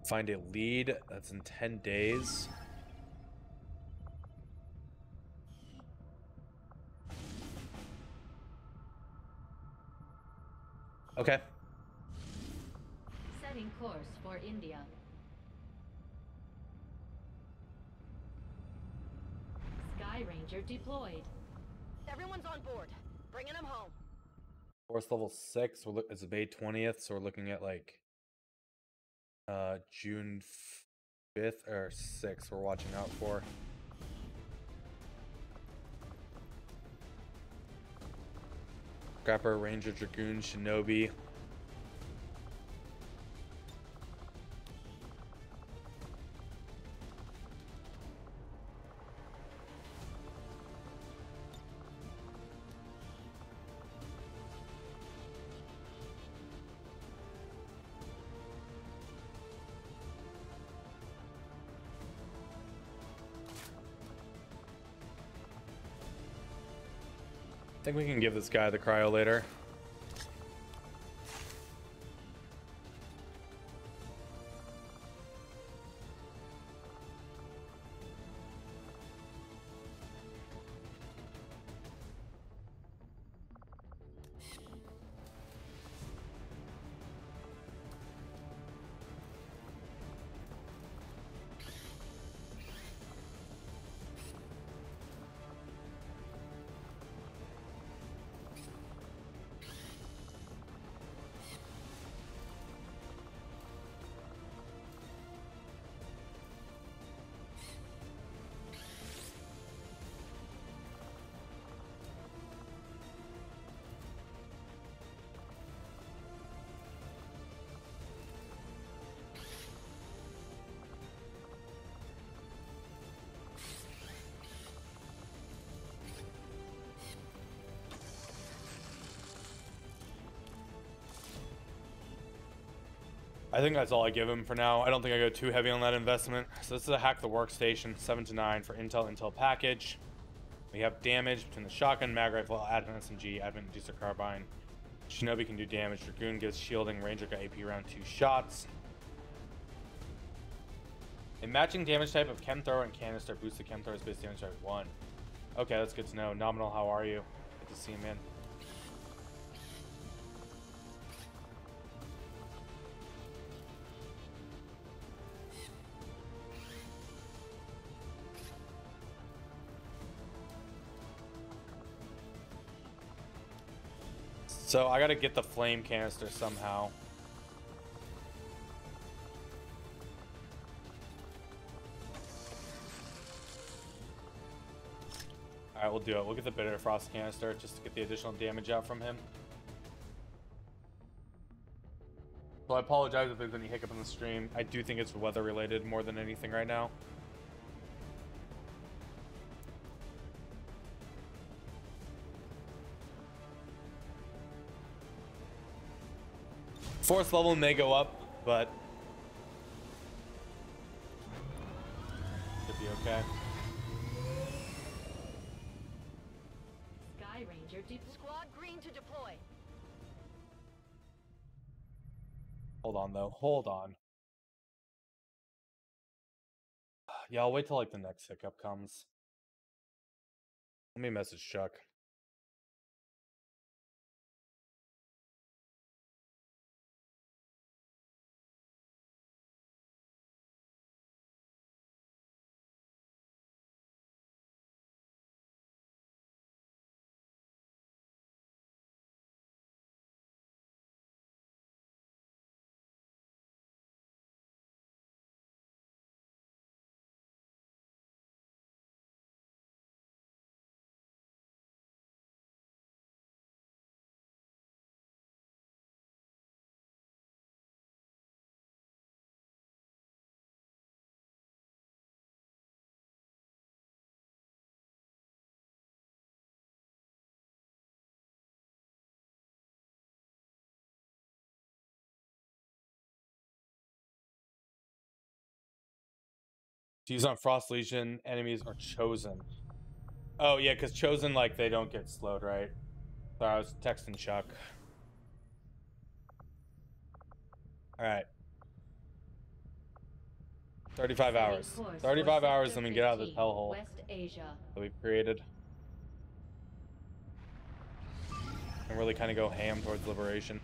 Find a lead. That's in 10 days. Okay. Setting course for India. Sky Ranger deployed. Everyone's on board. Bringing them home. Force level 6. It's May 20th, so we're looking at like June 5th or 6th. We're watching out for. Scrapper, Ranger, Dragoon, Shinobi. I think we can give this guy the cryo later. I think that's all I give him for now. I don't think I go too heavy on that investment. So this is a hack the workstation, 7 to 9 for Intel package. We have damage between the shotgun, mag rifle, advent SMG, advent inducer carbine. Shinobi can do damage. Dragoon gives shielding. Ranger got AP around 2 shots. A matching damage type of chem thrower and canister boosts the chem thrower's base damage type 1. Okay, that's good to know. Nominal, how are you? Good to see you, man. So I gotta get the flame canister somehow. Alright, we'll do it. We'll get the bitter frost canister just to get the additional damage out from him. So I apologize if there's any hiccup in the stream. I do think it's weather related more than anything right now. Force level may go up, but should be okay. Sky Ranger Squad green to deploy. Hold on though. Hold on. Yeah, I'll wait till like the next hiccup comes. Let me message Chuck. To use on Frost Legion, enemies are chosen. Oh yeah, because chosen, like, they don't get slowed, right? So I was texting Chuck. Alright. 35 hours. 35 hours and we get out of this hellhole West Asia. that we've created. And really kind of go ham towards liberation.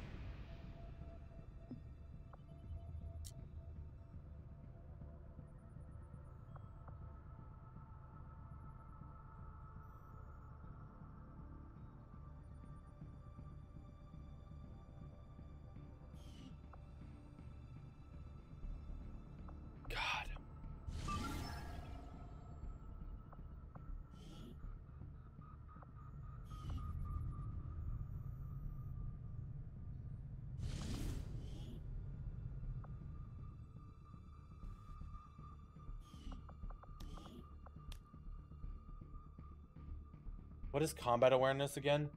What is combat awareness again?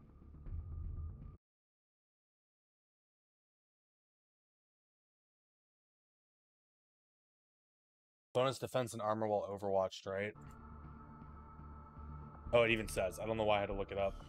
Bonus defense and armor while overwatched, right? Oh, it even says. I don't know why I had to look it up.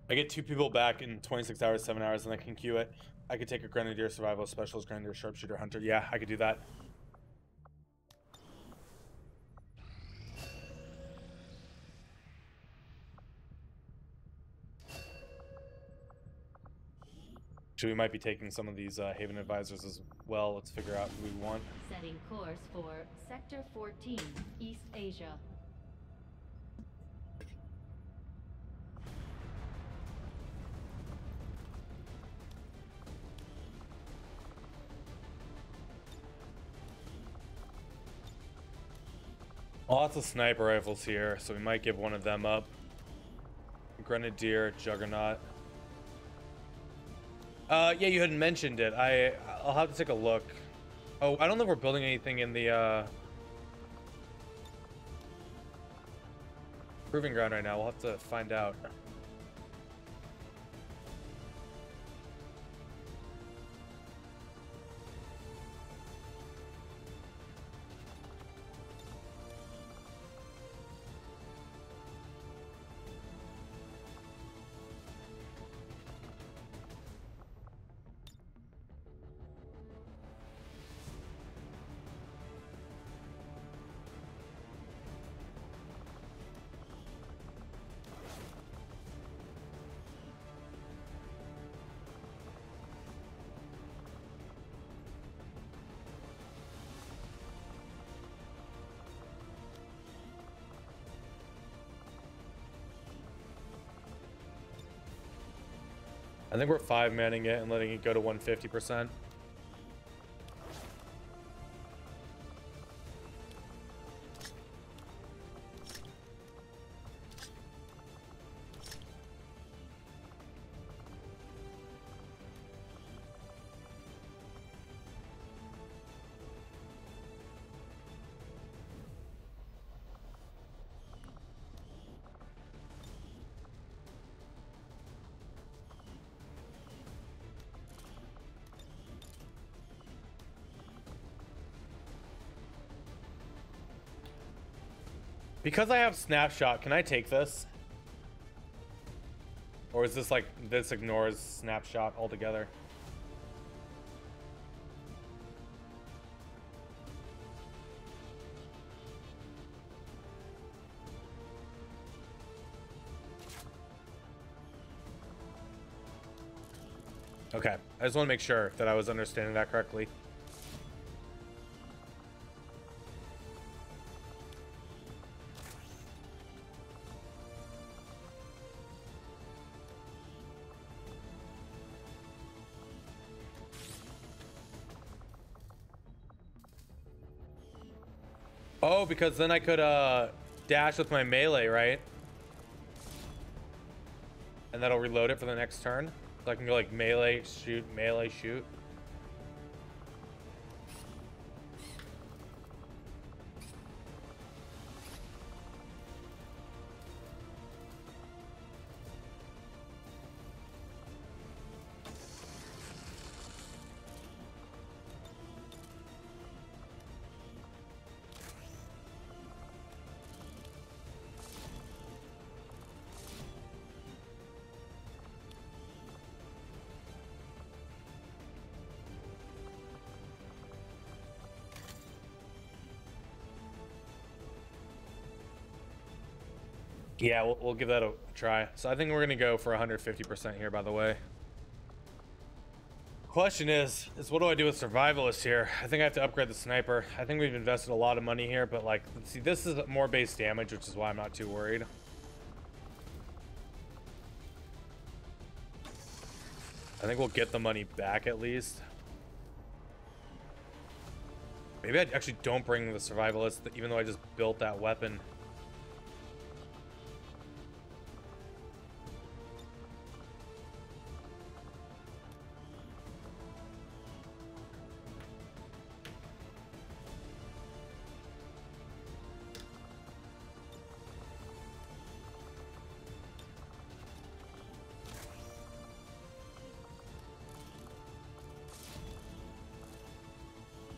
I get 2 people back in 26 hours, 7 hours, and I can queue it. I could take a Grenadier Survival Specialist, Grenadier Sharpshooter Hunter. Yeah, I could do that. Actually, we might be taking some of these Haven Advisors as well. Let's figure out who we want. Setting course for Sector 14, East Asia. Lots of sniper rifles here, so we might give one of them up. Grenadier, Juggernaut. Yeah, you hadn't mentioned it. I'll have to take a look. Oh, I don't know if we're building anything in the proving ground right now. We'll have to find out. I think we're 5-manning it and letting it go to 150%. Because I have snapshot, can I take this? Or is this like, this ignores snapshot altogether? Okay, I just want to make sure that I was understanding that correctly. Oh, because then I could dash with my melee, right? And that'll reload it for the next turn. So I can go like melee, shoot, melee, shoot. Yeah, we'll give that a try. So I think we're gonna go for 150% here, by the way. question is what do I do with survivalists here? I think I have to upgrade the sniper. I think we've invested a lot of money here, but like, let's see, this is more base damage, which is why I'm not too worried. I think we'll get the money back at least. Maybe I actually don't bring the survivalist, even though I just built that weapon.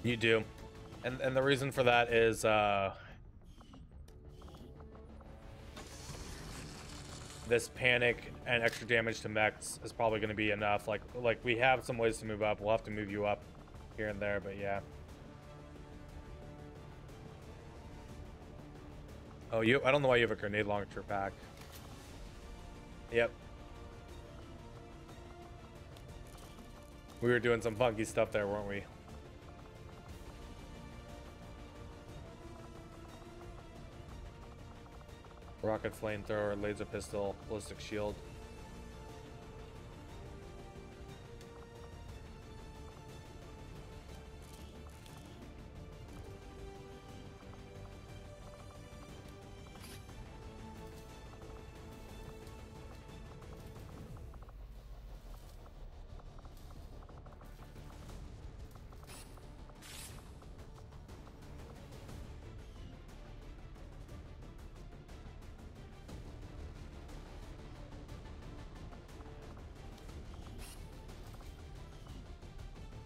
You do. And the reason for that is this panic and extra damage to mechs is probably going to be enough. Like we have some ways to move up. We'll have to move you up here and there, but yeah. Oh, I don't know why you have a grenade launcher pack. Yep. We were doing some funky stuff there, weren't we? Rocket flamethrower, laser pistol, ballistic shield.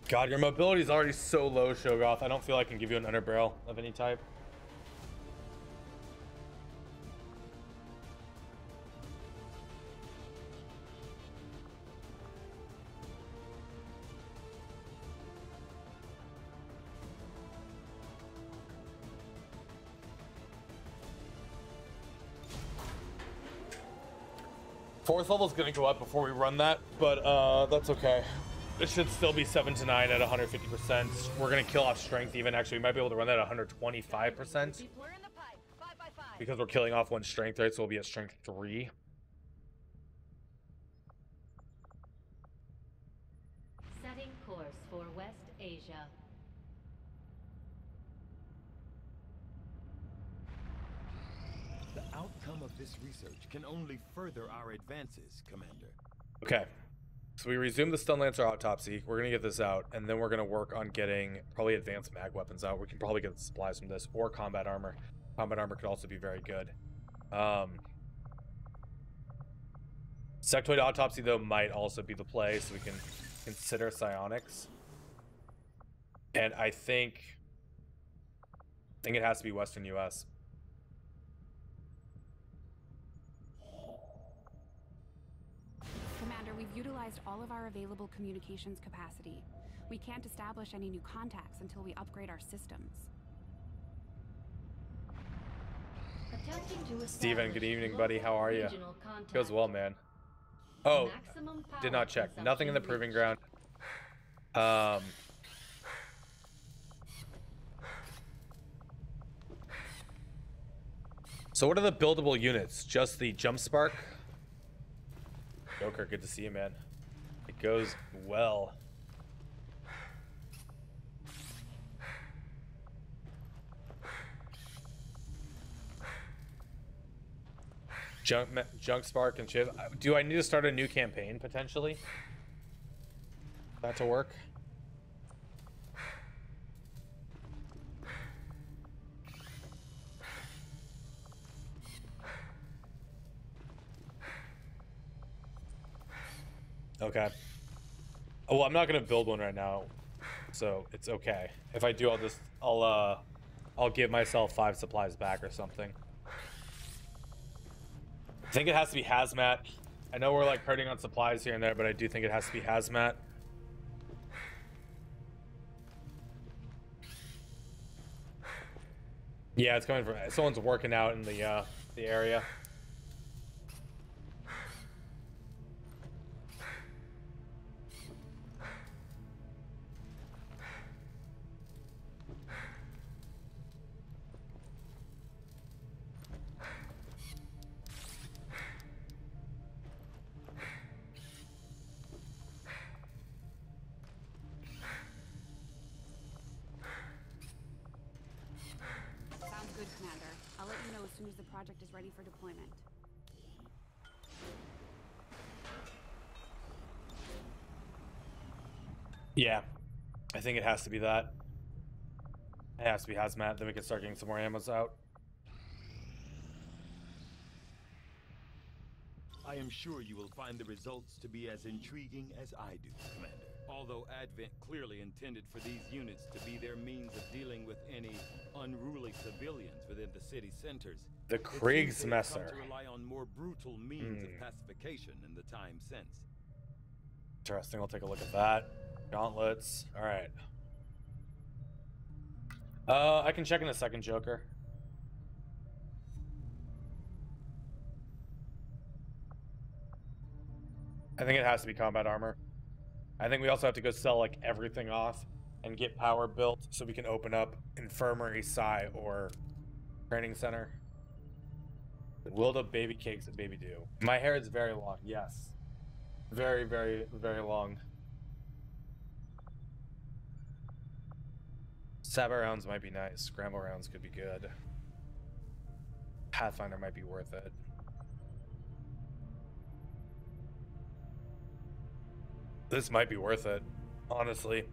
God, your mobility is already so low, Shogoth. I don't feel I can give you an underbarrel of any type. Fourth level is going to go up before we run that, but that's okay. It should still be 7 to 9 at 150%. We're going to kill off strength even. Actually, we might be able to run that at 125%. Because we're killing off one strength, right? So we'll be at strength 3. Setting course for West Asia. The outcome of this research can only further our advances, Commander. Okay. So we resume the Stun Lancer autopsy. We're going to get this out, and then we're going to work on getting probably advanced mag weapons out. We can probably get the supplies from this, or combat armor. Combat armor could also be very good. Sectoid autopsy, though, might also be the play, so we can consider psionics. And I think it has to be Western US. Commander, we've utilized all of our available communications capacity. We can't establish any new contacts until we upgrade our systems. Steven, good evening, buddy. How are you? Goes well, man. Oh, did not check. Nothing in the proving ground. So what are the buildable units? Just the jump spark? Joker, good to see you, man. It goes well. Junk spark and shit. Do I need to start a new campaign potentially? That to work? Okay. Oh, well, I'm not gonna build one right now, so it's okay. If I do, I'll give myself 5 supplies back or something. I think it has to be hazmat. I know we're like hurting on supplies here and there, but I do think it has to be hazmat. Yeah, it's coming from someone's working out in the area. soon as the project is ready for deployment. Yeah, I think it has to be that. It has to be hazmat. Then we can start getting some more ammos out. I am sure you will find the results to be as intriguing as I do, Commander. Although Advent clearly intended for these units to be their means of dealing with any unruly civilians within the city centers, The Kriegsmesser. to rely on more brutal means of pacification in the time since. Interesting. We'll take a look at that. Gauntlets. All right. I can check in a second, Joker. I think it has to be combat armor. I think we also have to go sell like everything off and get power built so we can open up infirmary, psi, or training center. Will the baby cakes and baby do? My hair is very long. Yes, very, very, very long. Saber rounds might be nice. Scramble rounds could be good. Pathfinder might be worth it. This might be worth it, honestly.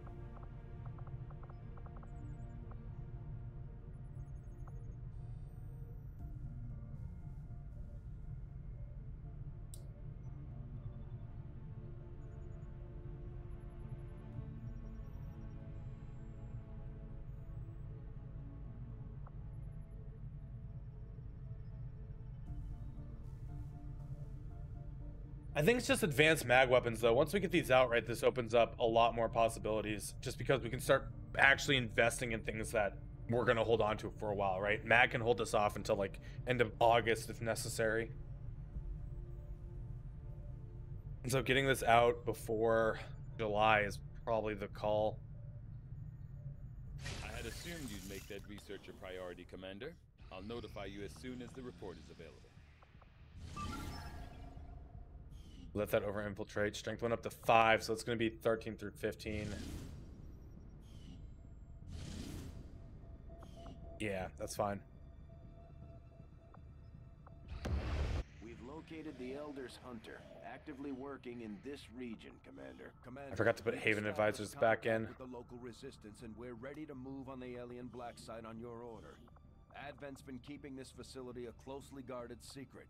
I think it's just advanced mag weapons, though. Once we get these out, right, this opens up a lot more possibilities, just because we can start actually investing in things that we're going to hold on to for a while, right? Mag can hold us off until, like, end of August if necessary. And so getting this out before July is probably the call. I had assumed you'd make that research a priority, Commander. I'll notify you as soon as the report is available. Let that over infiltrate. Strength went up to 5, so it's going to be 13 through 15. Yeah, that's fine. We've located the Elder's Hunter, actively working in this region, Commander. I forgot to put Haven Advisors back in. With the local resistance, and we're ready to move on the alien black site on your order. Advent's been keeping this facility a closely guarded secret.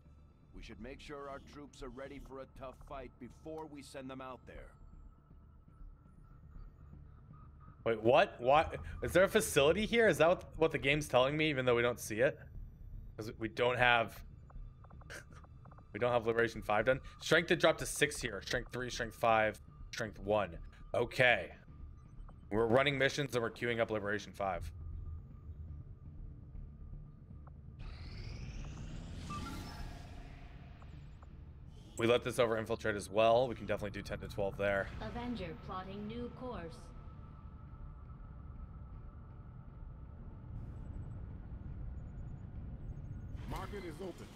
We should make sure our troops are ready for a tough fight before we send them out there. Wait, what? What? Is there a facility here? Is that what the game's telling me, even though we don't see it? Because we don't have... we don't have Liberation 5 done. Strength did drop to 6 here. Strength 3, Strength 5, Strength 1. Okay. We're running missions and we're queuing up Liberation 5. We let this over infiltrate as well. We can definitely do 10 to 12 there. Avenger plotting new course. Market is open.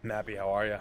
Mappy, how are ya?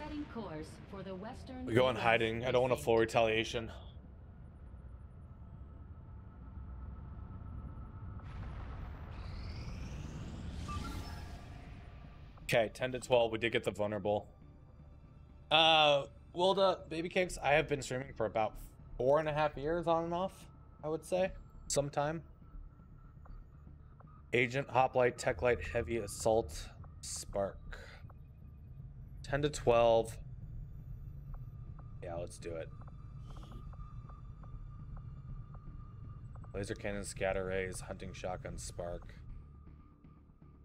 Setting course for the western. We go on hiding. I don't want a full retaliation. Okay, 10 to 12. We did get the vulnerable. Well, the baby cakes, I have been streaming for about 4.5 years on and off, I would say. Sometime. Agent, Hoplite, Techlight, Heavy Assault, Spark. 10 to 12. Yeah, let's do it. Laser cannon, scatter rays, hunting shotgun, Spark.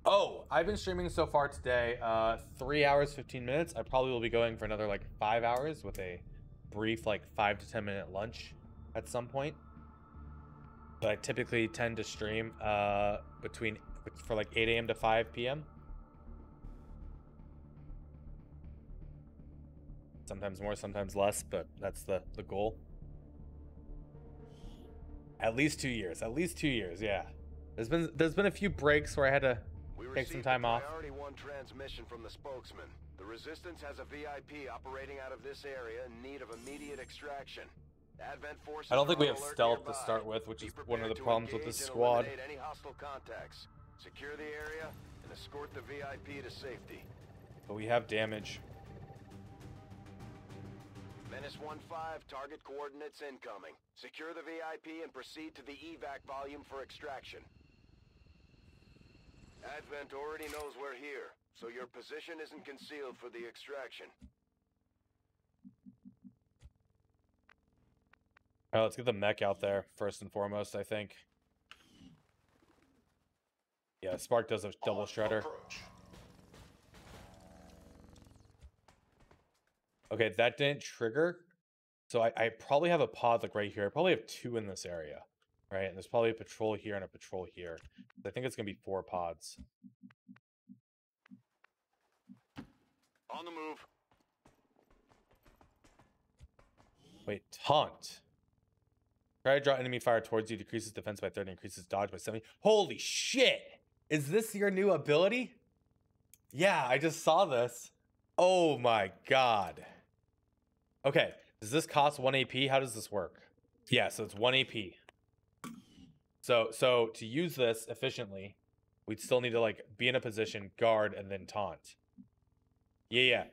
Oh, I've been streaming so far today, 3 hours, 15 minutes. I probably will be going for another like 5 hours with a brief like 5 to 10 minute lunch at some point. But I typically tend to stream for like 8 a.m. to 5 p.m. Sometimes more, sometimes less, but that's the goal. At least 2 years. At least 2 years, yeah. There's been a few breaks where I had to take some time off. Priority 1 transmission from the spokesman. The Resistance has a VIP operating out of this area in need of immediate extraction. Advent forces I don't think we have are alert stealth nearby. to start with, which Be is one of the prepared to problems with engage this and squad. eliminate any hostile contacts. Secure the area and escort the VIP to safety. But we have damage. Menace 1-5, target coordinates incoming. Secure the VIP and proceed to the evac volume for extraction. Advent already knows we're here, so your position isn't concealed for the extraction. Alright, let's get the mech out there first and foremost, I think. Yeah, Spark does a double shredder. Okay, that didn't trigger. So I probably have a pod like right here. I probably have 2 in this area, right? And there's probably a patrol here and a patrol here. I think it's gonna be 4 pods. On the move. Wait, taunt. Try to draw enemy fire towards you, decreases defense by 30, increases dodge by 70. Holy shit! Is this your new ability? Yeah, I just saw this. Oh my god. Okay, does this cost 1 AP? How does this work? Yeah, so it's 1 AP. So to use this efficiently, we'd still need to like be in a position, guard, and then taunt. Yeah.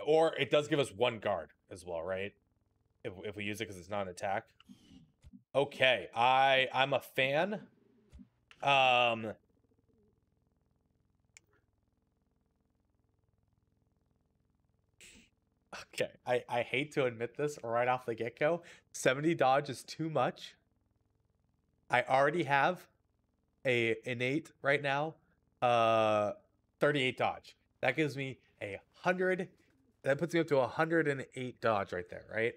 Or it does give us 1 guard as well, right? If we use it because it's not an attack. Okay, I'm a fan. Okay, I hate to admit this right off the get-go. 70 dodge is too much. I already have a innate right now 38 dodge. That gives me 100. That puts me up to 108 dodge right there, right?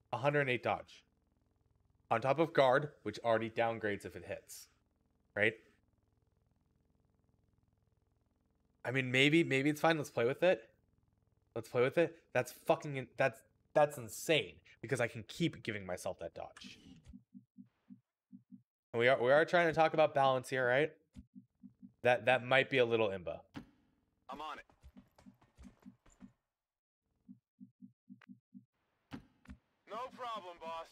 108 dodge. On top of guard, which already downgrades if it hits, right? I mean, maybe it's fine. Let's play with it. Let's play with it. That's fucking that's insane because I can keep giving myself that dodge. And we are trying to talk about balance here, right? That might be a little imba. I'm on it. No problem, boss.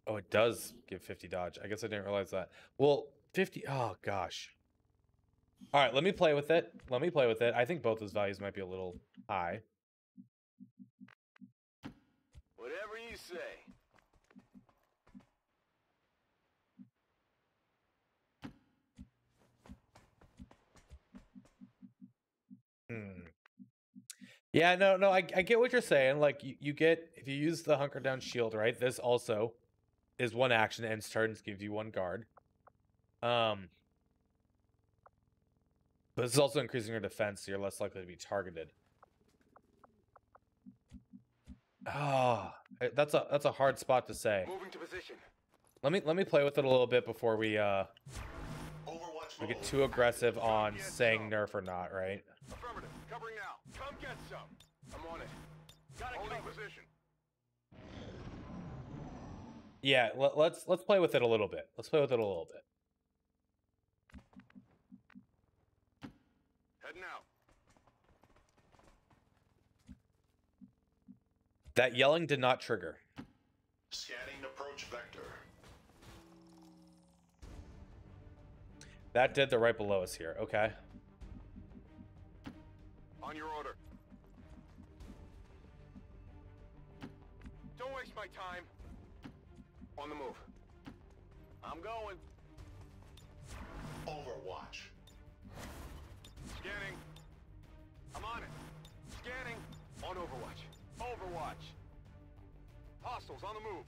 Oh, it does give 50 dodge. I guess I didn't realize that. Well, 50. Oh gosh. All right, let me play with it. I think both those values might be a little high. Whatever you say. Yeah, no, I get what you're saying. Like you get, if you use the hunker down shield, right? This also is 1 action, ends turns, gives you 1 guard. But this is also increasing your defense, so you're less likely to be targeted. Ah, that's a hard spot to say. Moving to position. Let me play with it a little bit before we get too aggressive on saying nerf or not, right? Affirmative. Covering now. Come get some. I'm on it. Got it. Holding position. Yeah, let's play with it a little bit. Heading out. That yelling did not trigger. Scanning approach vector. That did. They're right below us here. Okay. On your order. Don't waste my time. On the move. I'm going. Overwatch. Scanning. I'm on it. Scanning. On Overwatch. Overwatch. Hostiles on the move.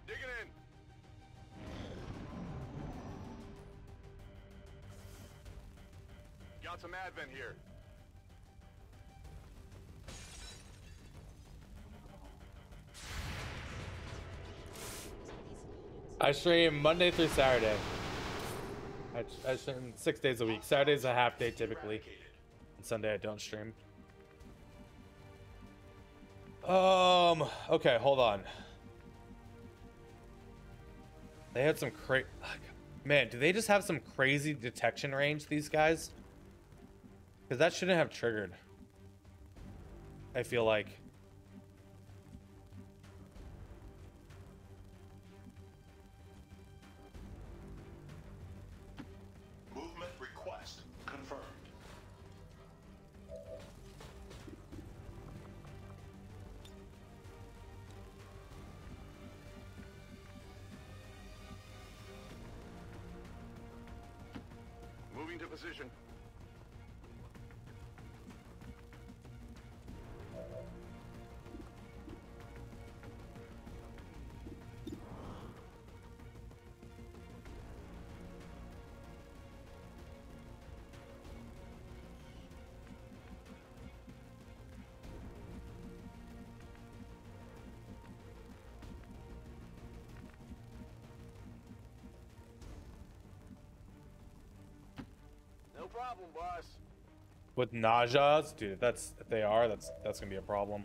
Digging in. Got some advent here. I stream Monday through Saturday. I stream 6 days a week. Saturday's a half day typically. And Sunday I don't stream. Okay, hold on. They had some man, do they just have some crazy detection range, these guys? Because that shouldn't have triggered. I feel like. Movement request confirmed. Moving to position. No problem, boss. With nausea, dude, that's if they are, that's gonna be a problem.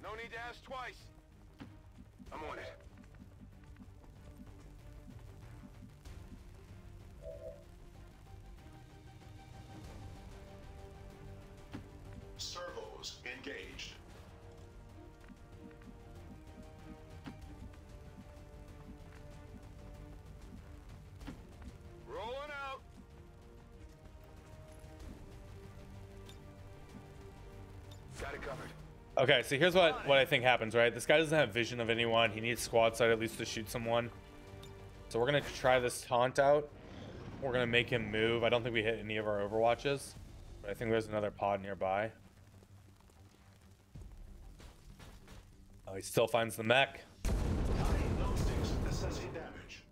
No need to ask twice. I'm on it. Servos engaged. Rolling out. Got it covered. Okay, so here's what I think happens, right? This guy doesn't have vision of anyone. He needs squad sight at least to shoot someone. So we're gonna try this taunt out. We're gonna make him move. I don't think we hit any of our overwatches, but I think there's another pod nearby. Oh, he still finds the mech. Diagnostics assessing damage.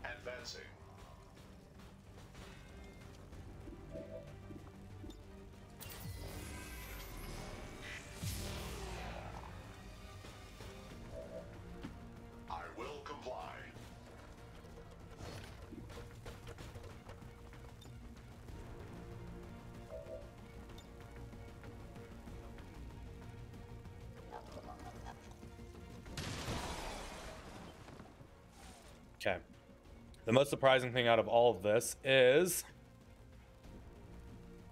Advancing. I will comply. Okay. The most surprising thing out of all of this is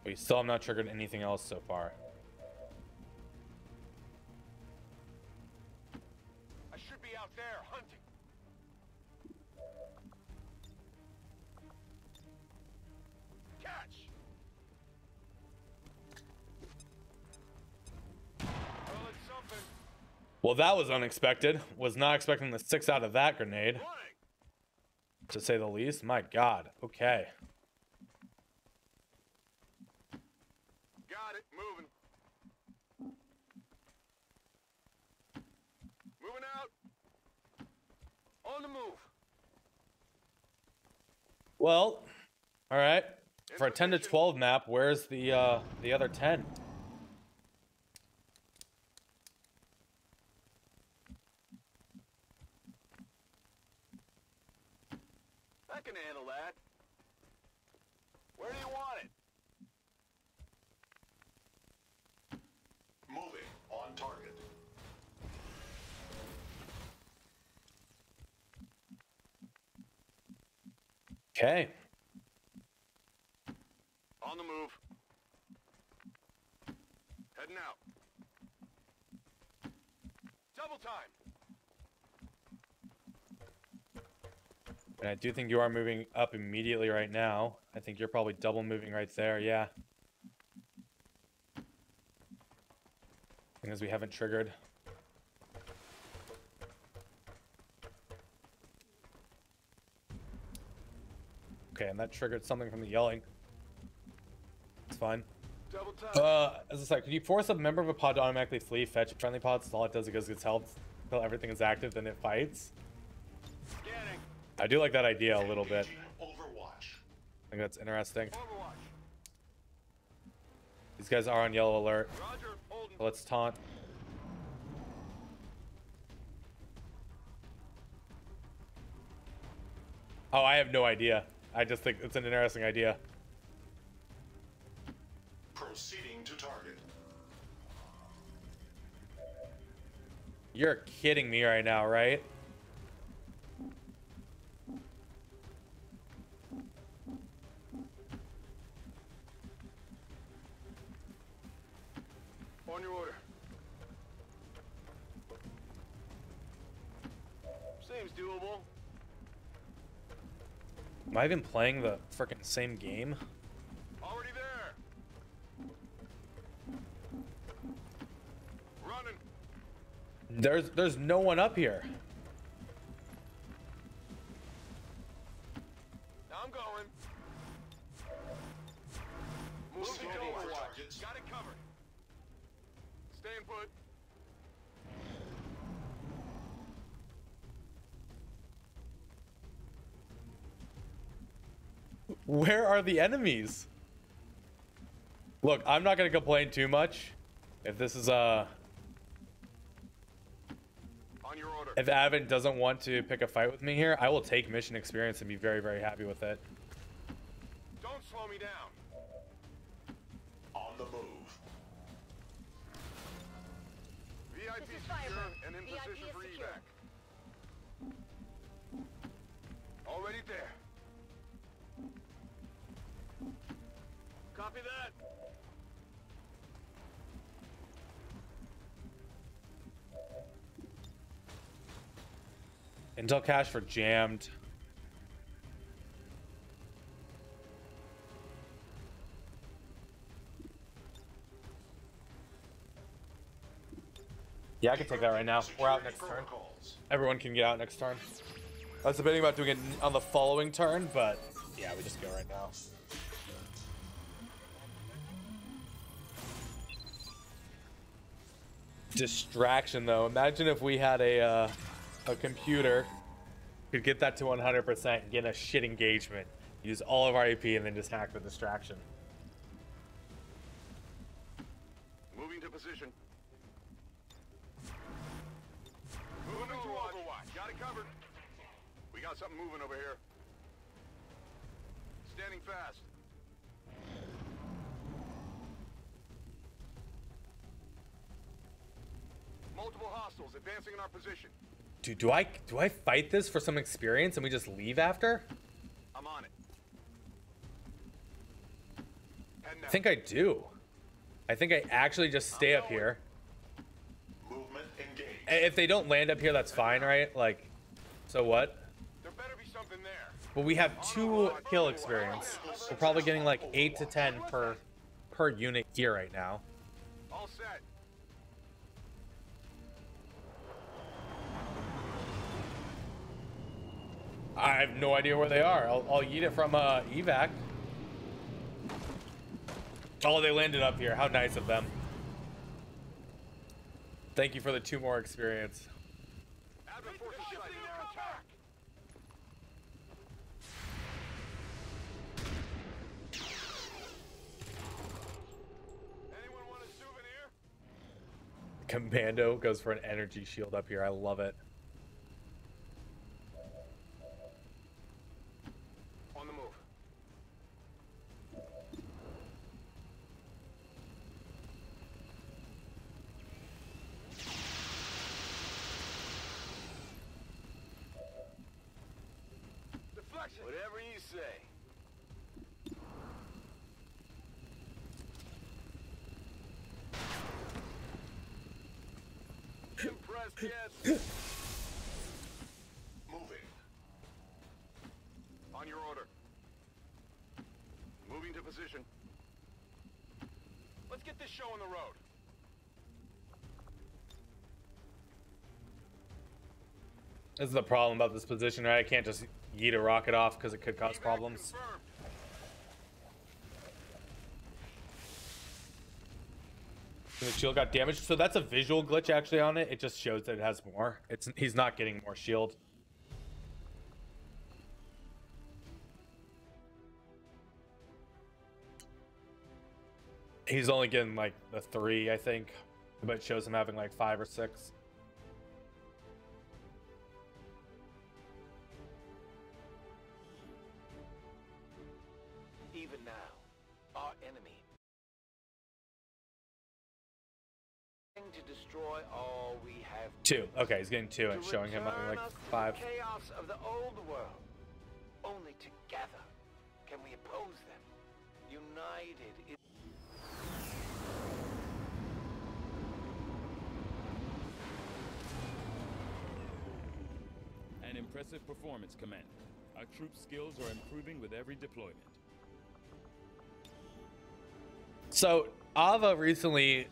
we still have not triggered anything else so far. I should be out there hunting. Catch. Well, it's something. Well, that was unexpected. Was not expecting the 6 out of that grenade, to say the least. My God. Okay. Got it. Moving. Moving out. On the move. Well, all right. For a 10 to 12 map, where's the other 10? I can handle that. Where do you want it? Moving on target. Okay. On the move. Heading out. Double time. And I do think you are moving up immediately right now. I think you're probably double moving right there. Yeah. Because we haven't triggered. Okay, and that triggered something from the yelling. It's fine. As I said, could you force a member of a pod to automatically flee, fetch friendly pods? All it does is it gets health until everything is active, then it fights. Scanning. I do like that idea a little bit. Overwatch. I think that's interesting. Overwatch. These guys are on yellow alert. Roger. Holding. So let's taunt. Oh, I have no idea. I just think it's an interesting idea. Proceeding to target. You're kidding me right now, right? On your order. Seems doable. Am I even playing the freaking same game? Already there. Running. There's no one up here. I'm going. Moving over. Got it covered. Staying put. Where are the enemies? Look, I'm not gonna complain too much. If this is On your order. if Advent doesn't want to pick a fight with me here, I will take mission experience and be very, very happy with it. Don't slow me down. On the move. VIP This is secure Firebird. and in VIP position is for secure. evac. Already there. Copy that. Intel cache for jammed. Yeah, I can take that right now. We're out next turn. Everyone can get out next turn. I was debating about doing it on the following turn, but yeah, we just go right now. Distraction though. Imagine if we had a computer could get that to 100%, get a shit engagement, use all of our AP, and then just hack the distraction. Moving to position. Moving to Overwatch. Got it covered. We got something moving over here. Standing fast. Multiple hostiles advancing in our position. Dude, do I fight this for some experience and we just leave after? I'm on it. I think I do. I think I actually just stay up here. Movement engaged. If they don't land up here, that's fine, right? Like, so what? There better be something there. But we have 2 kill experience. We're probably getting like 8 to 10 per unit here right now. All set. I have no idea where they are. I'll eat it from evac. Oh, they landed up here. How nice of them. Thank you for the 2 more experience. Advent forces sighted. Attack. Anyone want a souvenir? Commando goes for an energy shield up here. I love it. On the move. Deflection. Whatever you say. just yet. Moving. On your order. Moving to position. Let's get this show on the road. This is the problem about this position, right? I can't just yeet a rocket off because it could cause problems. The shield got damaged, so that's a visual glitch actually on it. It just shows that it has more. He's not getting more shield. He's only getting like the 3, I think, but it shows him having like 5 or 6. Even now, our enemy to destroy all we have. 2. Okay, he's getting 2 and showing him having like 5. Chaos of the old world. Only together can we oppose them. United. An impressive performance, Commander. Our troops' skills are improving with every deployment. So Ava recently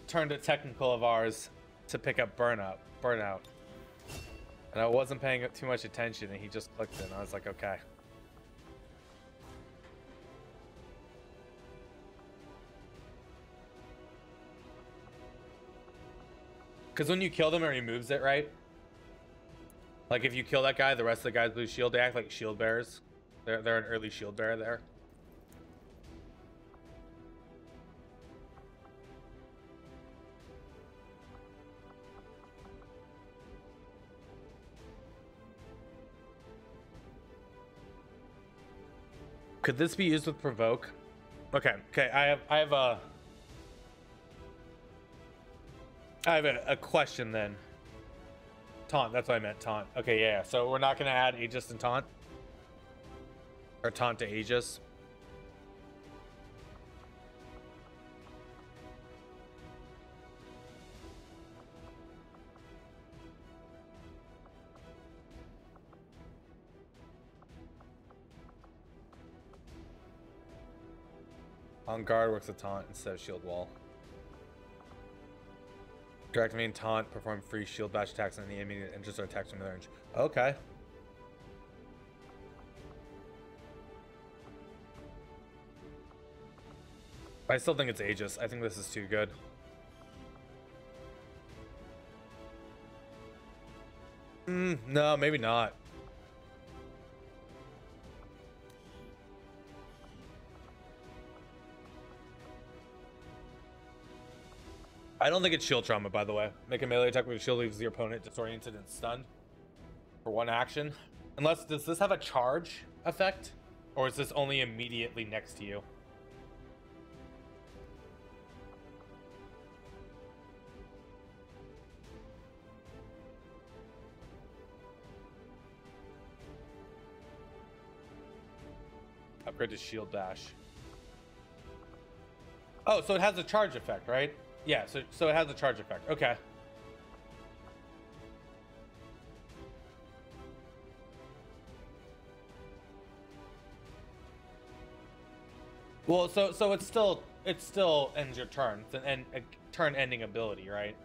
turned a technical of ours to pick up burnout, and I wasn't paying too much attention, and he just clicked it, and I was like, okay. Because when you kill them, it removes it, right? Like if you kill that guy, the rest of the guys lose shield. They act like shield bearers. They're an early shield bearer there. Could this be used with provoke? Okay, I have a question then. Taunt, that's what I meant, taunt. Okay, yeah, so we're not gonna add Aegis and taunt? Or taunt to Aegis? On guard works a taunt instead of shield wall. Direct main taunt, perform free shield bash attacks on the enemy and just attacks from the range. Okay. I still think it's Aegis. I think this is too good. No, maybe not. I don't think it's shield trauma, by the way. Make a melee attack with a shield leaves the opponent disoriented and stunned for 1 action. Unless, does this have a charge effect? Or is this only immediately next to you? Upgrade to shield dash. Oh, so it has a charge effect, right? Yeah, so it has a charge effect. Okay. Well, so it still ends your turn. It's a turn ending ability, right?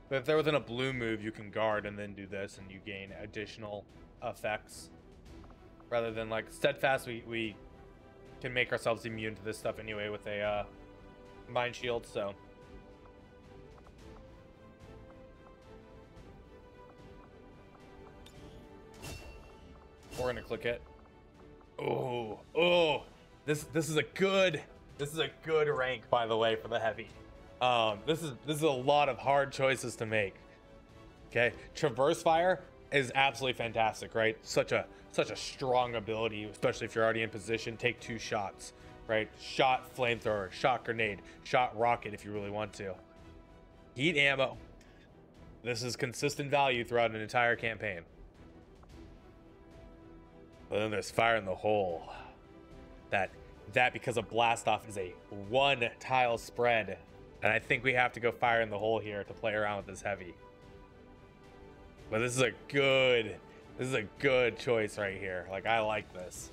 But if there wasn't a blue move, you can guard and then do this, and you gain additional effects. Rather than like steadfast, we can make ourselves immune to this stuff anyway with a mind shield. So. We're gonna click it. Oh, this is a good rank, by the way, for the heavy. This is a lot of hard choices to make. Okay, traverse fire is absolutely fantastic, right? Such a strong ability, especially if you're already in position. Take 2 shots, right? Shot flamethrower, shot grenade, shot rocket if you really want to. Heat ammo. This is consistent value throughout an entire campaign. But then there's fire in the hole. That because of blast off is a 1 tile spread, and I think we have to go fire in the hole here to play around with this heavy. But this is a good choice right here. Like, I like this.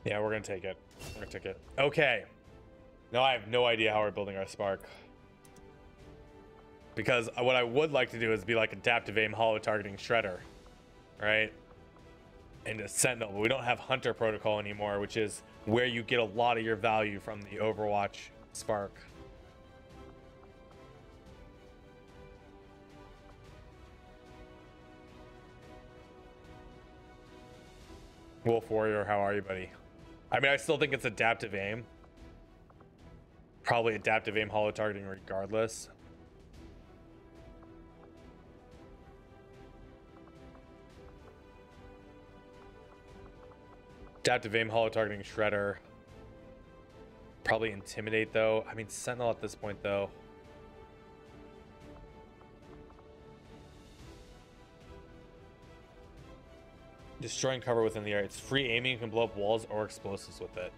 Yeah, we're gonna take it. We're gonna take it. Okay. Now I have no idea how we're building our spark. Because what I would like to do is be like adaptive aim hollow targeting shredder. Right? And a sentinel. But we don't have hunter protocol anymore, which is where you get a lot of your value from the Overwatch spark. Wolf Warrior, how are you, buddy? I mean, I still think it's adaptive aim. Probably adaptive aim hollow targeting regardless. Adaptive aim hollow targeting shredder. Probably intimidate though. I mean, sentinel at this point though. Destroying cover within the air. It's free aiming. You can blow up walls or explosives with it.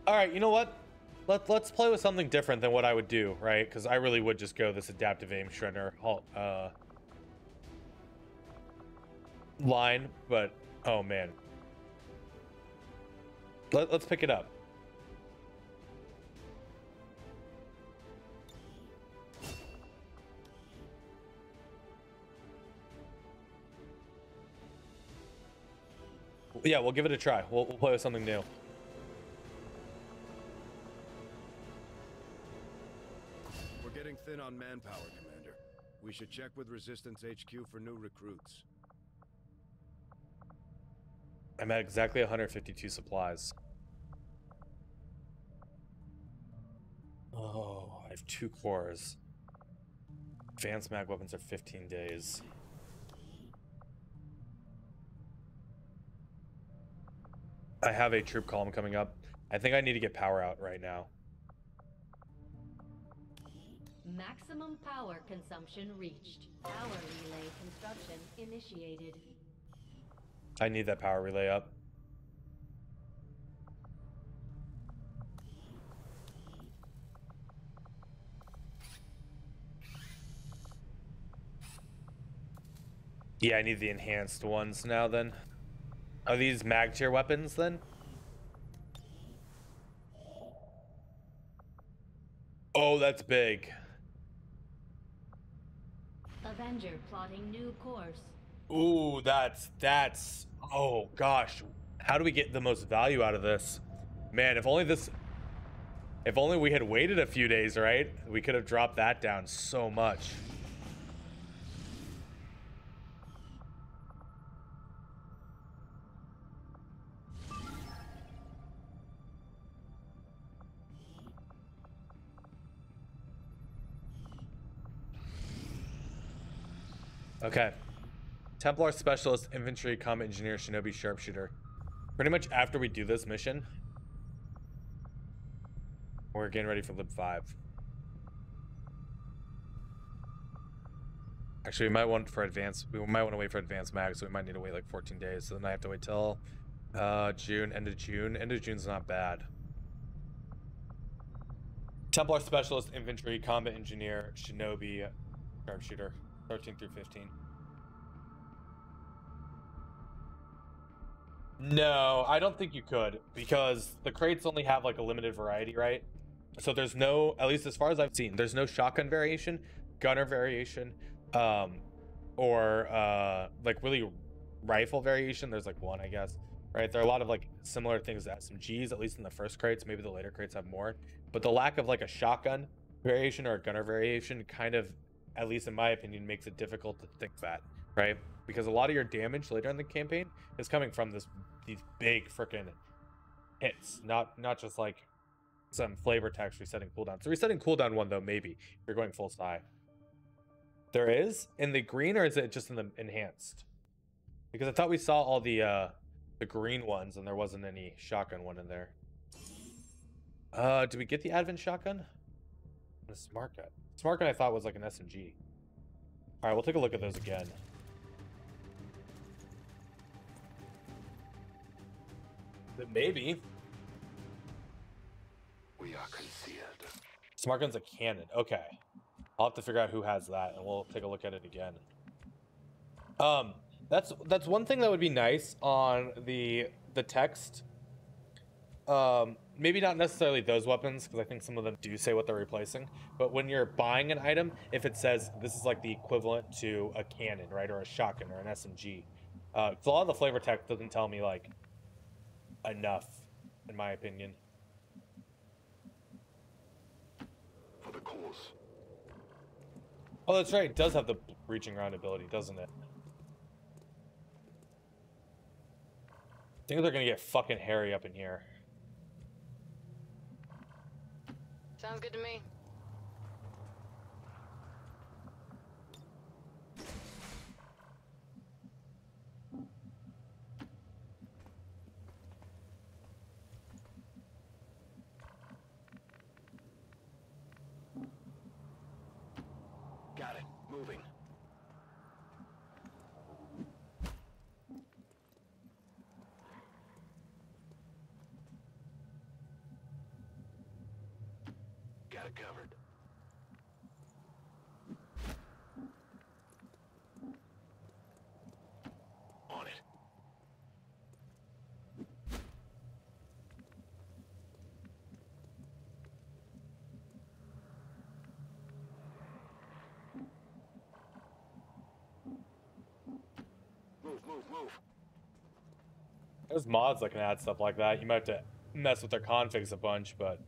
All right, you know what? Let's play with something different than what I would do, right? Because I really would just go this adaptive aim shredder line, but oh man. Let's pick it up. Yeah, we'll give it a try. We'll play with something new. We're getting thin on manpower, Commander. We should check with Resistance HQ for new recruits. I'm at exactly 152 supplies. Oh, I have 2 cores. Advanced mag weapons are 15 days. I have a troop column coming up. I think I need to get power out right now. Maximum power consumption reached. Power relay construction initiated. I need that power relay up. Yeah, I need the enhanced ones now then. Are these mag tier weapons then? Oh, that's big. Avenger plotting new course. Ooh, that's oh gosh. How do we get the most value out of this? Man, if only we had waited a few days, right? We could have dropped that down so much. Okay. Templar Specialist, Infantry, Combat Engineer, Shinobi, Sharpshooter. Pretty much after we do this mission, we're getting ready for Lib 5. Actually, we might want to wait for advanced mag, so we might need to wait like 14 days. So then I have to wait till June, end of June. End of June's not bad. Templar Specialist, Infantry, Combat Engineer, Shinobi, Sharpshooter. 13 through 15. No, I don't think you could, because the crates only have like a limited variety, right? So there's no, at least as far as I've seen, there's no shotgun variation, gunner variation, or like really rifle variation. There's like one, I guess, right? There are a lot of like similar things to SMGs, at least in the first crates. Maybe the later crates have more, but the lack of like a shotgun variation or a gunner variation kind of, at least in my opinion, makes it difficult to think that, right? Because a lot of your damage later in the campaign is coming from these big freaking hits, not just like some flavor text resetting cooldown. So resetting cooldown one though, maybe if you're going full psi. There is in the green, or is it just in the enhanced? Because I thought we saw all the green ones and there wasn't any shotgun one in there. Did we get the advent shotgun? The smart gun. Smart gun I thought was like an SMG. All right, we'll take a look at those again. But maybe. We are concealed. Smart gun's a cannon. Okay. I'll have to figure out who has that and we'll take a look at it again. That's one thing that would be nice on the text. Maybe not necessarily those weapons, because I think some of them do say what they're replacing, but when you're buying an item, if it says this is like the equivalent to a cannon, right, or a shotgun or an SMG, so a lot of the flavor text doesn't tell me like enough, in my opinion. For the cause. Oh, that's right, it does have the reaching around ability, doesn't it? I think they're gonna get fucking hairy up in here. Sounds good to me. Got it. Moving. Got it covered. On it. Move. There's mods that can add stuff like that. You might have to mess with their configs a bunch, but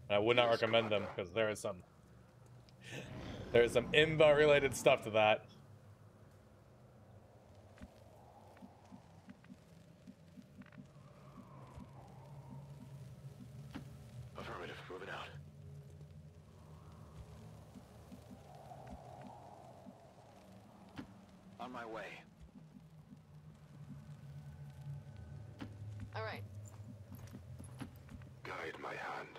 I would not recommend them because there is some imba related stuff to that. Affirmative. Moving out. On my way. All right. Guide my hand.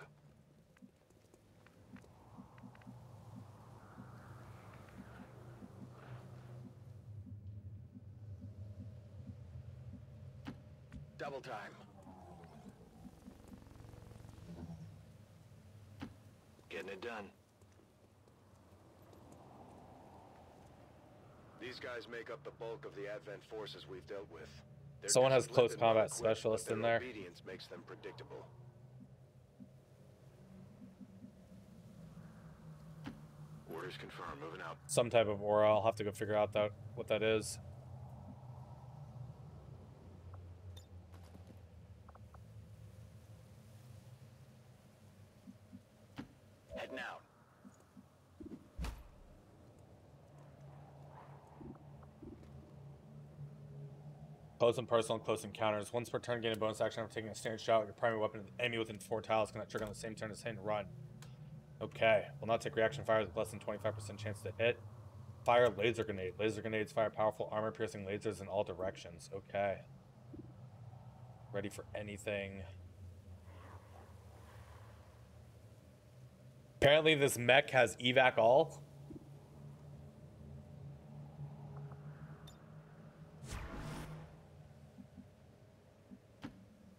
Double time. Getting it done. These guys make up the bulk of the Advent forces we've dealt with. They're Someone has disciplined close and combat well-equipped, specialist but in their there. Obedience makes them predictable. Orders confirmed. Moving out. Some type of aura. I'll have to go figure out what that is. Heading out. Close and personal and close encounters. Once per turn, gain a bonus action after taking a standard shot with your primary weapon at the enemy within 4 tiles. Cannot trigger on the same turn as hit and run. Okay. Will not take reaction fires with less than 25% chance to hit. Fire laser grenade. Laser grenades fire powerful armor-piercing lasers in all directions. Okay. Ready for anything. Apparently this mech has evac all.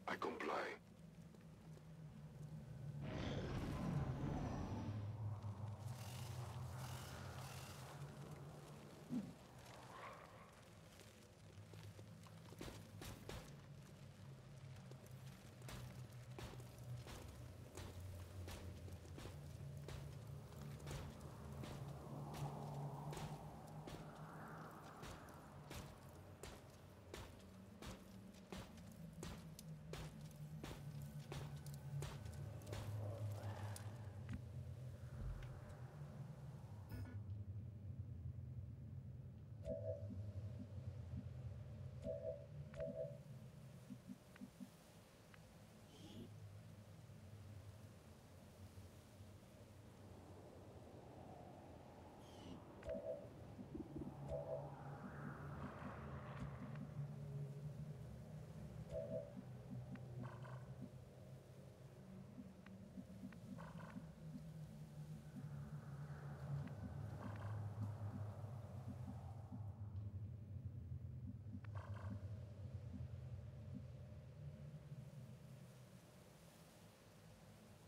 I comply.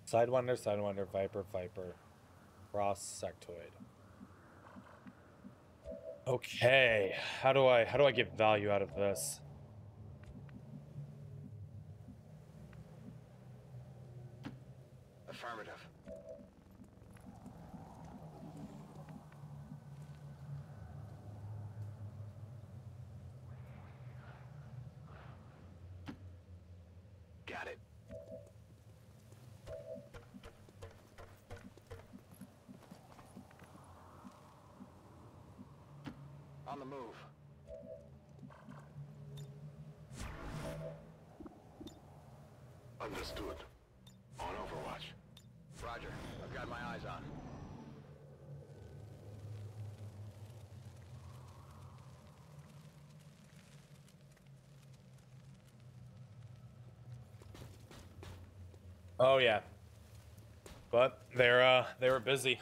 Sidewinder, Viper, Cross sectoid. Okay, how do I get value out of this? Affirmative. Got it. On the move. Understood. On Overwatch. Roger. I've got my eyes on. Oh yeah. But they were busy.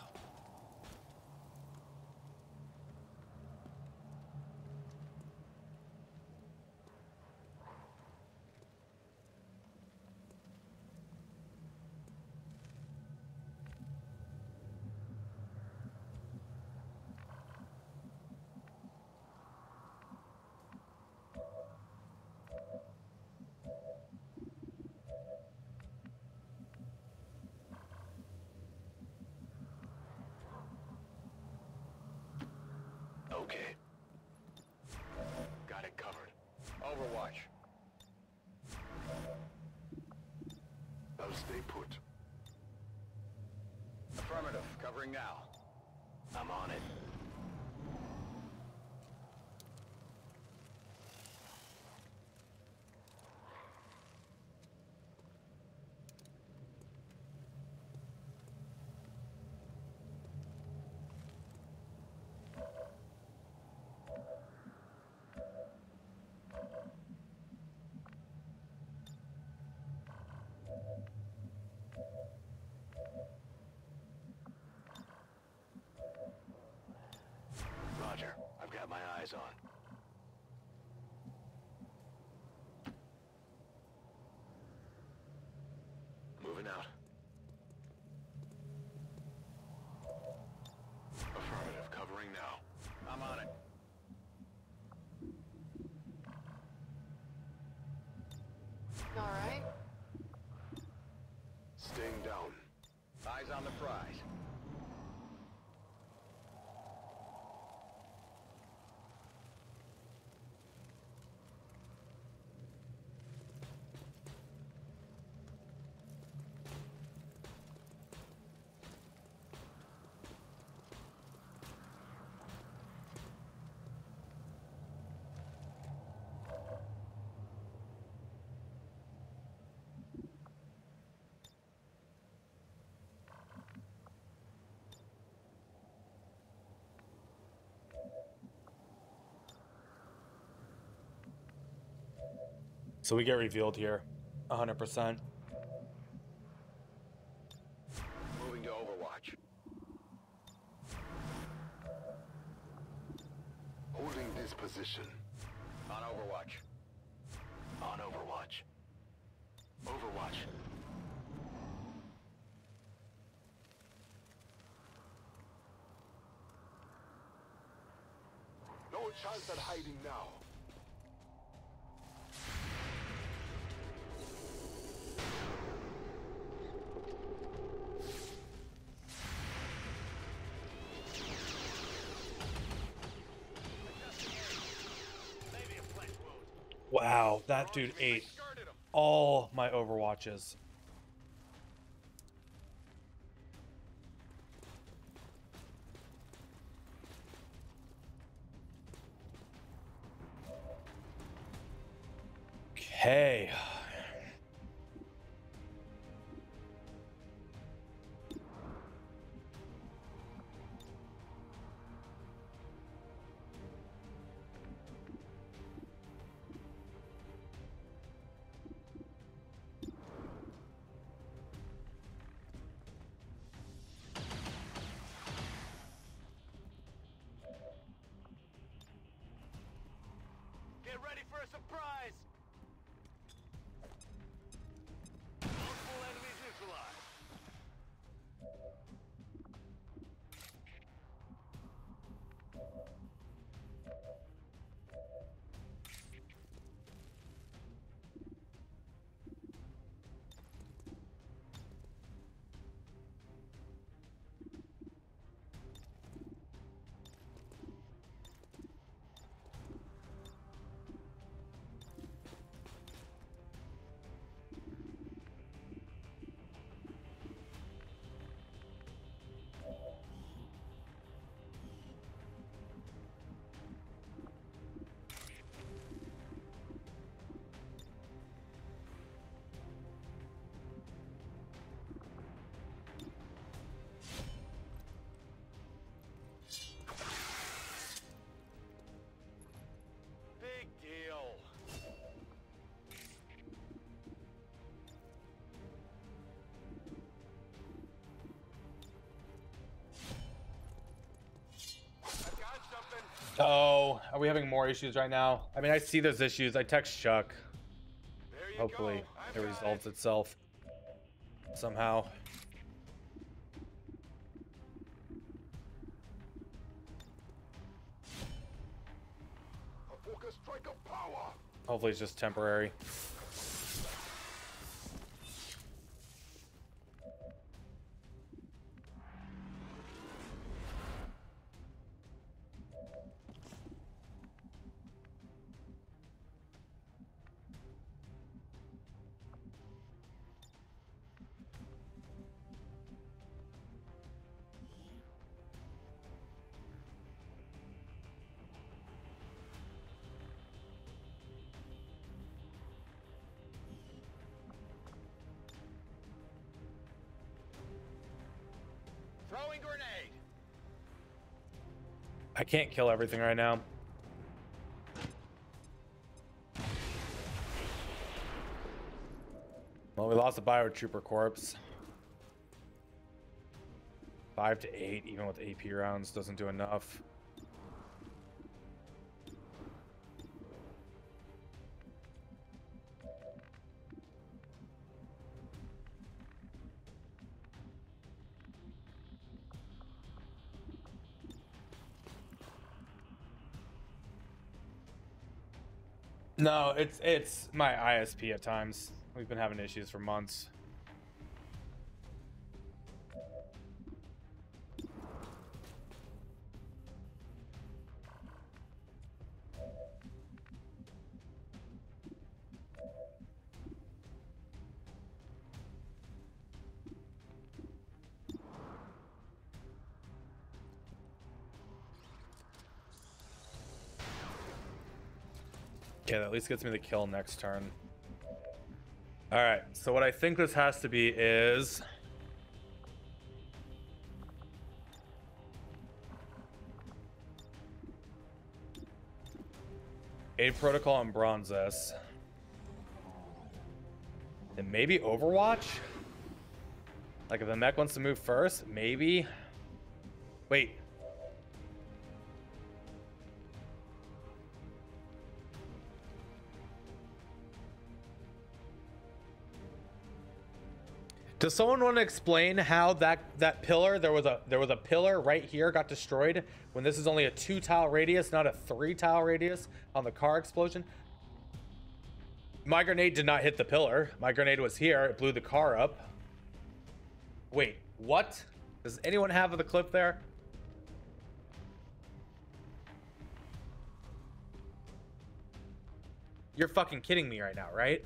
Okay. Got it covered. Overwatch. I'll stay put. Affirmative. Covering now. I'm on it. Roger. I've got my eyes on. Moving out. Affirmative. Covering now. I'm on it. All right. Staying down. Eyes on the prize. So we get revealed here, 100%. Moving to Overwatch. Holding this position. On Overwatch. On Overwatch. Overwatch. No chance at hiding now. Wow, that dude ate all my Overwatches. Okay. Get ready for a surprise! Multiple enemies neutralized. Oh, are we having more issues right now? I mean, I see there's issues. I text Chuck. Hopefully it resolves itself somehow. Hopefully it's just temporary. Throwing grenade. I can't kill everything right now. Well, we lost a biotrooper corpse. 5 to 8, even with AP rounds, doesn't do enough. No, it's my ISP at times. We've been having issues for months. Okay, that at least gets me the kill next turn. All right, so what I think this has to be is a protocol and Bronzes. Then maybe Overwatch? Like if the mech wants to move first, maybe. Wait. Does someone want to explain how that pillar, there was a pillar right here got destroyed when this is only a 2 tile radius, not a 3 tile radius on the car explosion? My grenade did not hit the pillar. My grenade was here. It blew the car up. Wait, what? Does anyone have the clip there? You're fucking kidding me right now, right?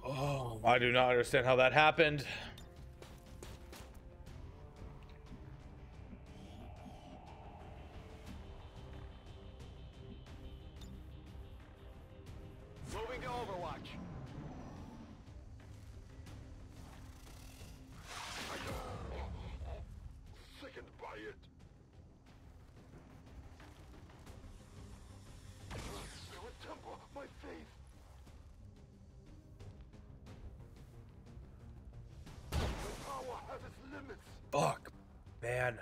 Oh, I do not understand how that happened. Moving to Overwatch. Sickened by it. It would temper my faith. Power has its limits. Fuck, man.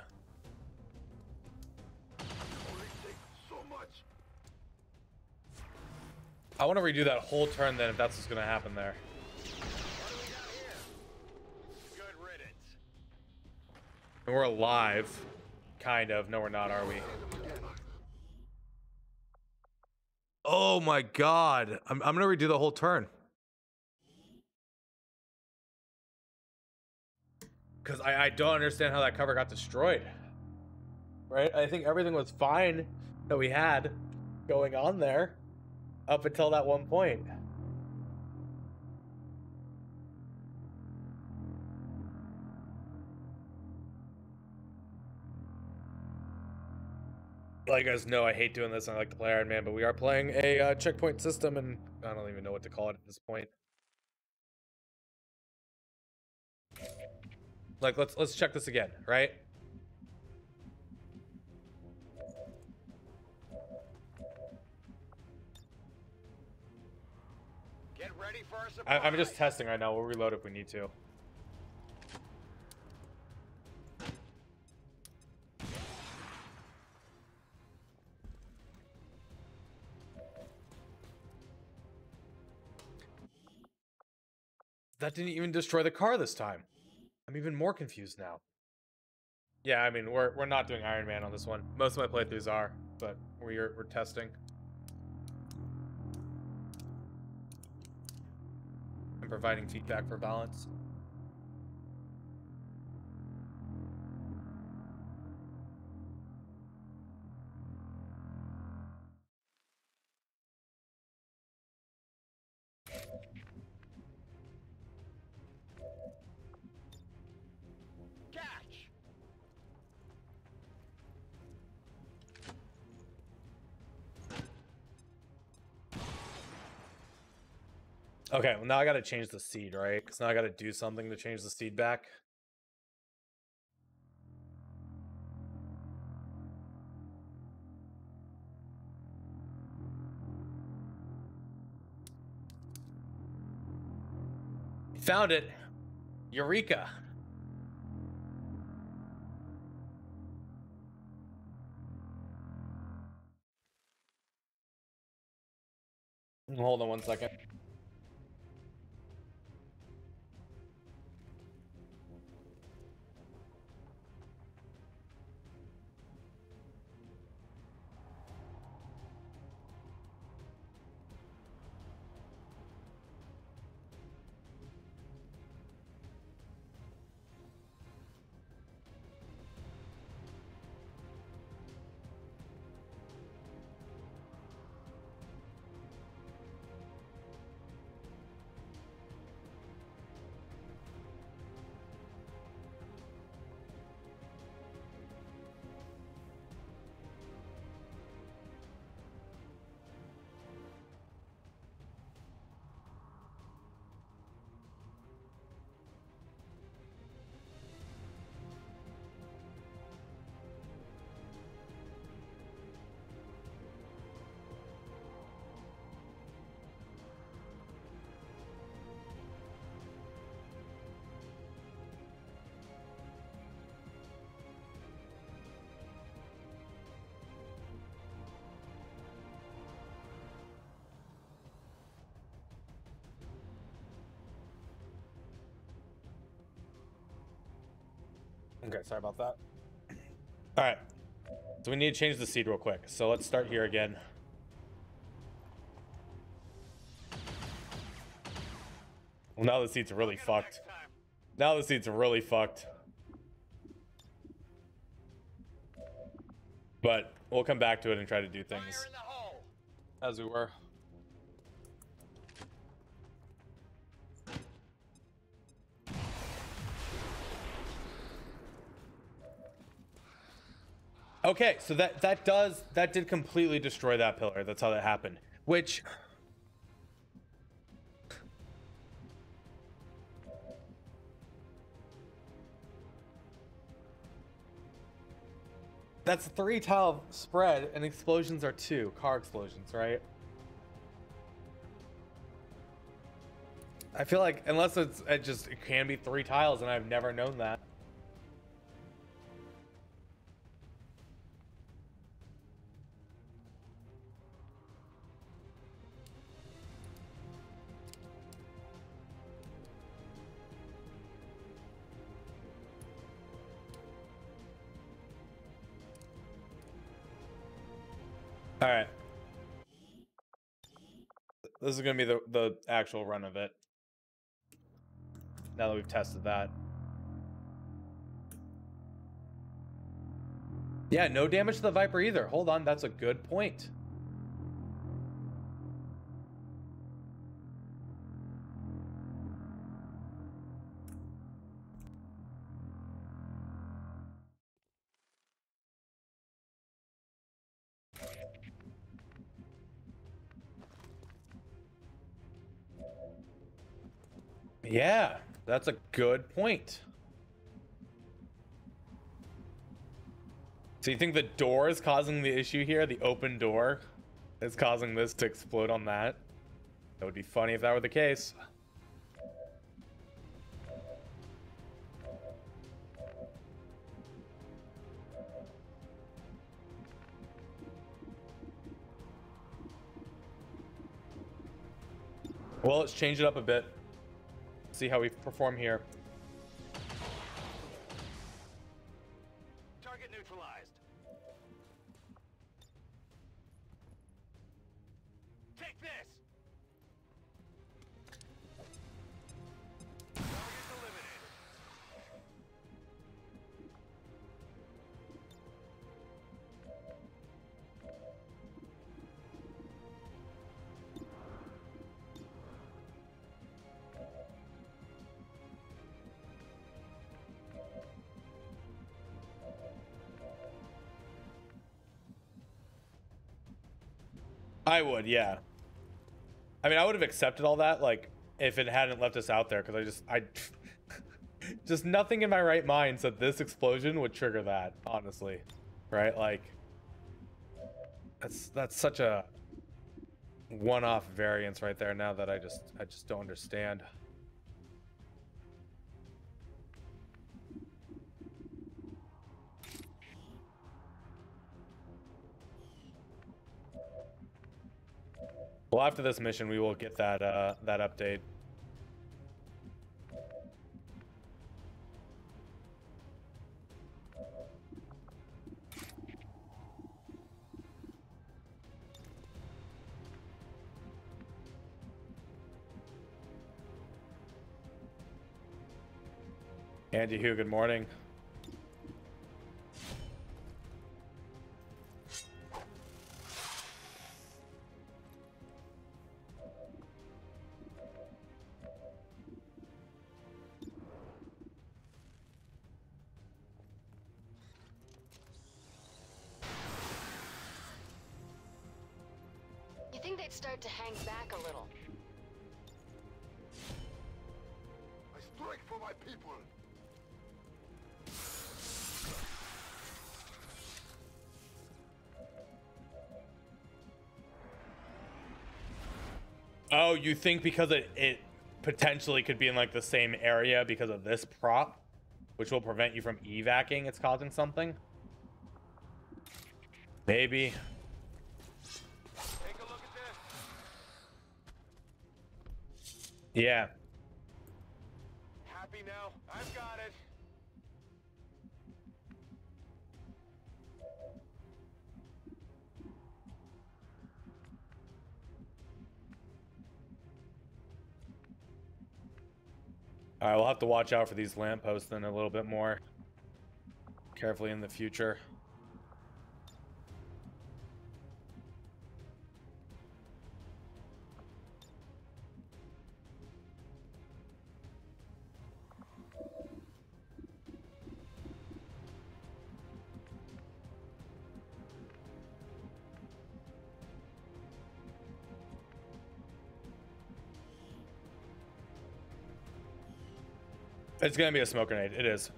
Only take so much. I want to redo that whole turn then if that's what's going to happen there. Good riddance. And we're alive. Kind of. No, we're not, are we? Oh my god. I'm going to redo the whole turn. Because I don't understand how that cover got destroyed. Right? I think everything was fine that we had going on there up until that one point. Well, you guys know I hate doing this. I like to play Iron Man, but we are playing a checkpoint system, and I don't even know what to call it at this point. Like, let's check this again, right? ready for our supply. I'm just testing right now. We'll reload if we need to. That didn't even destroy the car this time. I'm even more confused now. Yeah, I mean, we're not doing Iron Man on this one. Most of my playthroughs are, but we're testing. I'm providing feedback for balance. Catch. Okay, well now I gotta change the seed, right? Because now I gotta do something to change the seed back. Found it. Eureka. Hold on one second. Okay, sorry about that. All right, so we need to change the seed real quick. So let's start here again. Well, now the seed's really fucked. Now the seed's really fucked. But we'll come back to it and try to do things as we were. Okay, so that did completely destroy that pillar. That's how that happened. Which that's a 3 tile spread and explosions are 2 car explosions, right? I feel like unless it can be 3 tiles and I've never known that. All right. This is going to be the actual run of it. Now that we've tested that. Yeah, no damage to the Viper either. Hold on, that's a good point. Yeah, that's a good point. So you think the door is causing the issue here? The open door is causing this to explode on that? That would be funny if that were the case. Well, let's change it up a bit. See how we perform here. Target neutralized. Take this. Target eliminated. I would, yeah. I mean, I would have accepted all that, like, if it hadn't left us out there, because I just nothing in my right mind said this explosion would trigger that, honestly. Right? Like, that's such a one-off variance right there now that I just don't understand. Well, after this mission, we will get that that update. Andy Hugh, good morning. You think they'd start to hang back a little? I strike for my people. Oh, you think because it potentially could be in like the same area because of this prop, which will prevent you from evacing, it's causing something? Maybe. Take a look at this. Yeah. Happy now? I've got it. All right, we'll have to watch out for these lampposts then a little bit more carefully in the future. It's gonna be a smoke grenade. It is.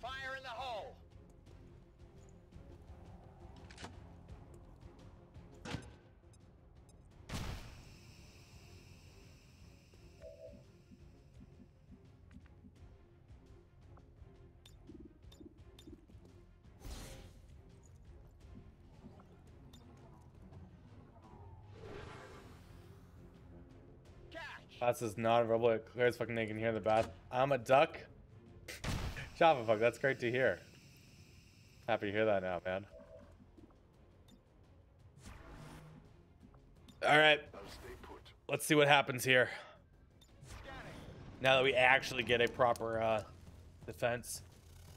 Fire in the hole. That's just not verbal. Claire's fucking naked here in the bath. I'm a duck. Java fuck, that's great to hear. Happy to hear that now, man. All right. Let's see what happens here. Scanning. Now that we actually get a proper defense.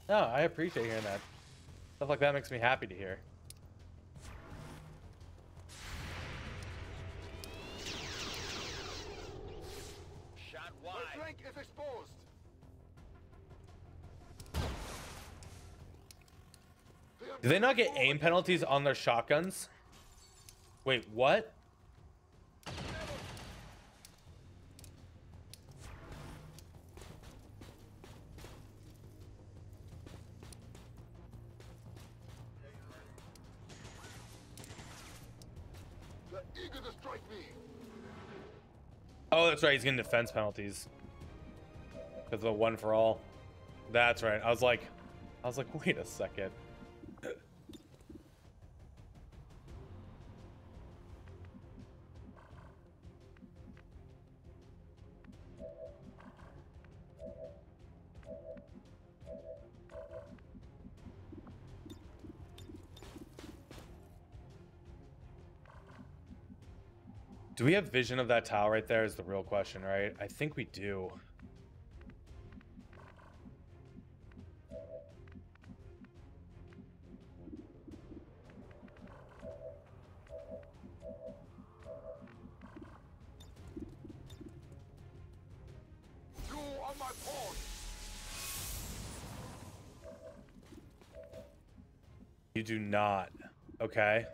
No, I appreciate hearing that. Stuff like that makes me happy to hear. Shot wide. My flank is exposed. Do they not get aim penalties on their shotguns? Wait, what? Oh, that's right. He's getting defense penalties because of the one for all. That's right. I was like, wait a second. Do we have vision of that tower right there is the real question, right? I think we do. You on my port. You do not. Okay.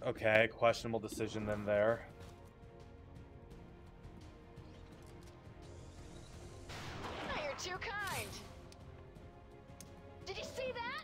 Okay, questionable decision then there. Oh, you're too kind. Did you see that?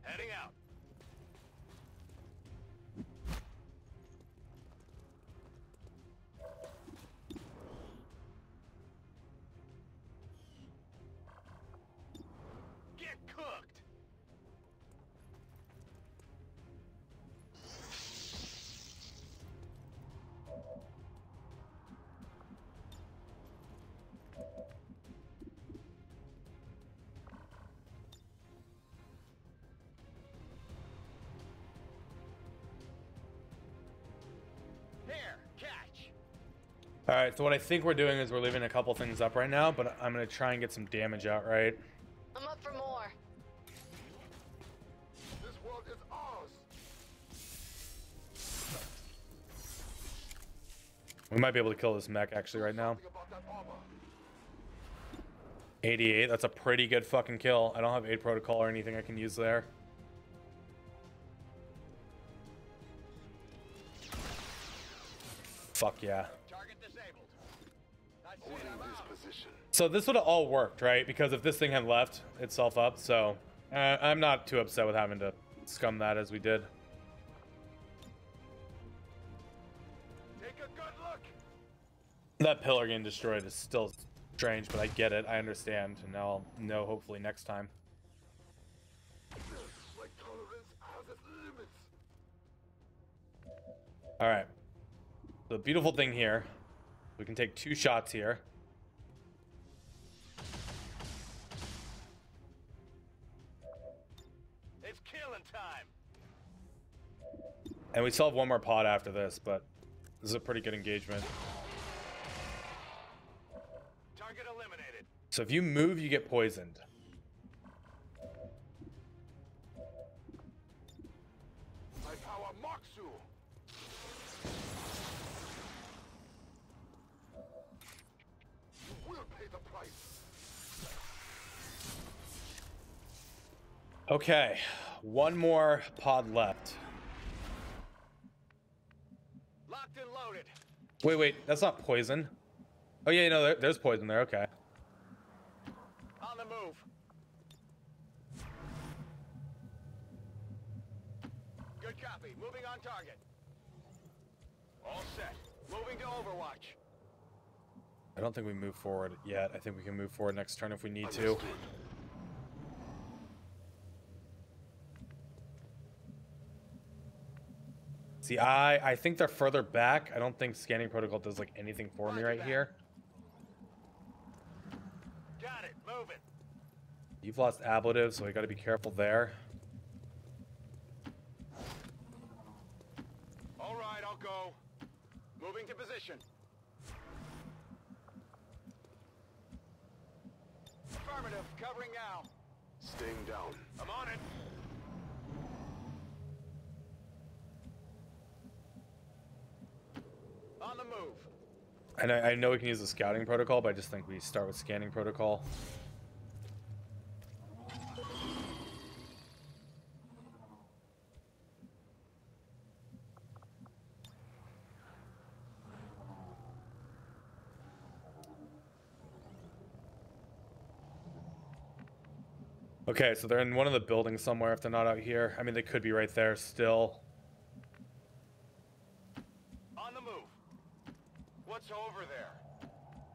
Heading out. Get cooked. All right, so what I think we're doing is we're leaving a couple things up right now, but I'm going to try and get some damage out, right? I'm up for more. This world is ours. We might be able to kill this mech actually right now. 88, that's a pretty good fucking kill. I don't have 8 protocol or anything I can use there. Fuck yeah. So this would have all worked, right? Because if this thing had left itself up, so I'm not too upset with having to scum that as we did. Take a good look. That pillar getting destroyed is still strange, but I get it. I understand, and now I'll know hopefully next time. My tolerance has its limits. All right. The beautiful thing here, we can take 2 shots here. It's killing time. And we still have 1 more pod after this, but this is a pretty good engagement. Target eliminated. So if you move, you get poisoned. My power marks you. You will pay the price. Okay, one more pod left. Locked and loaded. Wait, that's not poison. Oh yeah, no, there's poison there. Okay. On the move. Good copy. Moving on target. All set. Moving to Overwatch. I don't think we move forward yet. I think we can move forward next turn if we need to. See, I think they're further back. I don't think scanning protocol does like anything for me right here. Got it. Moving. You've lost ablative, so we got to be careful there. All right, I'll go. Moving to position. Affirmative. Covering now. Staying down. I'm on it. On the move. And I know we can use the scouting protocol, but I just think we start with scanning protocol. Okay, so they're in one of the buildings somewhere if they're not out here. I mean, they could be right there still. On the move. What's over there?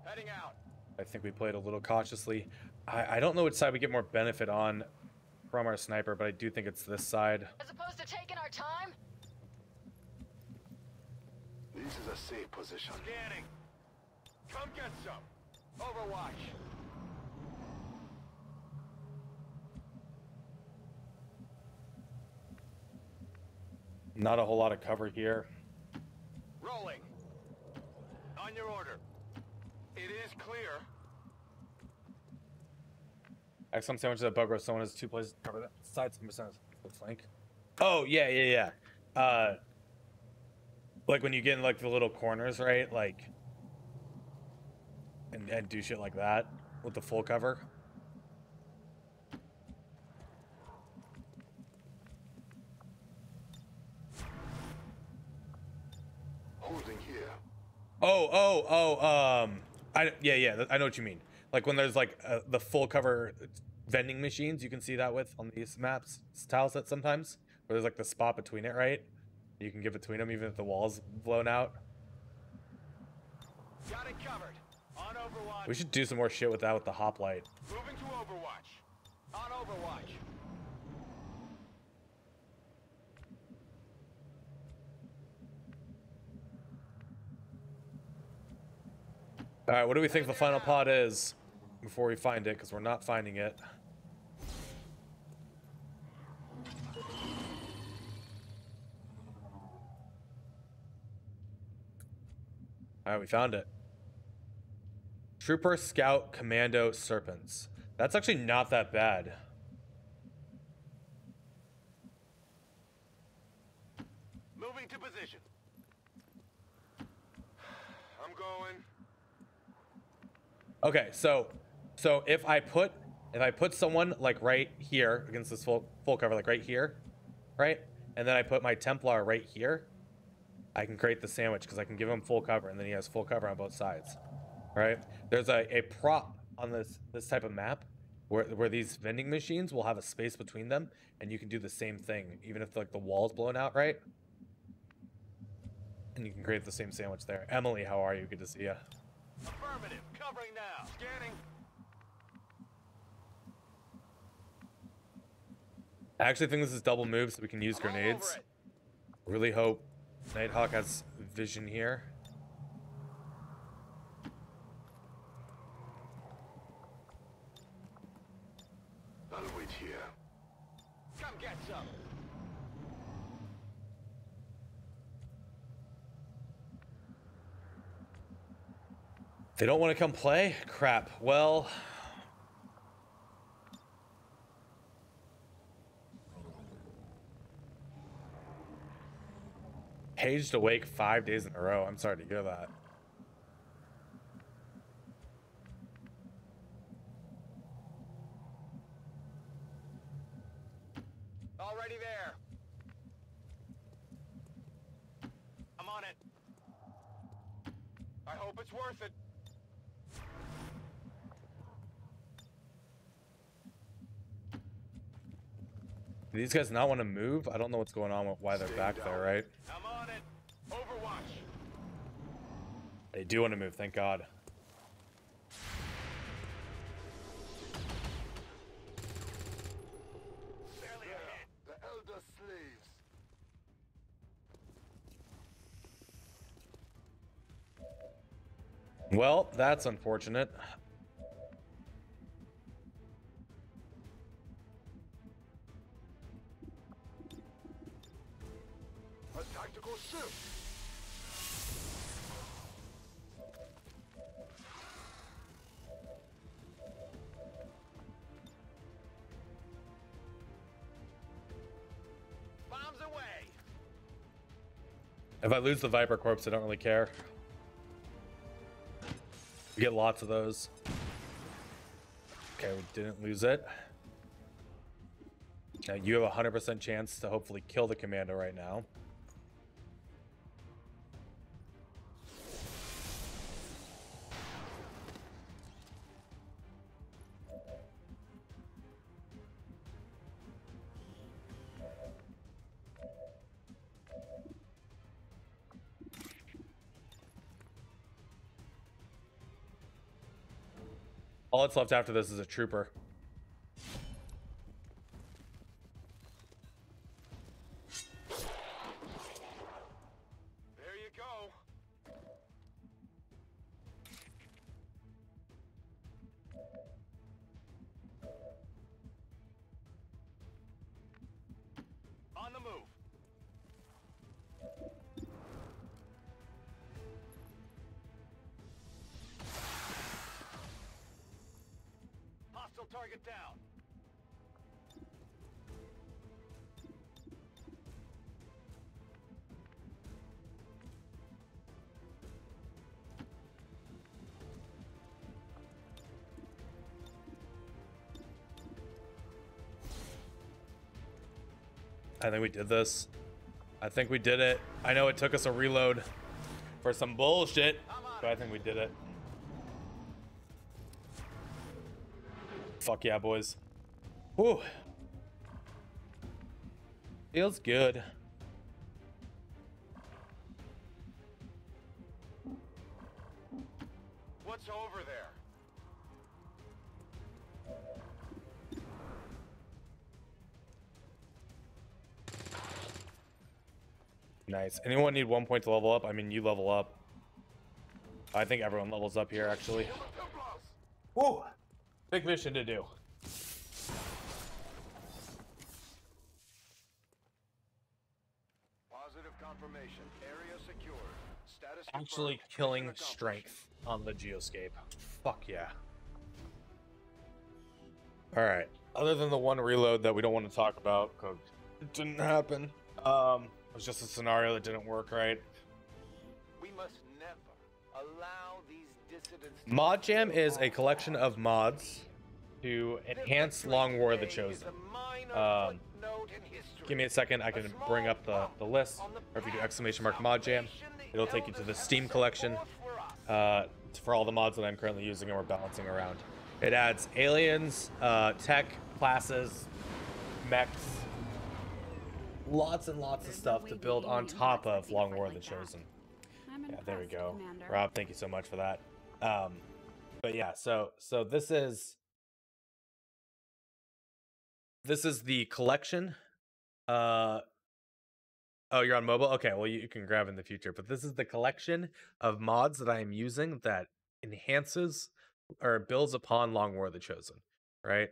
Heading out. I think we played a little cautiously. I don't know which side we get more benefit on from our sniper, but I do think it's this side. As opposed to taking our time? This is a safe position. Scanning. Come get some. Overwatch. Not a whole lot of cover here. Rolling. On your order. It is clear. XM sandwiches at bug roast. Someone has 2 places to cover that. Side 10% flank. Oh, yeah. Like when you get in like the little corners, right? Like, and do shit like that with the full cover. Holding here. I know what you mean. Like when there's like the full cover vending machines, you can see that with on these maps, tile sets sometimes, where there's like the spot between it, right? You can get between them even if the wall's blown out. Got it covered. On Overwatch. We should do some more shit with that with the hoplite. Moving to Overwatch. On Overwatch. All right, what do we think the final pod is before we find it? Because we're not finding it. All right, we found it. Trooper, Scout, Commando, Serpents. That's actually not that bad. Moving to position. I'm going. Okay, so if I put someone like right here against this full cover, like right here, right, and then I put my Templar right here, I can create the sandwich because I can give him full cover, and then he has full cover on both sides, right? There's a prop on this type of map where these vending machines will have a space between them, and you can do the same thing even if like the wall's blown out, right? And you can create the same sandwich there. Emily, how are you? Good to see you. Affirmative. Covering now. Scanning. I actually think this is double move, so we can use grenades. Really hope Nighthawk has vision here. I'll wait here. Come get some. They don't want to come play? Crap. Well... Paged awake 5 days in a row. I'm sorry to hear that. Already there. I'm on it. I hope it's worth it. Do these guys not want to move? I don't know what's going on with why they're back there, right? I'm on it. Overwatch. They do want to move, thank God. Barely ahead. The elder slaves. Well, that's unfortunate. A tactical ship. Bombs away. If I lose the Viper Corpse, I don't really care. We get lots of those. Okay, we didn't lose it. Now you have a 100% chance to hopefully kill the commando right now. All that's left after this is a trooper. There you go. On the move. Hostile target down. I think we did this. I think we did it. I know it took us a reload for some bullshit, but I think we did it. Fuck yeah, boys. Whew. Feels good. What's over there? Nice. Anyone need 1 point to level up? I mean, you level up. I think everyone levels up here, actually. Woo! Big mission to do. Positive confirmation. Area secured. Status Actually confirmed. killing Mission strength on the geoscape. Fuck yeah. Alright. Other than the one reload that we don't want to talk about, because it didn't happen. It was just a scenario that didn't work right. We must never allow these dissidents. Modjam is a collection of mods to enhance Long War of the Chosen. Give me a second, I can bring up the list, or if you do !Modjam, it'll take you to the Steam collection for all the mods that I'm currently using and we're balancing around. It adds aliens, tech, classes, mechs, lots and lots of stuff to build on top of Long War of the Chosen. Yeah, there we go. Rob, thank you so much for that. But yeah, so this is the collection. Oh, you're on mobile? Okay, well you can grab in the future, but this is the collection of mods that I am using that enhances or builds upon Long War of the Chosen, right?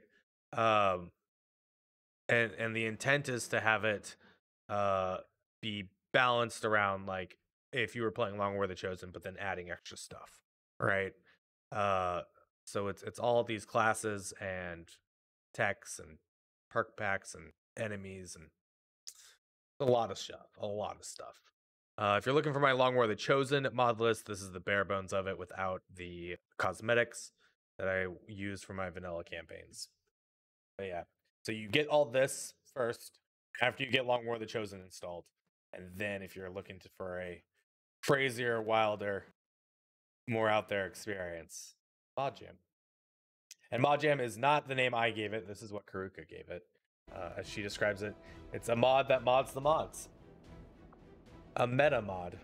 And the intent is to have it be balanced around, like, if you were playing Long War of the Chosen, but then adding extra stuff, right? So it's all these classes and techs and perk packs and enemies and a lot of stuff. If you're looking for my Long War of the Chosen mod list, this is the bare bones of it without the cosmetics that I use for my vanilla campaigns. But yeah, so you get all this first, after you get Long War of the Chosen installed. And then if you're looking for a crazier, wilder, more out there experience, Modjam. And Modjam is not the name I gave it. This is what Karuka gave it. As she describes it, it's a mod that mods the mods. A meta mod.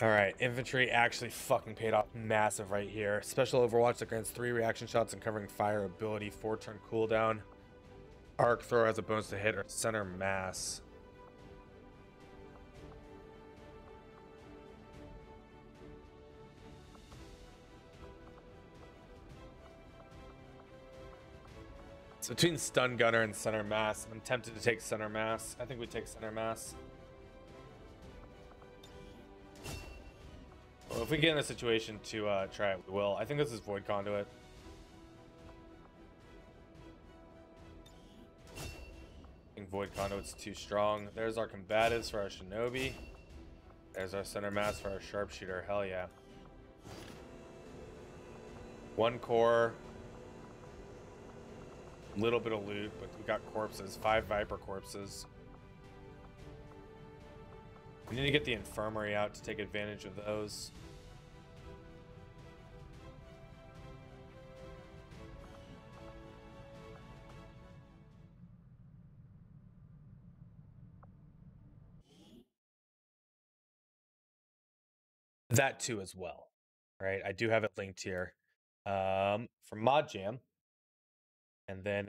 Alright, infantry actually fucking paid off massive right here. Special Overwatch that grants 3 reaction shots and covering fire ability, 4-turn cooldown. Arc throw has a bonus to hit or center mass. It's between stun gunner and center mass. I'm tempted to take center mass. I think we take center mass. Well, if we get in a situation to try it, we will. I think this is Void Conduit. I think Void Conduit's too strong. There's our combatives for our Shinobi. There's our center mass for our Sharpshooter. Hell yeah. 1 core. Little bit of loot, but we got corpses. 5 Viper corpses. We need to get the infirmary out to take advantage of those. That too as well, right? I do have it linked here for Modjam. And then,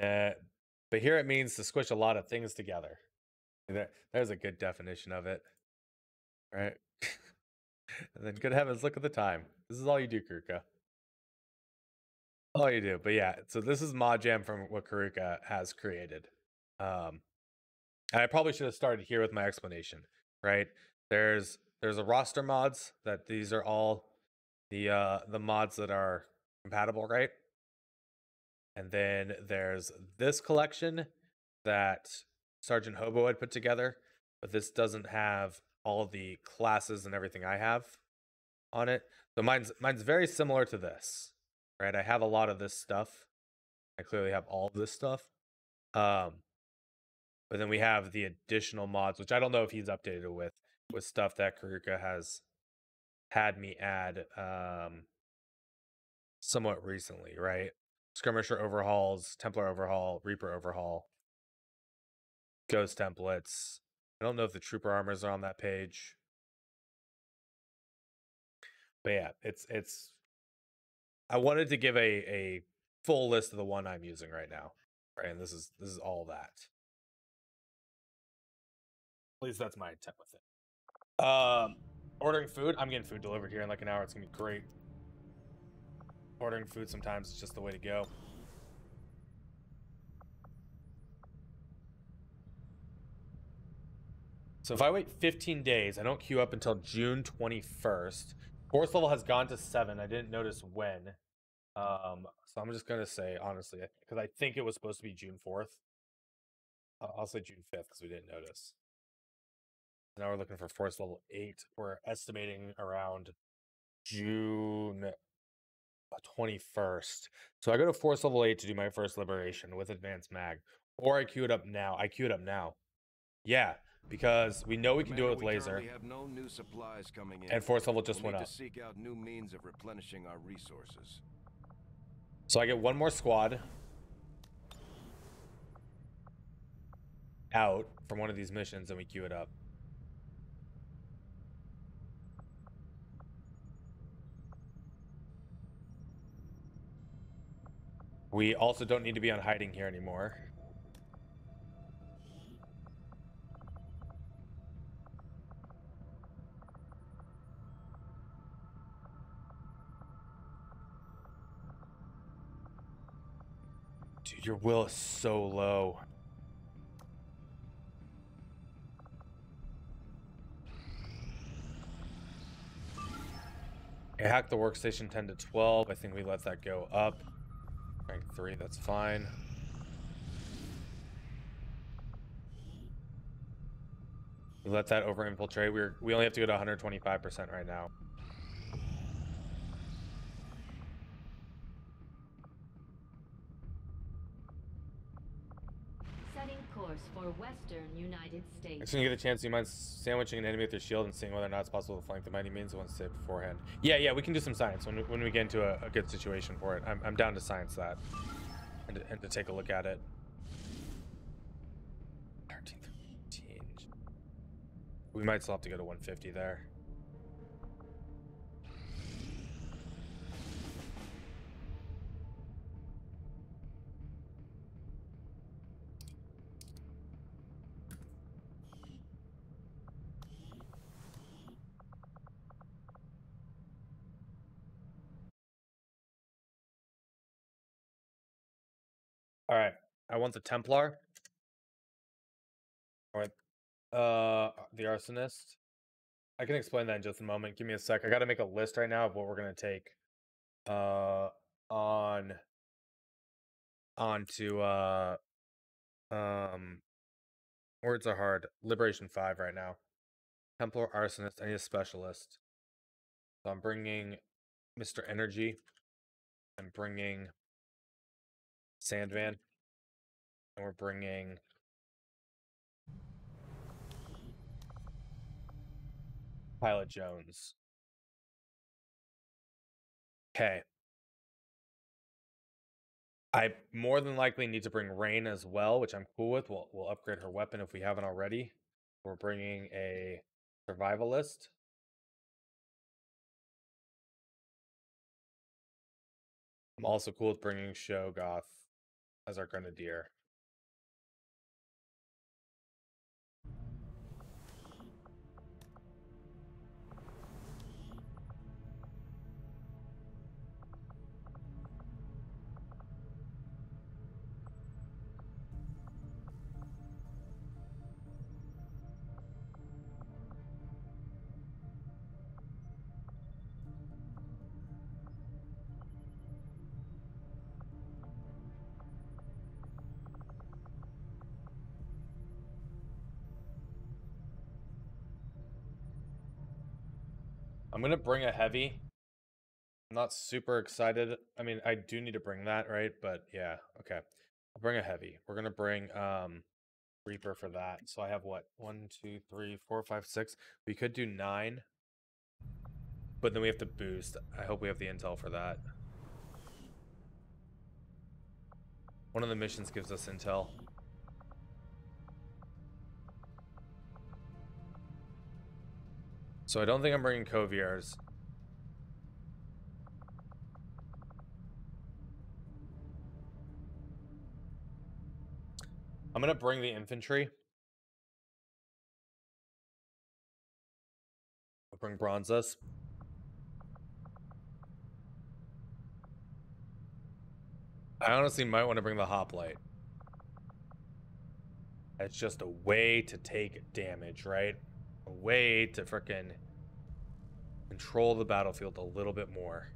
but here it means to squish a lot of things together. There's a good definition of it, right? And then, good heavens, look at the time. This is all you do, Karuka. All you do. But yeah, so this is Modjam from what Karuka has created. I probably should have started here with my explanation, right? There's a roster mods that these are all the mods that are compatible, right? And then there's this collection that Sergeant Hobo had put together, but this doesn't have all the classes and everything I have on it. So mine's very similar to this, right? I have a lot of this stuff. I clearly have all of this stuff. But then we have the additional mods, which I don't know if he's updated it with stuff that Karuka has had me add somewhat recently, right? Skirmisher overhauls, Templar overhaul, Reaper overhaul, Ghost templates. I don't know if the Trooper armors are on that page. But yeah, it's I wanted to give a full list of the one I'm using right now. Right, and this is all that. At least that's my intent with it. Ordering food. I'm getting food delivered here in like an hour. It's gonna be great. Ordering food sometimes is just the way to go. So if I wait 15 days, I don't queue up until June 21st. Force level has gone to 7. I didn't notice when. So I'm just gonna say honestly, because I think it was supposed to be June 4th. I'll say June 5th because we didn't notice. Now we're looking for force level 8. We're estimating around June 21st. So I go to force level 8 to do my first liberation with advanced mag, or I queue it up now. I queue it up now. Yeah, because we know we can do it with laser. We have no new supplies coming in. And force level just went up. To seek out new means of replenishing our resources. So I get one more squad out from one of these missions, and we queue it up. We also don't need to be on hiding here anymore. Dude, your will is so low. I hacked the workstation 10 to 12. I think we let that go up. Rank 3, that's fine. We let that over infiltrate. We only have to go to 125% right now. Setting course course for western United States. Next time you get a chance, you mind sandwiching an enemy with your shield and seeing whether or not it's possible to flank the mighty means once saved beforehand. Yeah, we can do some science when we get into a good situation for it. I'm down to science that and to take a look at it. 13, 15. We might still have to go to 150 there. All right, I want the Templar. All right, the Arsonist. I can explain that in just a moment. Give me a sec. I got to make a list right now of what we're gonna take. Onto words are hard. Liberation 5 right now. Templar, Arsonist. I need a specialist. So I'm bringing Mr. Energy. I'm bringing Sandvan. And we're bringing Pilot Jones. Okay. I more than likely need to bring Rain as well, which I'm cool with. We'll upgrade her weapon if we haven't already. We're bringing a Survivalist. I'm also cool with bringing Shogoth as our Grenadier. I'm gonna bring a heavy. I'm not super excited. I mean, I do need to bring that, right? But yeah, okay. I'll bring a heavy. We're gonna bring Reaper for that. So I have what? 1, 2, 3, 4, 5, 6. We could do 9. But then we have to boost. I hope we have the intel for that. One of the missions gives us intel. So I don't think I'm bringing Coviers. I'm gonna bring the infantry. I'll bring Bronzes. I honestly might want to bring the Hoplite. It's just a way to take damage, right? A way to frickin' control the battlefield a little bit more.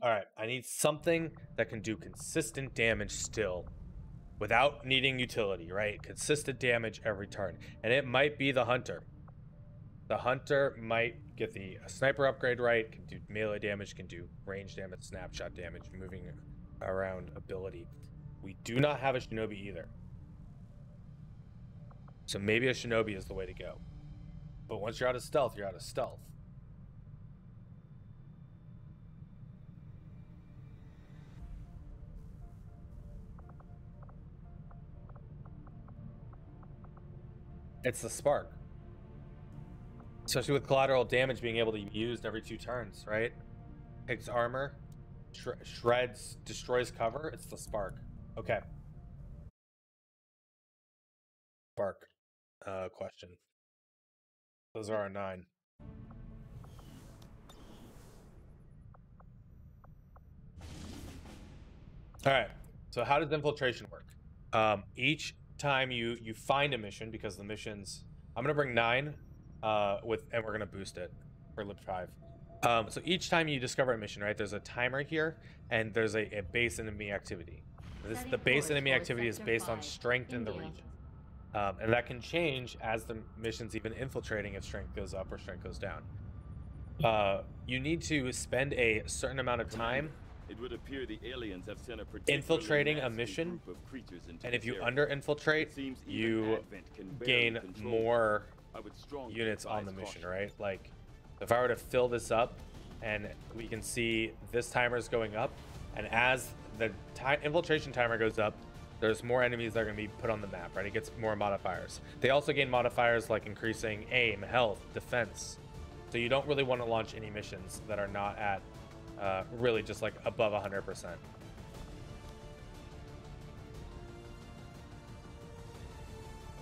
All right, I need something that can do consistent damage still without needing utility, right? Consistent damage every turn. And it might be the Hunter. The Hunter might get the sniper upgrade right, can do melee damage, can do range damage, snapshot damage, moving around ability. We do not have a Shinobi either. So maybe a Shinobi is the way to go. But once you're out of stealth, you're out of stealth. It's the spark. Especially with collateral damage being able to be used every 2 turns, right? Takes armor, shreds, destroys cover. It's the spark. Okay. Spark. Question. Those are our 9. All right. So how does infiltration work? Each time you find a mission, because the missions, I'm gonna bring 9 and we're gonna boost it for Lib 5. So each time you discover a mission, right, there's a timer here and there's a base enemy activity. The base enemy activity is based on strength in the region. And that can change as the mission's even infiltrating if strength goes up or strength goes down. you need to spend a certain amount of time It would appear the aliens have sent a infiltrating a mission, and if you under-infiltrate, you gain more units on the mission, right? Like, if I were to fill this up, and we can see this timer is going up, and as the infiltration timer goes up, there's more enemies that are going to be put on the map, right? It gets more modifiers. They also gain modifiers like increasing aim, health, defense. So you don't really want to launch any missions that are not at really just like above 100%.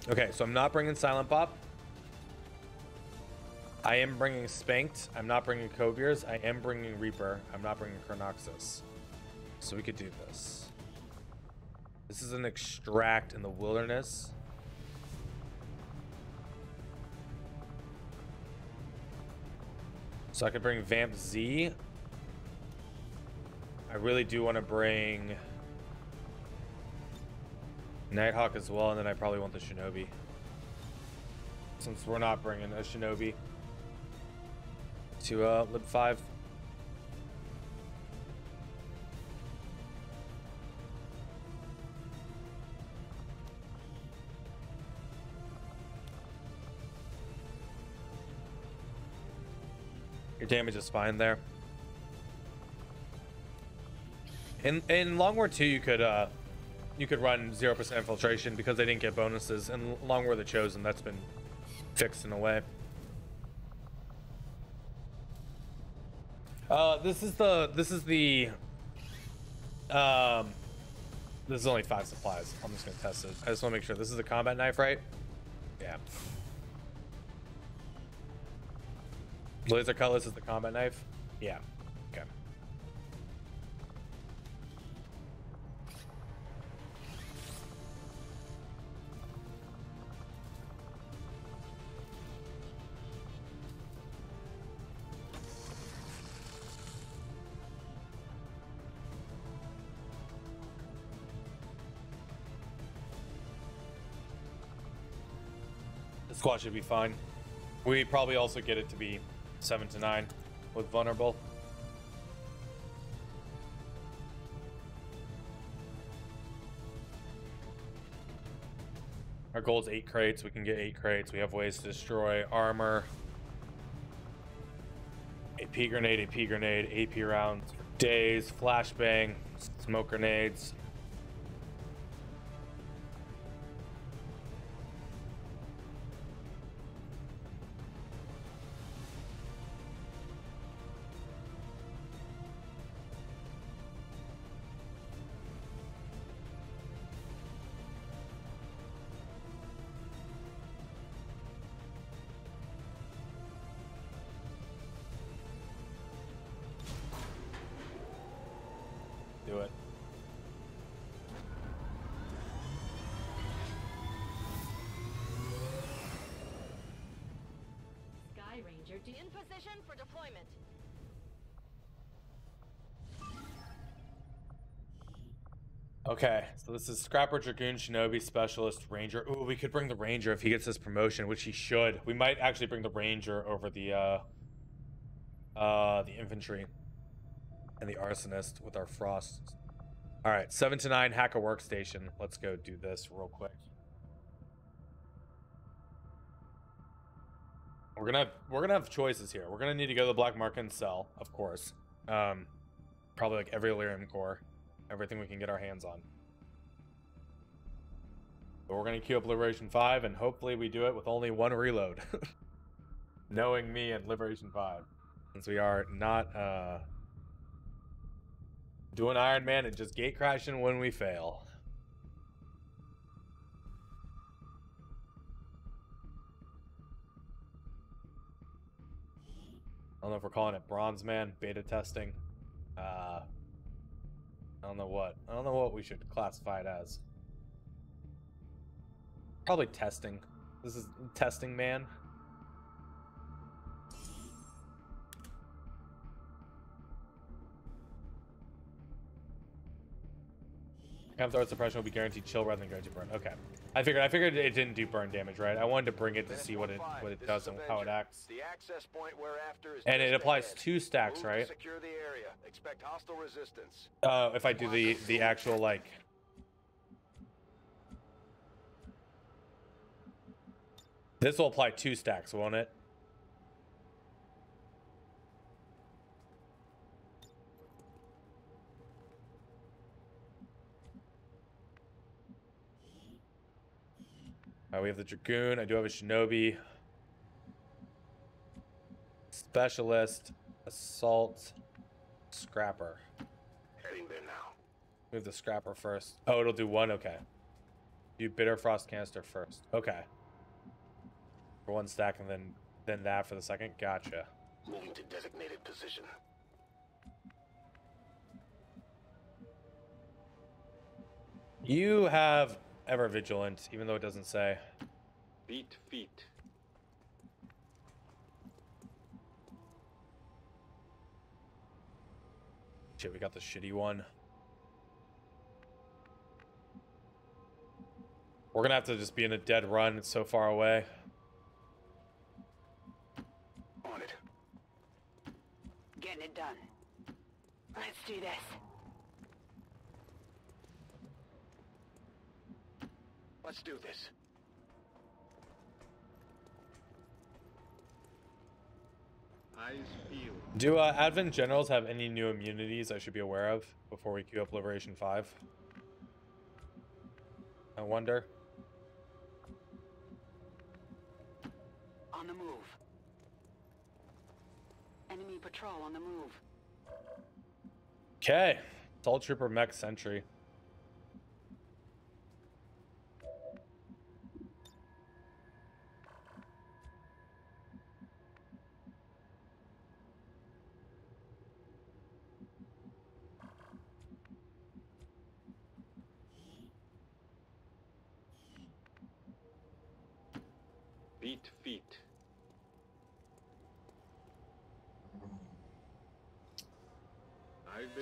Okay, so I'm not bringing Silent Pop. I am bringing Spanked. I'm not bringing Kogiers. I am bringing Reaper. I'm not bringing Chronoxus. So we could do this. This is an extract in the wilderness. So I could bring Vamp Z. I really do want to bring Nighthawk as well, and then I probably want the Shinobi. Since we're not bringing a Shinobi to Lib 5. Your damage is fine there. In Long War 2, you could run 0% infiltration because they didn't get bonuses. And Long War the Chosen, that's been fixed in a way. This is only 5 supplies. I'm just gonna test it. I just want to make sure this is a combat knife, right? Yeah. Laser Cutlass is the combat knife? Yeah. Okay. The squad should be fine. We probably also get it to be 7 to 9 with vulnerable. Our goal is 8 crates. We can get 8 crates. We have ways to destroy armor. AP grenade, AP rounds, days, flashbang, smoke grenades. Do it. Sky Ranger in position for deployment. Okay, so this is Scrapper, Dragoon, Shinobi, Specialist, Ranger. Ooh, we could bring the Ranger if he gets this promotion, which he should. We might actually bring the Ranger over the infantry and the Arsonist with our Frost. All right, 7 to 9, hack a workstation. Let's go do this real quick. We're gonna have choices here. We're gonna need to go to the black market and sell, of course. Probably like every Lyrium core, everything we can get our hands on. But we're gonna queue up Liberation 5, and hopefully we do it with only 1 reload. Knowing me and Liberation 5, since we are not doing Iron Man and just gate crashing when we fail. I don't know if we're calling it Bronze Man, beta testing. I don't know what we should classify it as. Probably testing. This is testing man. flamethrower suppression will be guaranteed chill rather than guaranteed burn. Okay. I figured it didn't do burn damage, right? I wanted to bring it to see what it does and how it acts. The access point we're after is And it just applies ahead. 2 stacks, Move to right? secure the area. Expect hostile resistance. If I do the actual like. This will apply 2 stacks, won't it? We have the Dragoon. I do have a Shinobi. Specialist. Assault. Scrapper. Heading there now. Move the Scrapper first. Oh, it'll do 1? Okay. Do Bitter Frost Canister first. Okay. For 1 stack and then that for the second. Gotcha. Moving to designated position. You have Ever Vigilant, even though it doesn't say. Beat feet. Shit, we got the shitty one. We're gonna have to just be in a dead run. It's so far away. On it. Getting it done. Let's do this. Let's do this. Eyes peeled. Do Advent Generals have any new immunities I should be aware of before we queue up Liberation 5? I wonder. On the move. Enemy patrol on the move. Okay. Assault Trooper Mech Sentry. Beat feet.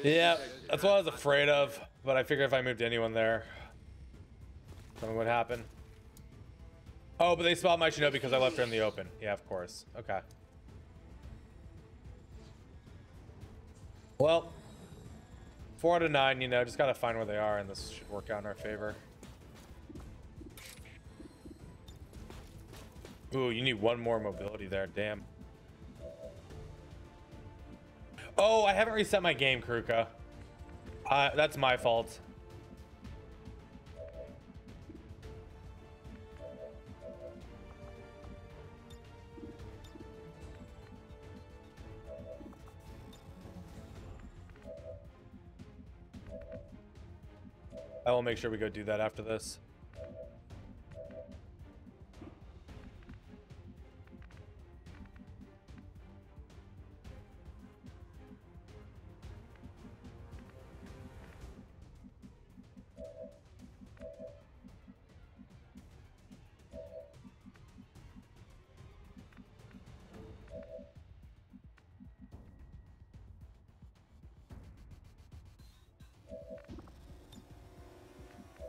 Yeah, that's what I was afraid of, but I figured if I moved anyone there, something would happen. Oh, but they spot my Shinobi because I left her in the open. Yeah, of course. Okay. Well, 4 out of 9, you know, just gotta find where they are, and this should work out in our favor. Ooh, you need 1 more mobility there, damn. Oh, I haven't reset my game, Kruka. That's my fault. I will make sure we go do that after this.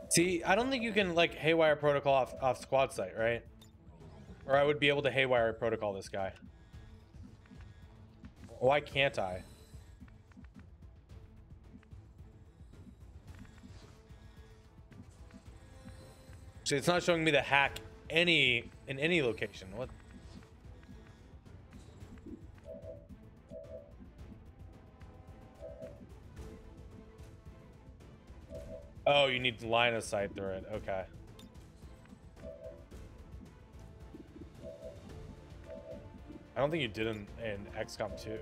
See, I don't think you can like haywire protocol off squad site, right? Or I would be able to haywire protocol this guy. Why can't I? See, it's not showing me the hack in any location. What? Oh, you need line of sight through it. Okay. I don't think you did in XCOM 2.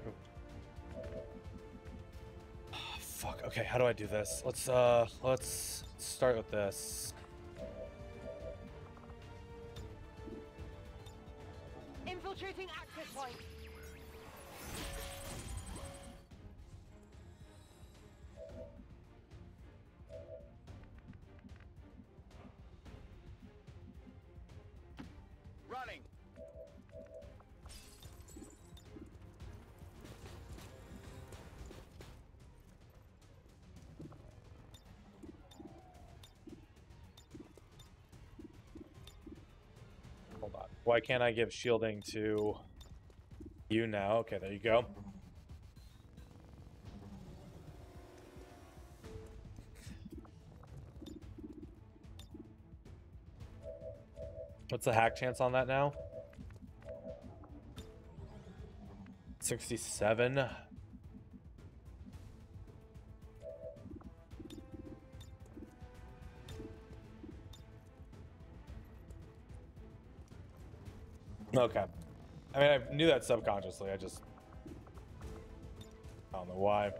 Oh, fuck. Okay, how do I do this? Let's start with this. Infiltrating access point. Running. Why can't I give shielding to you now? Okay, there you go. What's the hack chance on that now? 67. Okay. I mean, I knew that subconsciously. I don't know why.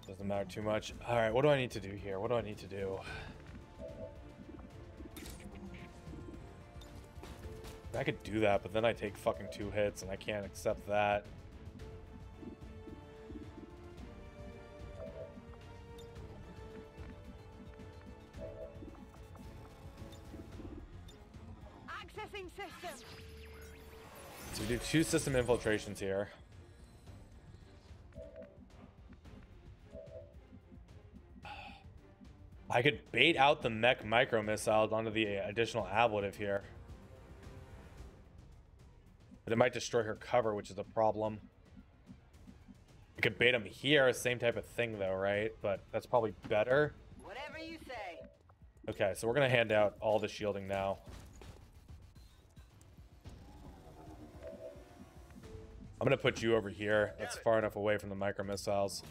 Doesn't matter too much. All right, what do I need to do here? What do I need to do? I could do that, but then I take fucking 2 hits, and I can't accept that. Accessing system. So we do 2 system infiltrations here. I could bait out the mech micro missiles onto the additional ablative here. But it might destroy her cover, which is a problem. I could bait them here, same type of thing though, right? But that's probably better. Whatever you say. Okay, so we're gonna hand out all the shielding now. I'm gonna put you over here. That's far enough away from the micro missiles.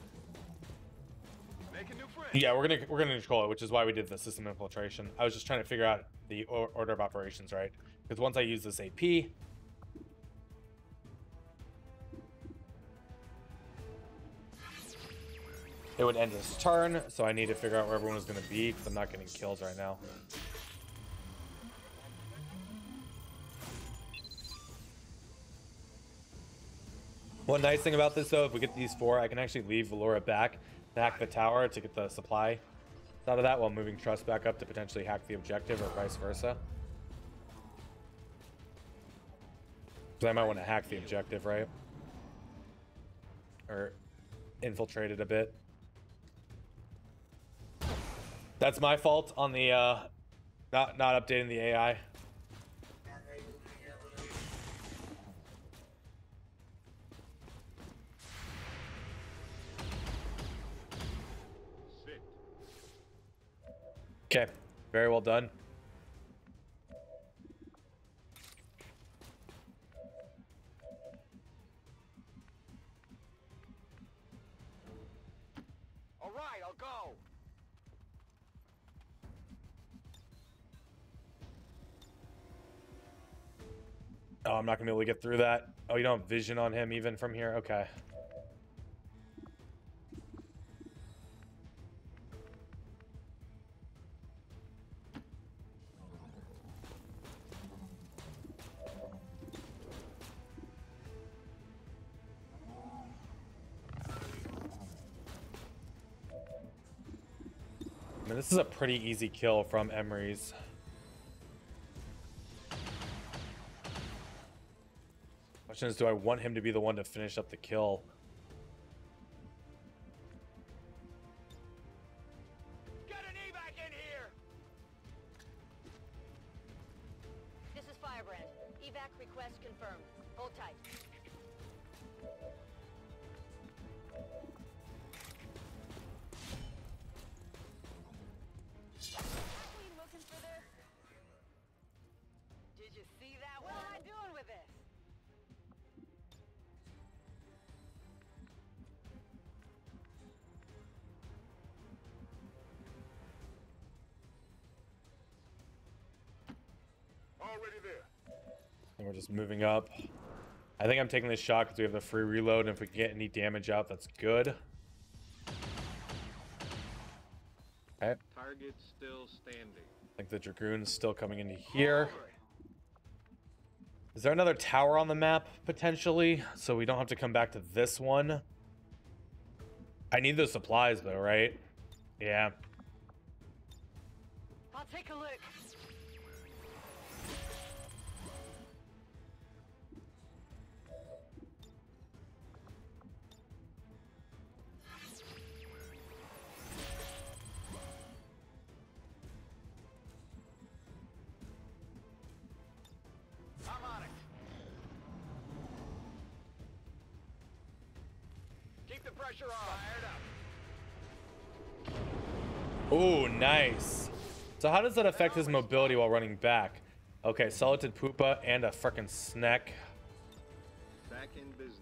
Yeah, we're gonna control it, which is why we did the system infiltration. I was just trying to figure out the order of operations, right? Because once I use this AP, it would end his turn, so I need to figure out where everyone is going to be, because I'm not getting kills right now. One nice thing about this, though, if we get these 4, I can actually leave Valora back to hack the tower to get the supply out of that, while moving Trust back up to potentially hack the objective, or vice versa. Because I might want to hack the objective, right? Or infiltrate it a bit. That's my fault on the not updating the AI. Okay, very well done. All right, I'll go. Oh, I'm not gonna be able to get through that. Oh, you don't have vision on him even from here? Okay. I mean, this is a pretty easy kill from Emery's. Question is, do I want him to be the one to finish up the kill? Get an evac in here. This is Firebrand. Evac request confirmed. Hold tight. Are we looking for this? Did you see that? What am I doing with this? Already there. And we're just moving up. I think I'm taking this shot because we have the free reload, and if we can get any damage out, that's good. Okay. Target still standing. I think the Dragoon's still coming into here. Is there another tower on the map, potentially? So we don't have to come back to this one. I need those supplies, though, right? Yeah. I'll take a look. the pressure off. Fired up. Ooh, nice. So how does that affect his mobility while running back? Okay, solitude pupa and a frickin' snack. Back in business.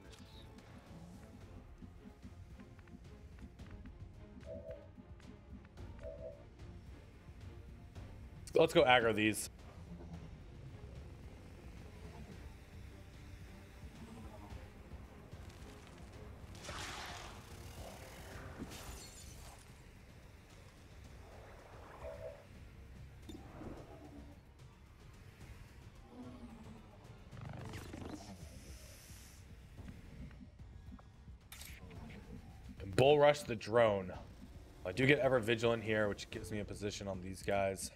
Let's go aggro these. Bull rush the drone. I do get ever vigilant here, which gives me a position on these guys.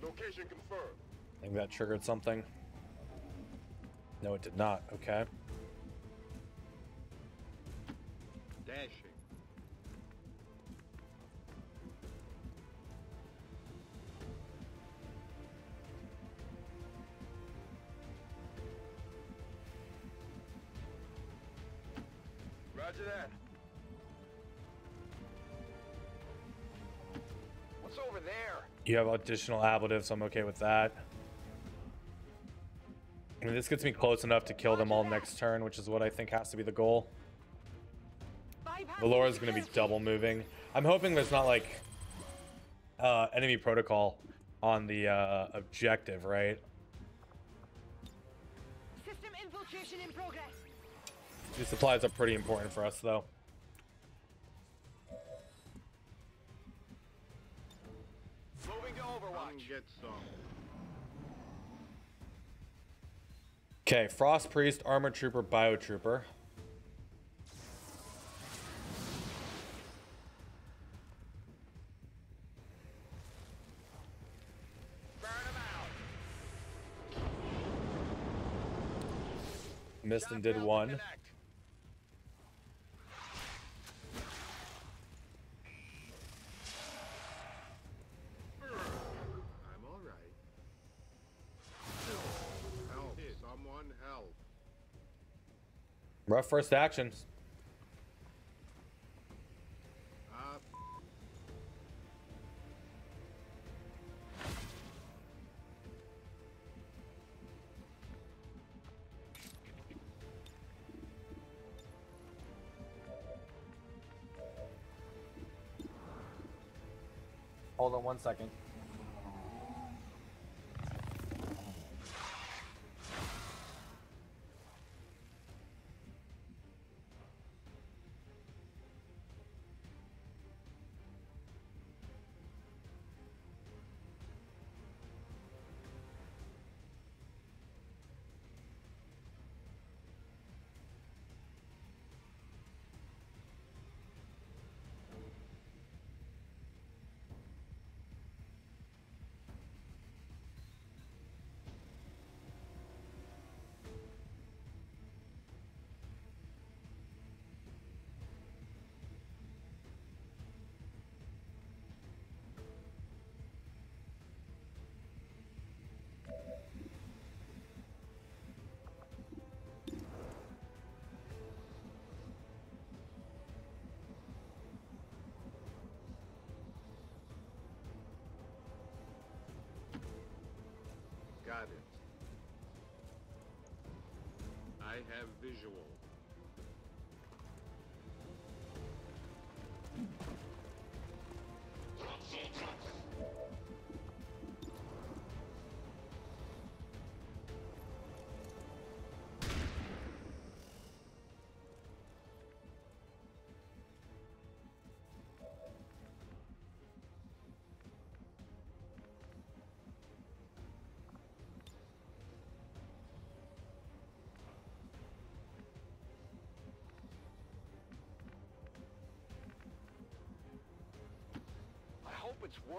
Location confirmed. I think that triggered something. No, it did not. Okay. Dashing. Roger that. What's over there? You have additional ablatives, so I'm okay with that. I mean, this gets me close enough to kill them all next turn, which is what I think has to be the goal. Valora's going to be double moving. I'm hoping there's not like enemy protocol on the objective, right? System infiltration in progress. These supplies are pretty important for us, though. Moving to Overwatch. Come get some. Okay, Frost Priest, Armor Trooper, Bio Trooper. Missed and did one. I'm all right. Help! Someone help! Rough first actions. Hold on 1 second. Got it. I have visual.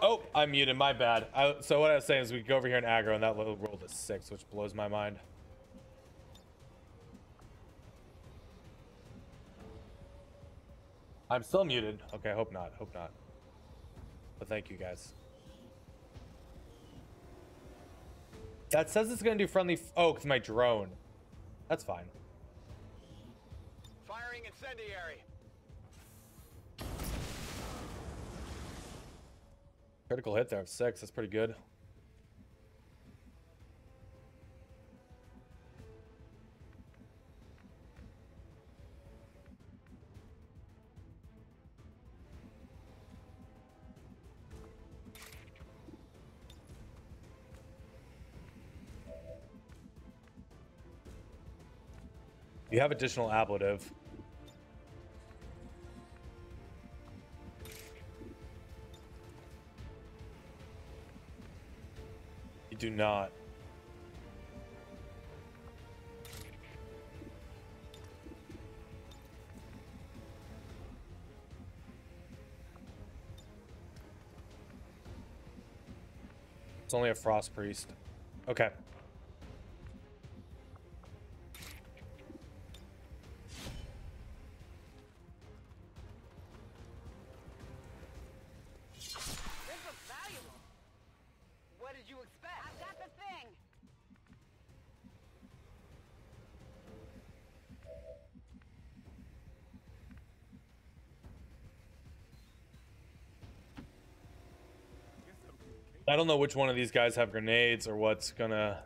Oh, I muted. My bad. So what I was saying is we go over here and aggro, and that little rolled a 6, which blows my mind. I'm still muted. Okay, hope not. Hope not. But thank you guys. That says it's gonna do friendly. Oh, it's my drone. That's fine. Firing incendiary. Critical hit there of 6. That's pretty good. You have additional ablative. You do not. It's only a frost priest. Okay. I don't know which one of these guys have grenades or what's gonna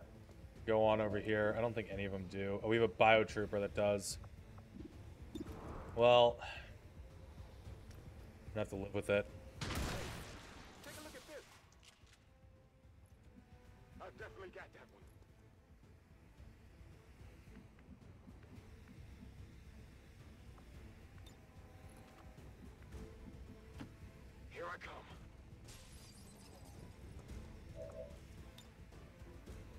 go on over here. I don't think any of them do. Oh, we have a biotrooper that does. Well, I have to live with it. Take a look at this. I've definitely got that one. Here I come.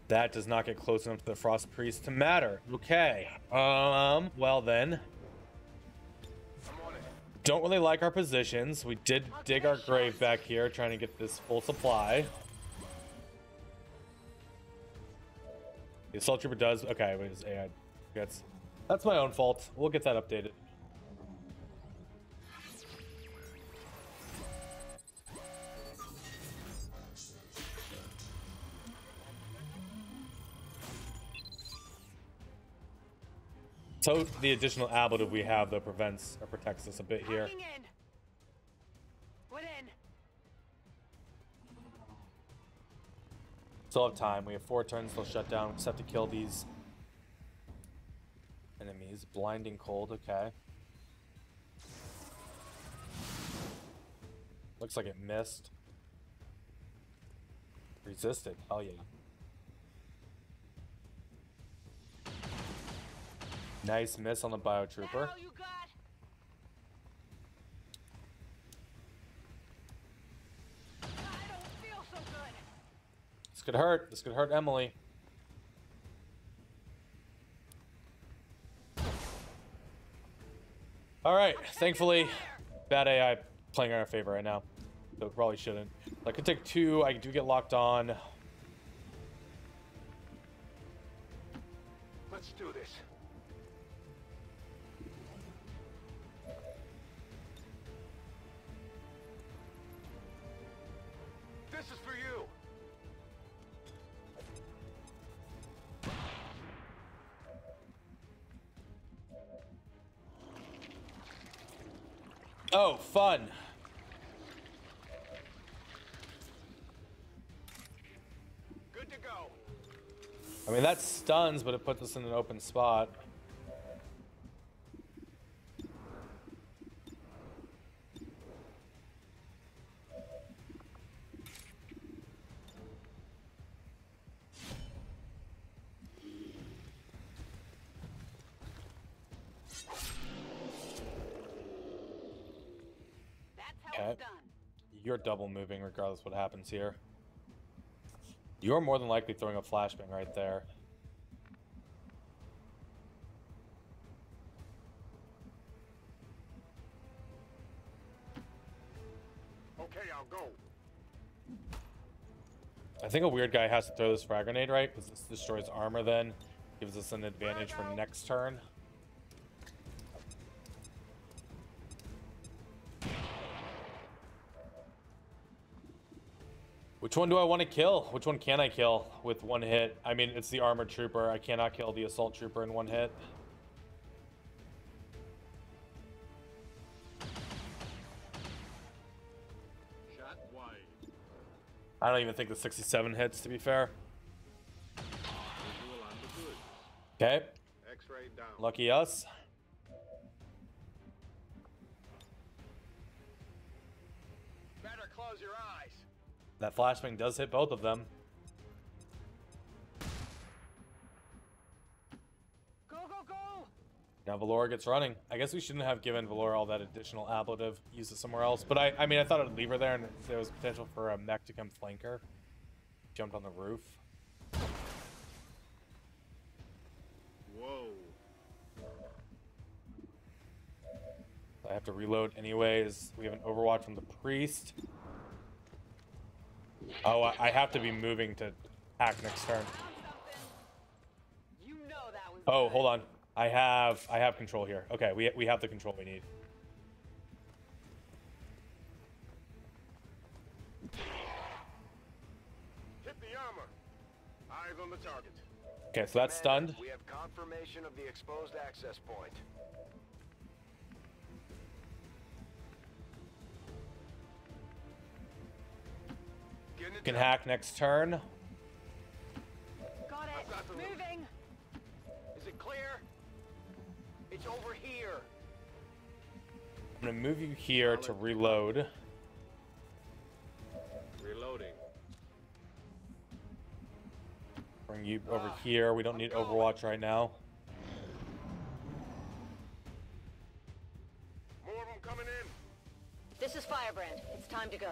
That does not get close enough to the Frost Priest to matter. Okay. Well then. Don't really like our positions. We did dig our grave back here, trying to get this full supply. The Assault Trooper does. Okay, wait, his AI gets. That's my own fault. We'll get that updated. So the additional ablative we have though prevents or protects us a bit here. Still have time. We have 4 turns till shut down. We just have to kill these enemies. Blinding cold. Okay. Looks like it missed. Resisted. Oh yeah. Nice miss on the biotrooper. This could hurt. This could hurt Emily. All right. Thankfully, bad AI playing in our favor right now. So probably shouldn't. I could take 2. I do get locked on. Let's do this. This is for you. Oh, fun. Good to go. I mean, that stuns, but it puts us in an open spot. Okay. You're double moving regardless what happens here. You're more than likely throwing a flashbang right there. Okay, I'll go. I think a weird guy has to throw this frag grenade, right? Because this destroys armor then. Gives us an advantage for next turn. Which one do I want to kill? Which one can I kill with one hit? I mean, it's the armored trooper. I cannot kill the assault trooper in one hit. Shot wide. I don't even think the 67 hits, to be fair. Visual on the goods. Okay. X-ray down. Lucky us. Better close your eyes. That flashbang does hit both of them. Go, go, go! Now Valor gets running. I guess we shouldn't have given Valor all that additional ablative. Use it somewhere else. But I mean, I thought I'd leave her there, and there was potential for a mech to come flank her. Jumped on the roof. Whoa. I have to reload anyways. We have an Overwatch from the priest. Oh, I have to be moving to hack next turn. You know that was Oh, hold on. I have control here. Okay, we have the control we need. Hit the armor. Eyes on the target. Okay, so that's stunned. We have confirmation of the exposed access point. Can hack next turn. Got it. Moving. Is it clear? It's over here. I'm gonna move you here to reload. Reloading. Bring you over here. We don't need Overwatch right now. More of them coming in. This is Firebrand. It's time to go.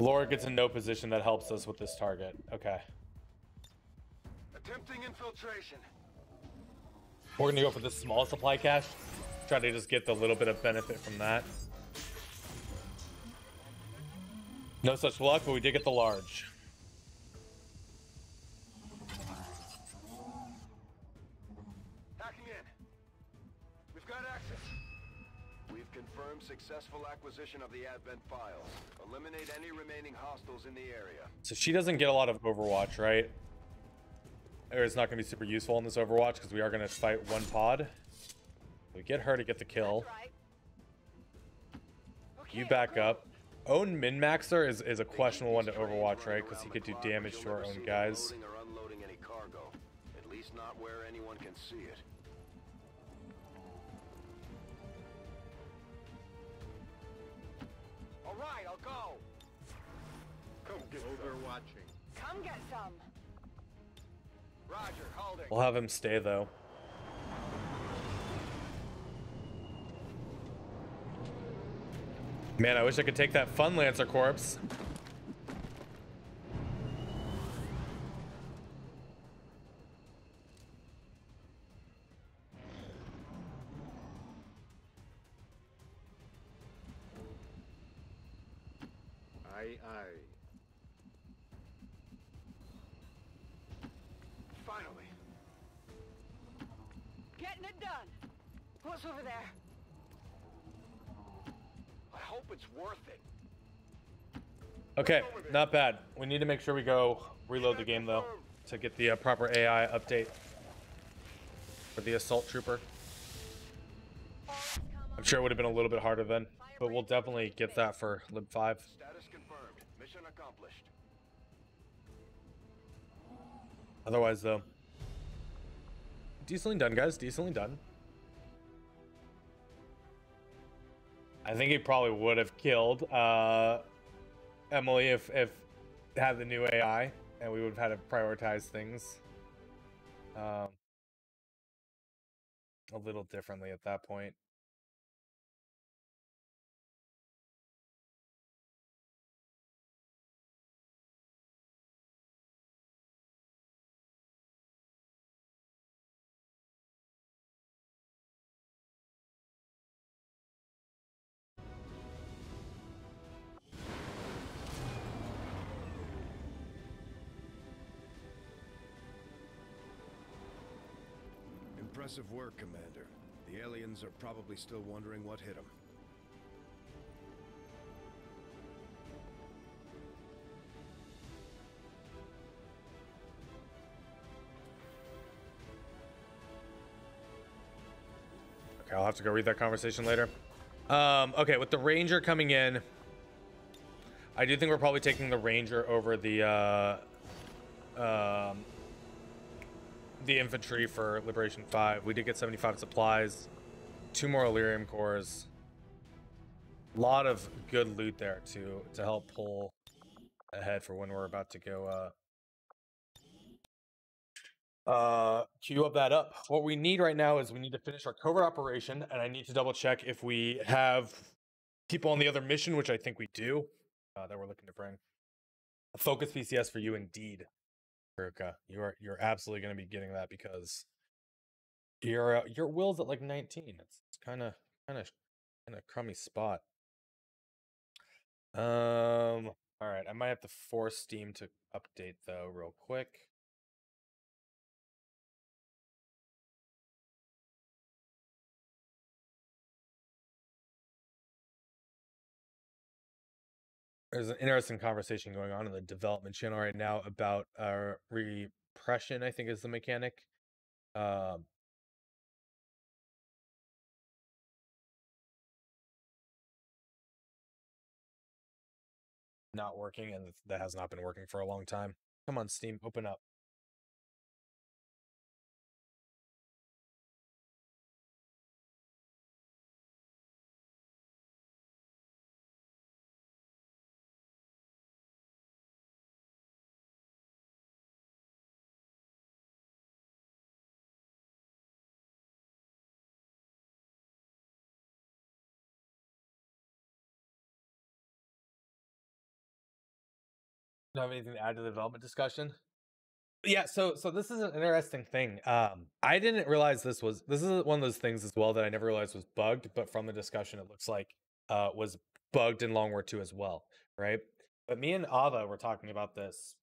Laura gets in no position that helps us with this target. Okay. Attempting infiltration. We're gonna go for this small supply cache. Try to just get the little bit of benefit from that. No such luck, but we did get the large. Hacking in. We've got access. We've confirmed successful acquisition of the Advent files. Eliminate any remaining hostiles in the area. So she doesn't get a lot of Overwatch, right? Or it's not going to be super useful in this Overwatch because we are going to fight one pod. We get her to get the kill. You back up. Own Min-Maxer is a questionable one to Overwatch, right? Because he could do damage to our own guys. Loading or unloading any cargo. At least not where anyone can see it. All right, I'll go. Come get Overwatching. Come get some. Roger, holding. We'll have him stay, though. Man, I wish I could take that Fun Lancer corpse. Aye, aye. Finally. Getting it done. What's over there? I hope it's worth it. Okay, not bad. We need to make sure we go reload the game, though, to get the proper AI update for the assault trooper. I'm sure it would have been a little bit harder then, but we'll definitely get that for Lib 5. Status confirmed. Mission accomplished. Otherwise, though, decently done, guys. Decently done. I think he probably would have killed Emily if had the new AI, and we would have had to prioritize things a little differently at that point. Impressive work, Commander. The aliens are probably still wondering what hit them. Okay, I'll have to go read that conversation later. Okay, with the Ranger coming in, I do think we're probably taking the Ranger over the infantry for Liberation 5. We did get 75 supplies, 2 more Illyrium cores. A lot of good loot there to help pull ahead for when we're about to go queue up that up. What we need right now is we need to finish our covert operation, and I need to double check if we have people on the other mission, which I think we do, that we're looking to bring. A focus PCS for you indeed, Ruka. You're absolutely going to be getting that because your will's at like 19. It's kind of crummy spot. All right, I might have to force Steam to update though real quick. There's an interesting conversation going on in the development channel right now about repression, I think is the mechanic. Not working, and that has not been working for a long time. Come on, Steam, open up. Do you have anything to add to the development discussion? Yeah, so this is an interesting thing. I didn't realize this is one of those things as well that I never realized was bugged, but from the discussion it looks like was bugged in Long War 2 as well, right? But me and Ava were talking about this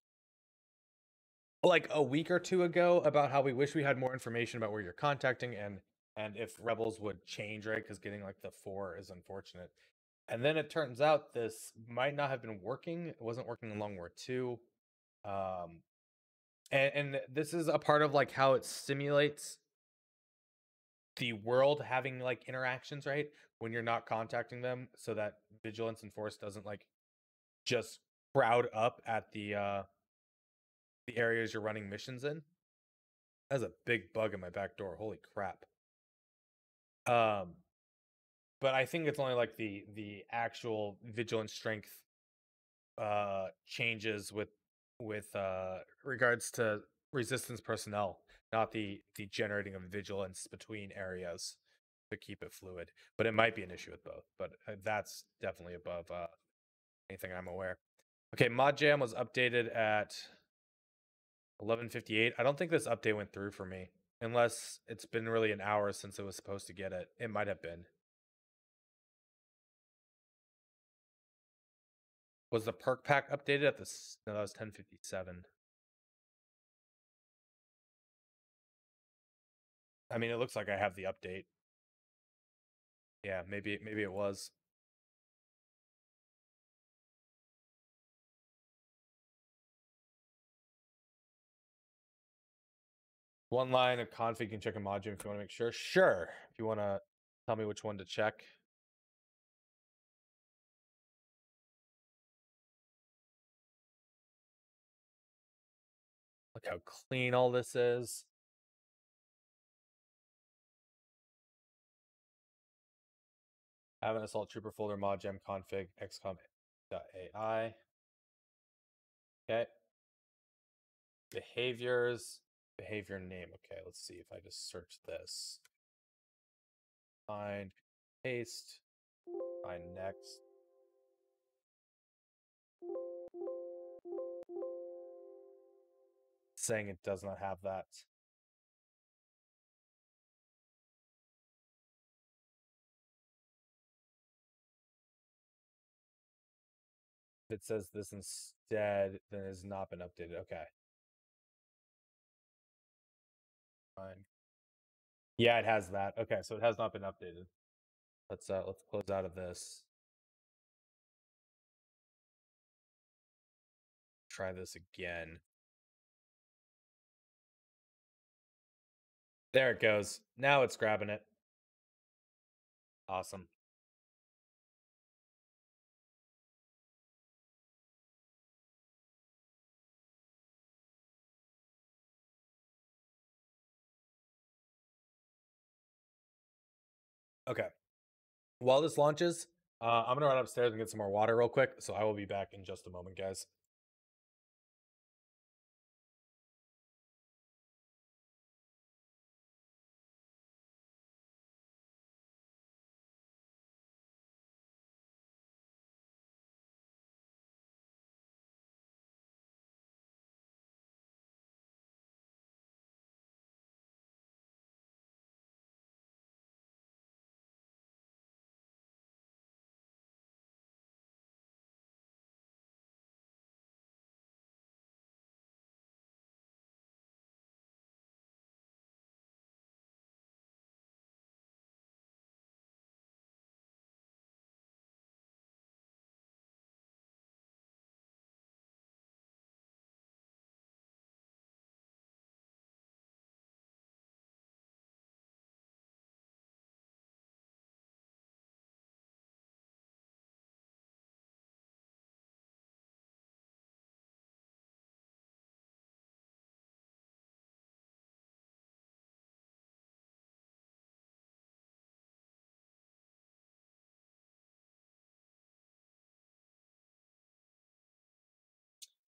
like a week or two ago about how we wish we had more information about where you're contacting and if rebels would change, right? Because getting like the 4 is unfortunate. And then it turns out this might not have been working. It wasn't working in Long War 2. And this is a part of like how it simulates the world having like interactions, right? When you're not contacting them, so that vigilance and force doesn't like just crowd up at the areas you're running missions in. That's a big bug in my back door. Holy crap. But I think it's only like the actual vigilance strength changes with regards to resistance personnel, not the generating of vigilance between areas to keep it fluid. But it might be an issue with both. But that's definitely above anything I'm aware. Okay, Modjam was updated at 11:58. I don't think this update went through for me, unless it's been really an hour since it was supposed to get it. It might have been. Was the perk pack updated at this? No, that was 10:57. I mean, it looks like I have the update. Yeah, maybe it was. One line of config, you can check a module if you want to make sure. Sure. If you want to tell me which one to check. Look how clean all this is. Have an assault trooper folder modgem config xcom.ai. Okay. Behaviors, behavior name. Okay, let's see if I just search this. Find, paste, find next. Saying it does not have that. If it says this instead, then it has not been updated. Okay. Fine. Yeah, it has that. Okay, so it has not been updated. Let's close out of this. Try this again. There it goes. Now it's grabbing it. Awesome. Okay. While this launches, I'm gonna run upstairs and get some more water real quick. So I will be back in just a moment, guys.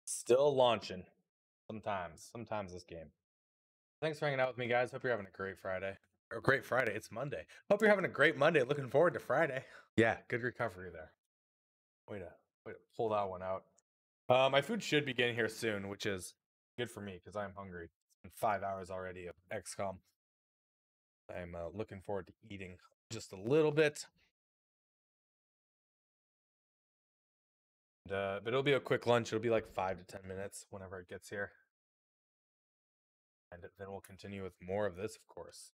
Still launching. Sometimes this game. Thanks for hanging out with me, guys. Hope you're having a great Friday. Or great Friday. It's Monday. Hope you're having a great Monday. Looking forward to Friday. Yeah, good recovery there. Way to pull that one out. My food should be getting here soon, which is good for me because I'm hungry. It's been 5 hours already of XCOM. I'm looking forward to eating just a little bit. But it'll be a quick lunch. It'll be like 5 to 10 minutes whenever it gets here. And then we'll continue with more of this, of course,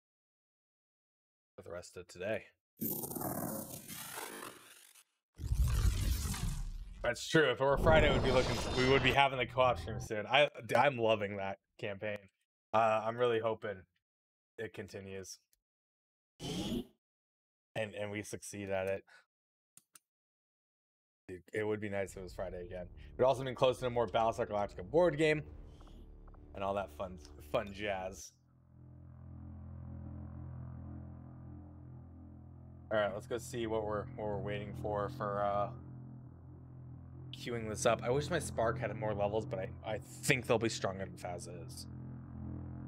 for the rest of today. That's true. If it were Friday, we would be having the co-op stream soon. I'm loving that campaign. I'm really hoping it continues, and we succeed at it. It would be nice if it was Friday again. It would also mean close to a more Battlestar Galactica board game, and all that fun jazz. All right, let's go see what we're waiting for queuing this up. I wish my Spark had more levels, but I think they'll be strong enough as is.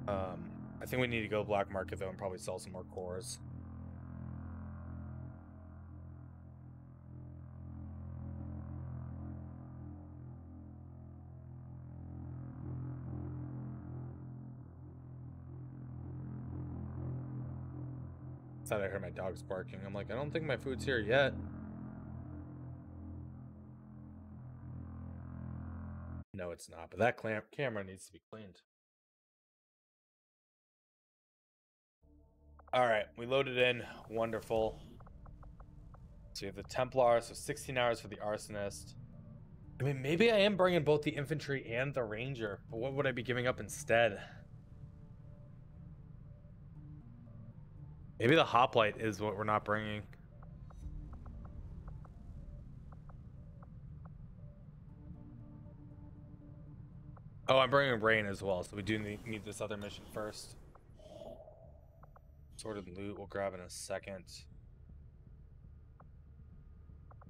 I think we need to go black market though and probably sell some more cores. I thought I heard my dogs barking. I'm like, I don't think my food's here yet. No, it's not, but that camera needs to be cleaned. All right, we loaded in. Wonderful. So you have the Templar, so 16 hours for the Arsonist. I mean, maybe I am bringing both the Infantry and the Ranger, but what would I be giving up instead? Maybe the Hoplite is what we're not bringing. Oh, I'm bringing Rain as well, so we do need this other mission first. Sorted loot we'll grab in a second.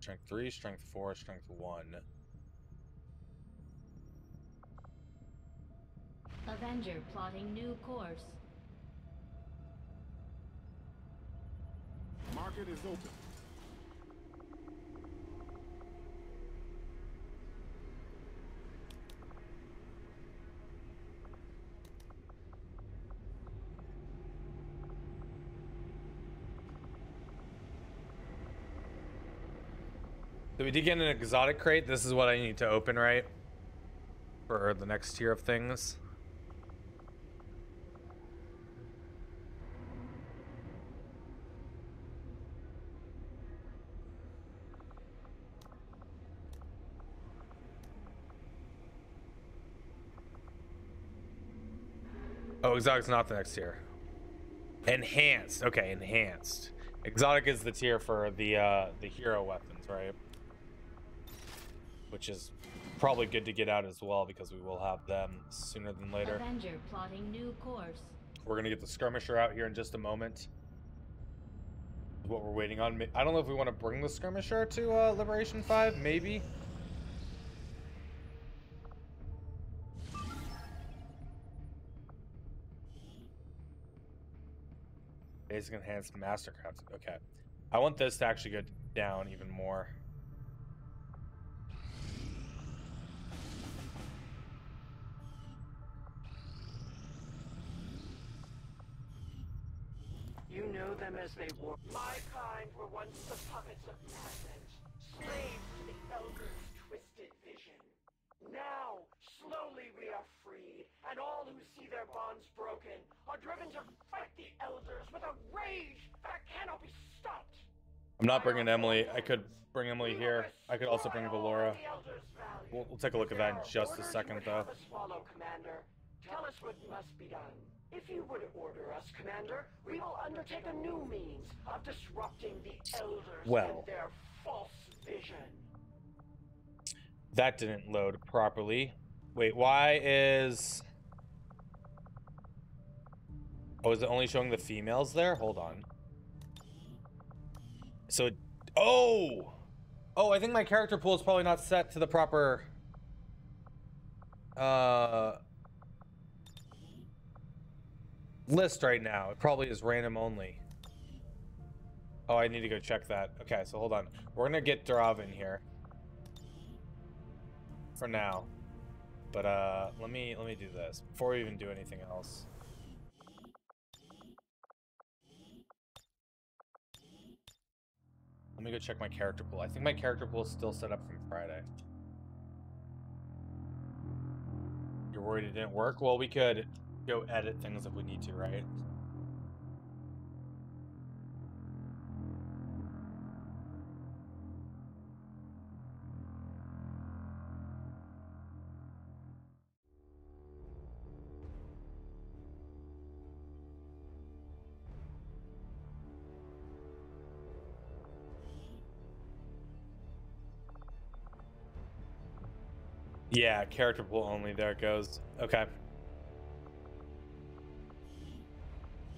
Strength 3, Strength 4, Strength 1. Avenger plotting new course. Market is open. So we did get an exotic crate. This is what I need to open, right? For the next tier of things. Oh, exotic's not the next tier. Enhanced. Okay, enhanced. Exotic is the tier for the hero weapons, right? Which is probably good to get out as well because we will have them sooner than later. Avenger plotting new course. We're gonna get the skirmisher out here in just a moment. What we're waiting on. I don't know if we want to bring the skirmisher to Liberation 5, maybe. Basic enhanced mastercraft. Okay. I want this to actually go down even more. You know them as they were. My kind were once the puppets of madness, slaves to the Elders' twisted vision. Now, slowly we are freed, and all who see their bonds broken are driven to fight the Elders with a rage that cannot be stopped. I'm not bringing Emily. I could bring Emily here. I could also bring Valora. We'll take a look at that in just a second, though. Swallow, Commander. Tell us what must be done. If you would order us, Commander, we will undertake a new means of disrupting the Elders and their false vision. That didn't load properly. Wait, why is... Oh, is it only showing the females there? Hold on. So, oh! Oh, I think my character pool is probably not set to the proper... list right now. It probably is random only. Oh, I need to go check that. Okay, so hold on. We're gonna get Darav in here for now, but let me do this before we even do anything else. Let me go check my character pool. I think my character pool is still set up from Friday. You're worried it didn't work? Well, we could go edit things if we need to, right? Yeah, character pool only. There it goes. Okay.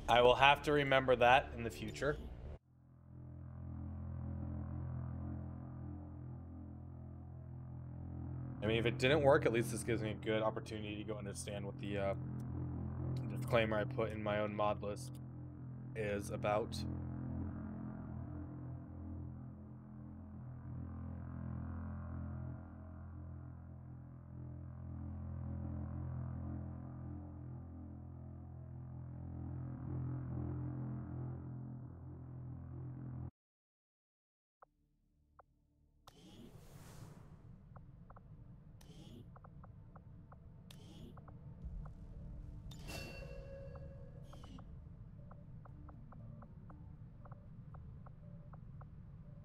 I will have to remember that in the future. I mean, if it didn't work, at least this gives me a good opportunity to go understand what the disclaimer I put in my own mod list is about.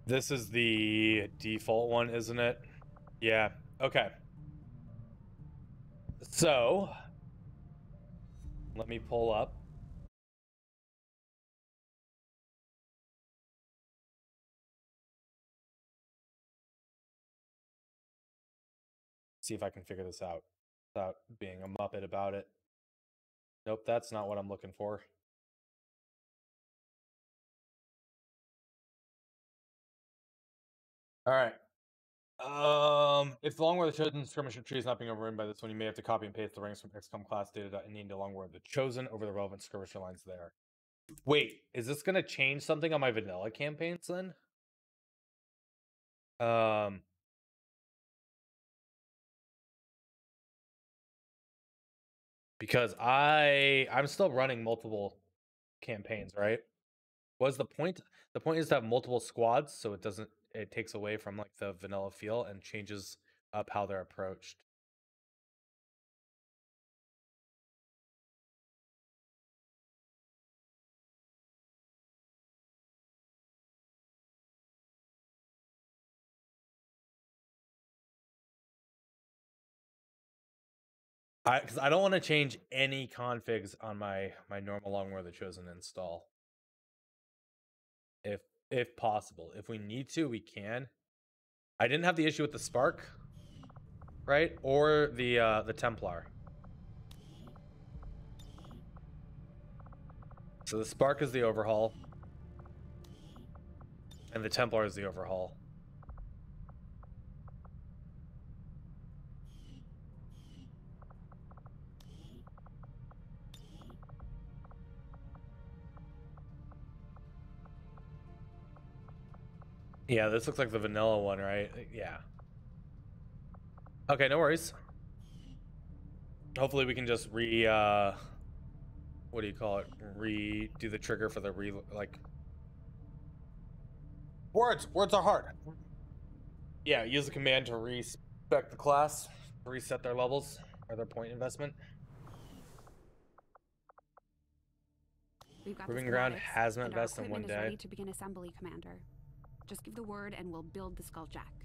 This is the default one, isn't it? Yeah. Okay. So, let me pull up. See if I can figure this out without being a muppet about it. Nope, that's not what I'm looking for. All right. If the Long War of the Chosen skirmisher tree is not being overrun by this one, you may have to copy and paste the ranks from XCOM class data.ini into Long War of the Chosen over the relevant skirmisher lines there. Wait, is this gonna change something on my vanilla campaigns then? Because I'm still running multiple campaigns, right? What's the point? The point is to have multiple squads, so it takes away from like the vanilla feel and changes up how they're approached. Because I don't want to change any configs on my normal Long War of the Chosen install. If possible, if we need to, we can. I didn't have the issue with the Spark, right, or the Templar. So the Spark is the overhaul, and the Templar is the overhaul. Yeah, this looks like the vanilla one, right? Yeah. Okay, no worries. Hopefully we can just what do you call it? Redo the trigger for the like. Words are hard. Yeah, use the command to respec the class, reset their levels or their point investment. We've got Proving ground hazmat vest in 1 day. Ready to begin assembly, Commander. Just give the word and we'll build the Skulljack.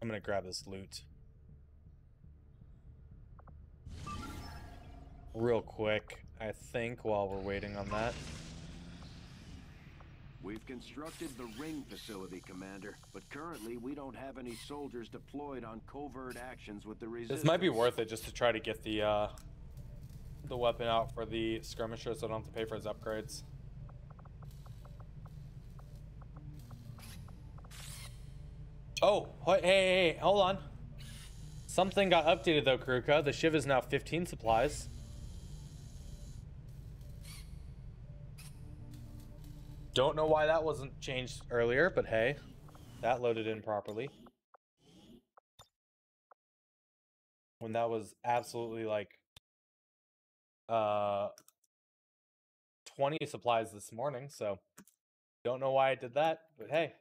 I'm gonna grab this loot real quick, I think, while we're waiting on that. We've constructed the ring facility, Commander, but currently we don't have any soldiers deployed on covert actions with the resistance. This might be worth it just to try to get the weapon out for the skirmisher so I don't have to pay for his upgrades. Oh, hey, hold on. Something got updated though, Karuka. The Shiv is now 15 supplies. Don't know why that wasn't changed earlier, but hey, that loaded in properly. When that was absolutely like 20 supplies this morning, so don't know why I did that, but hey.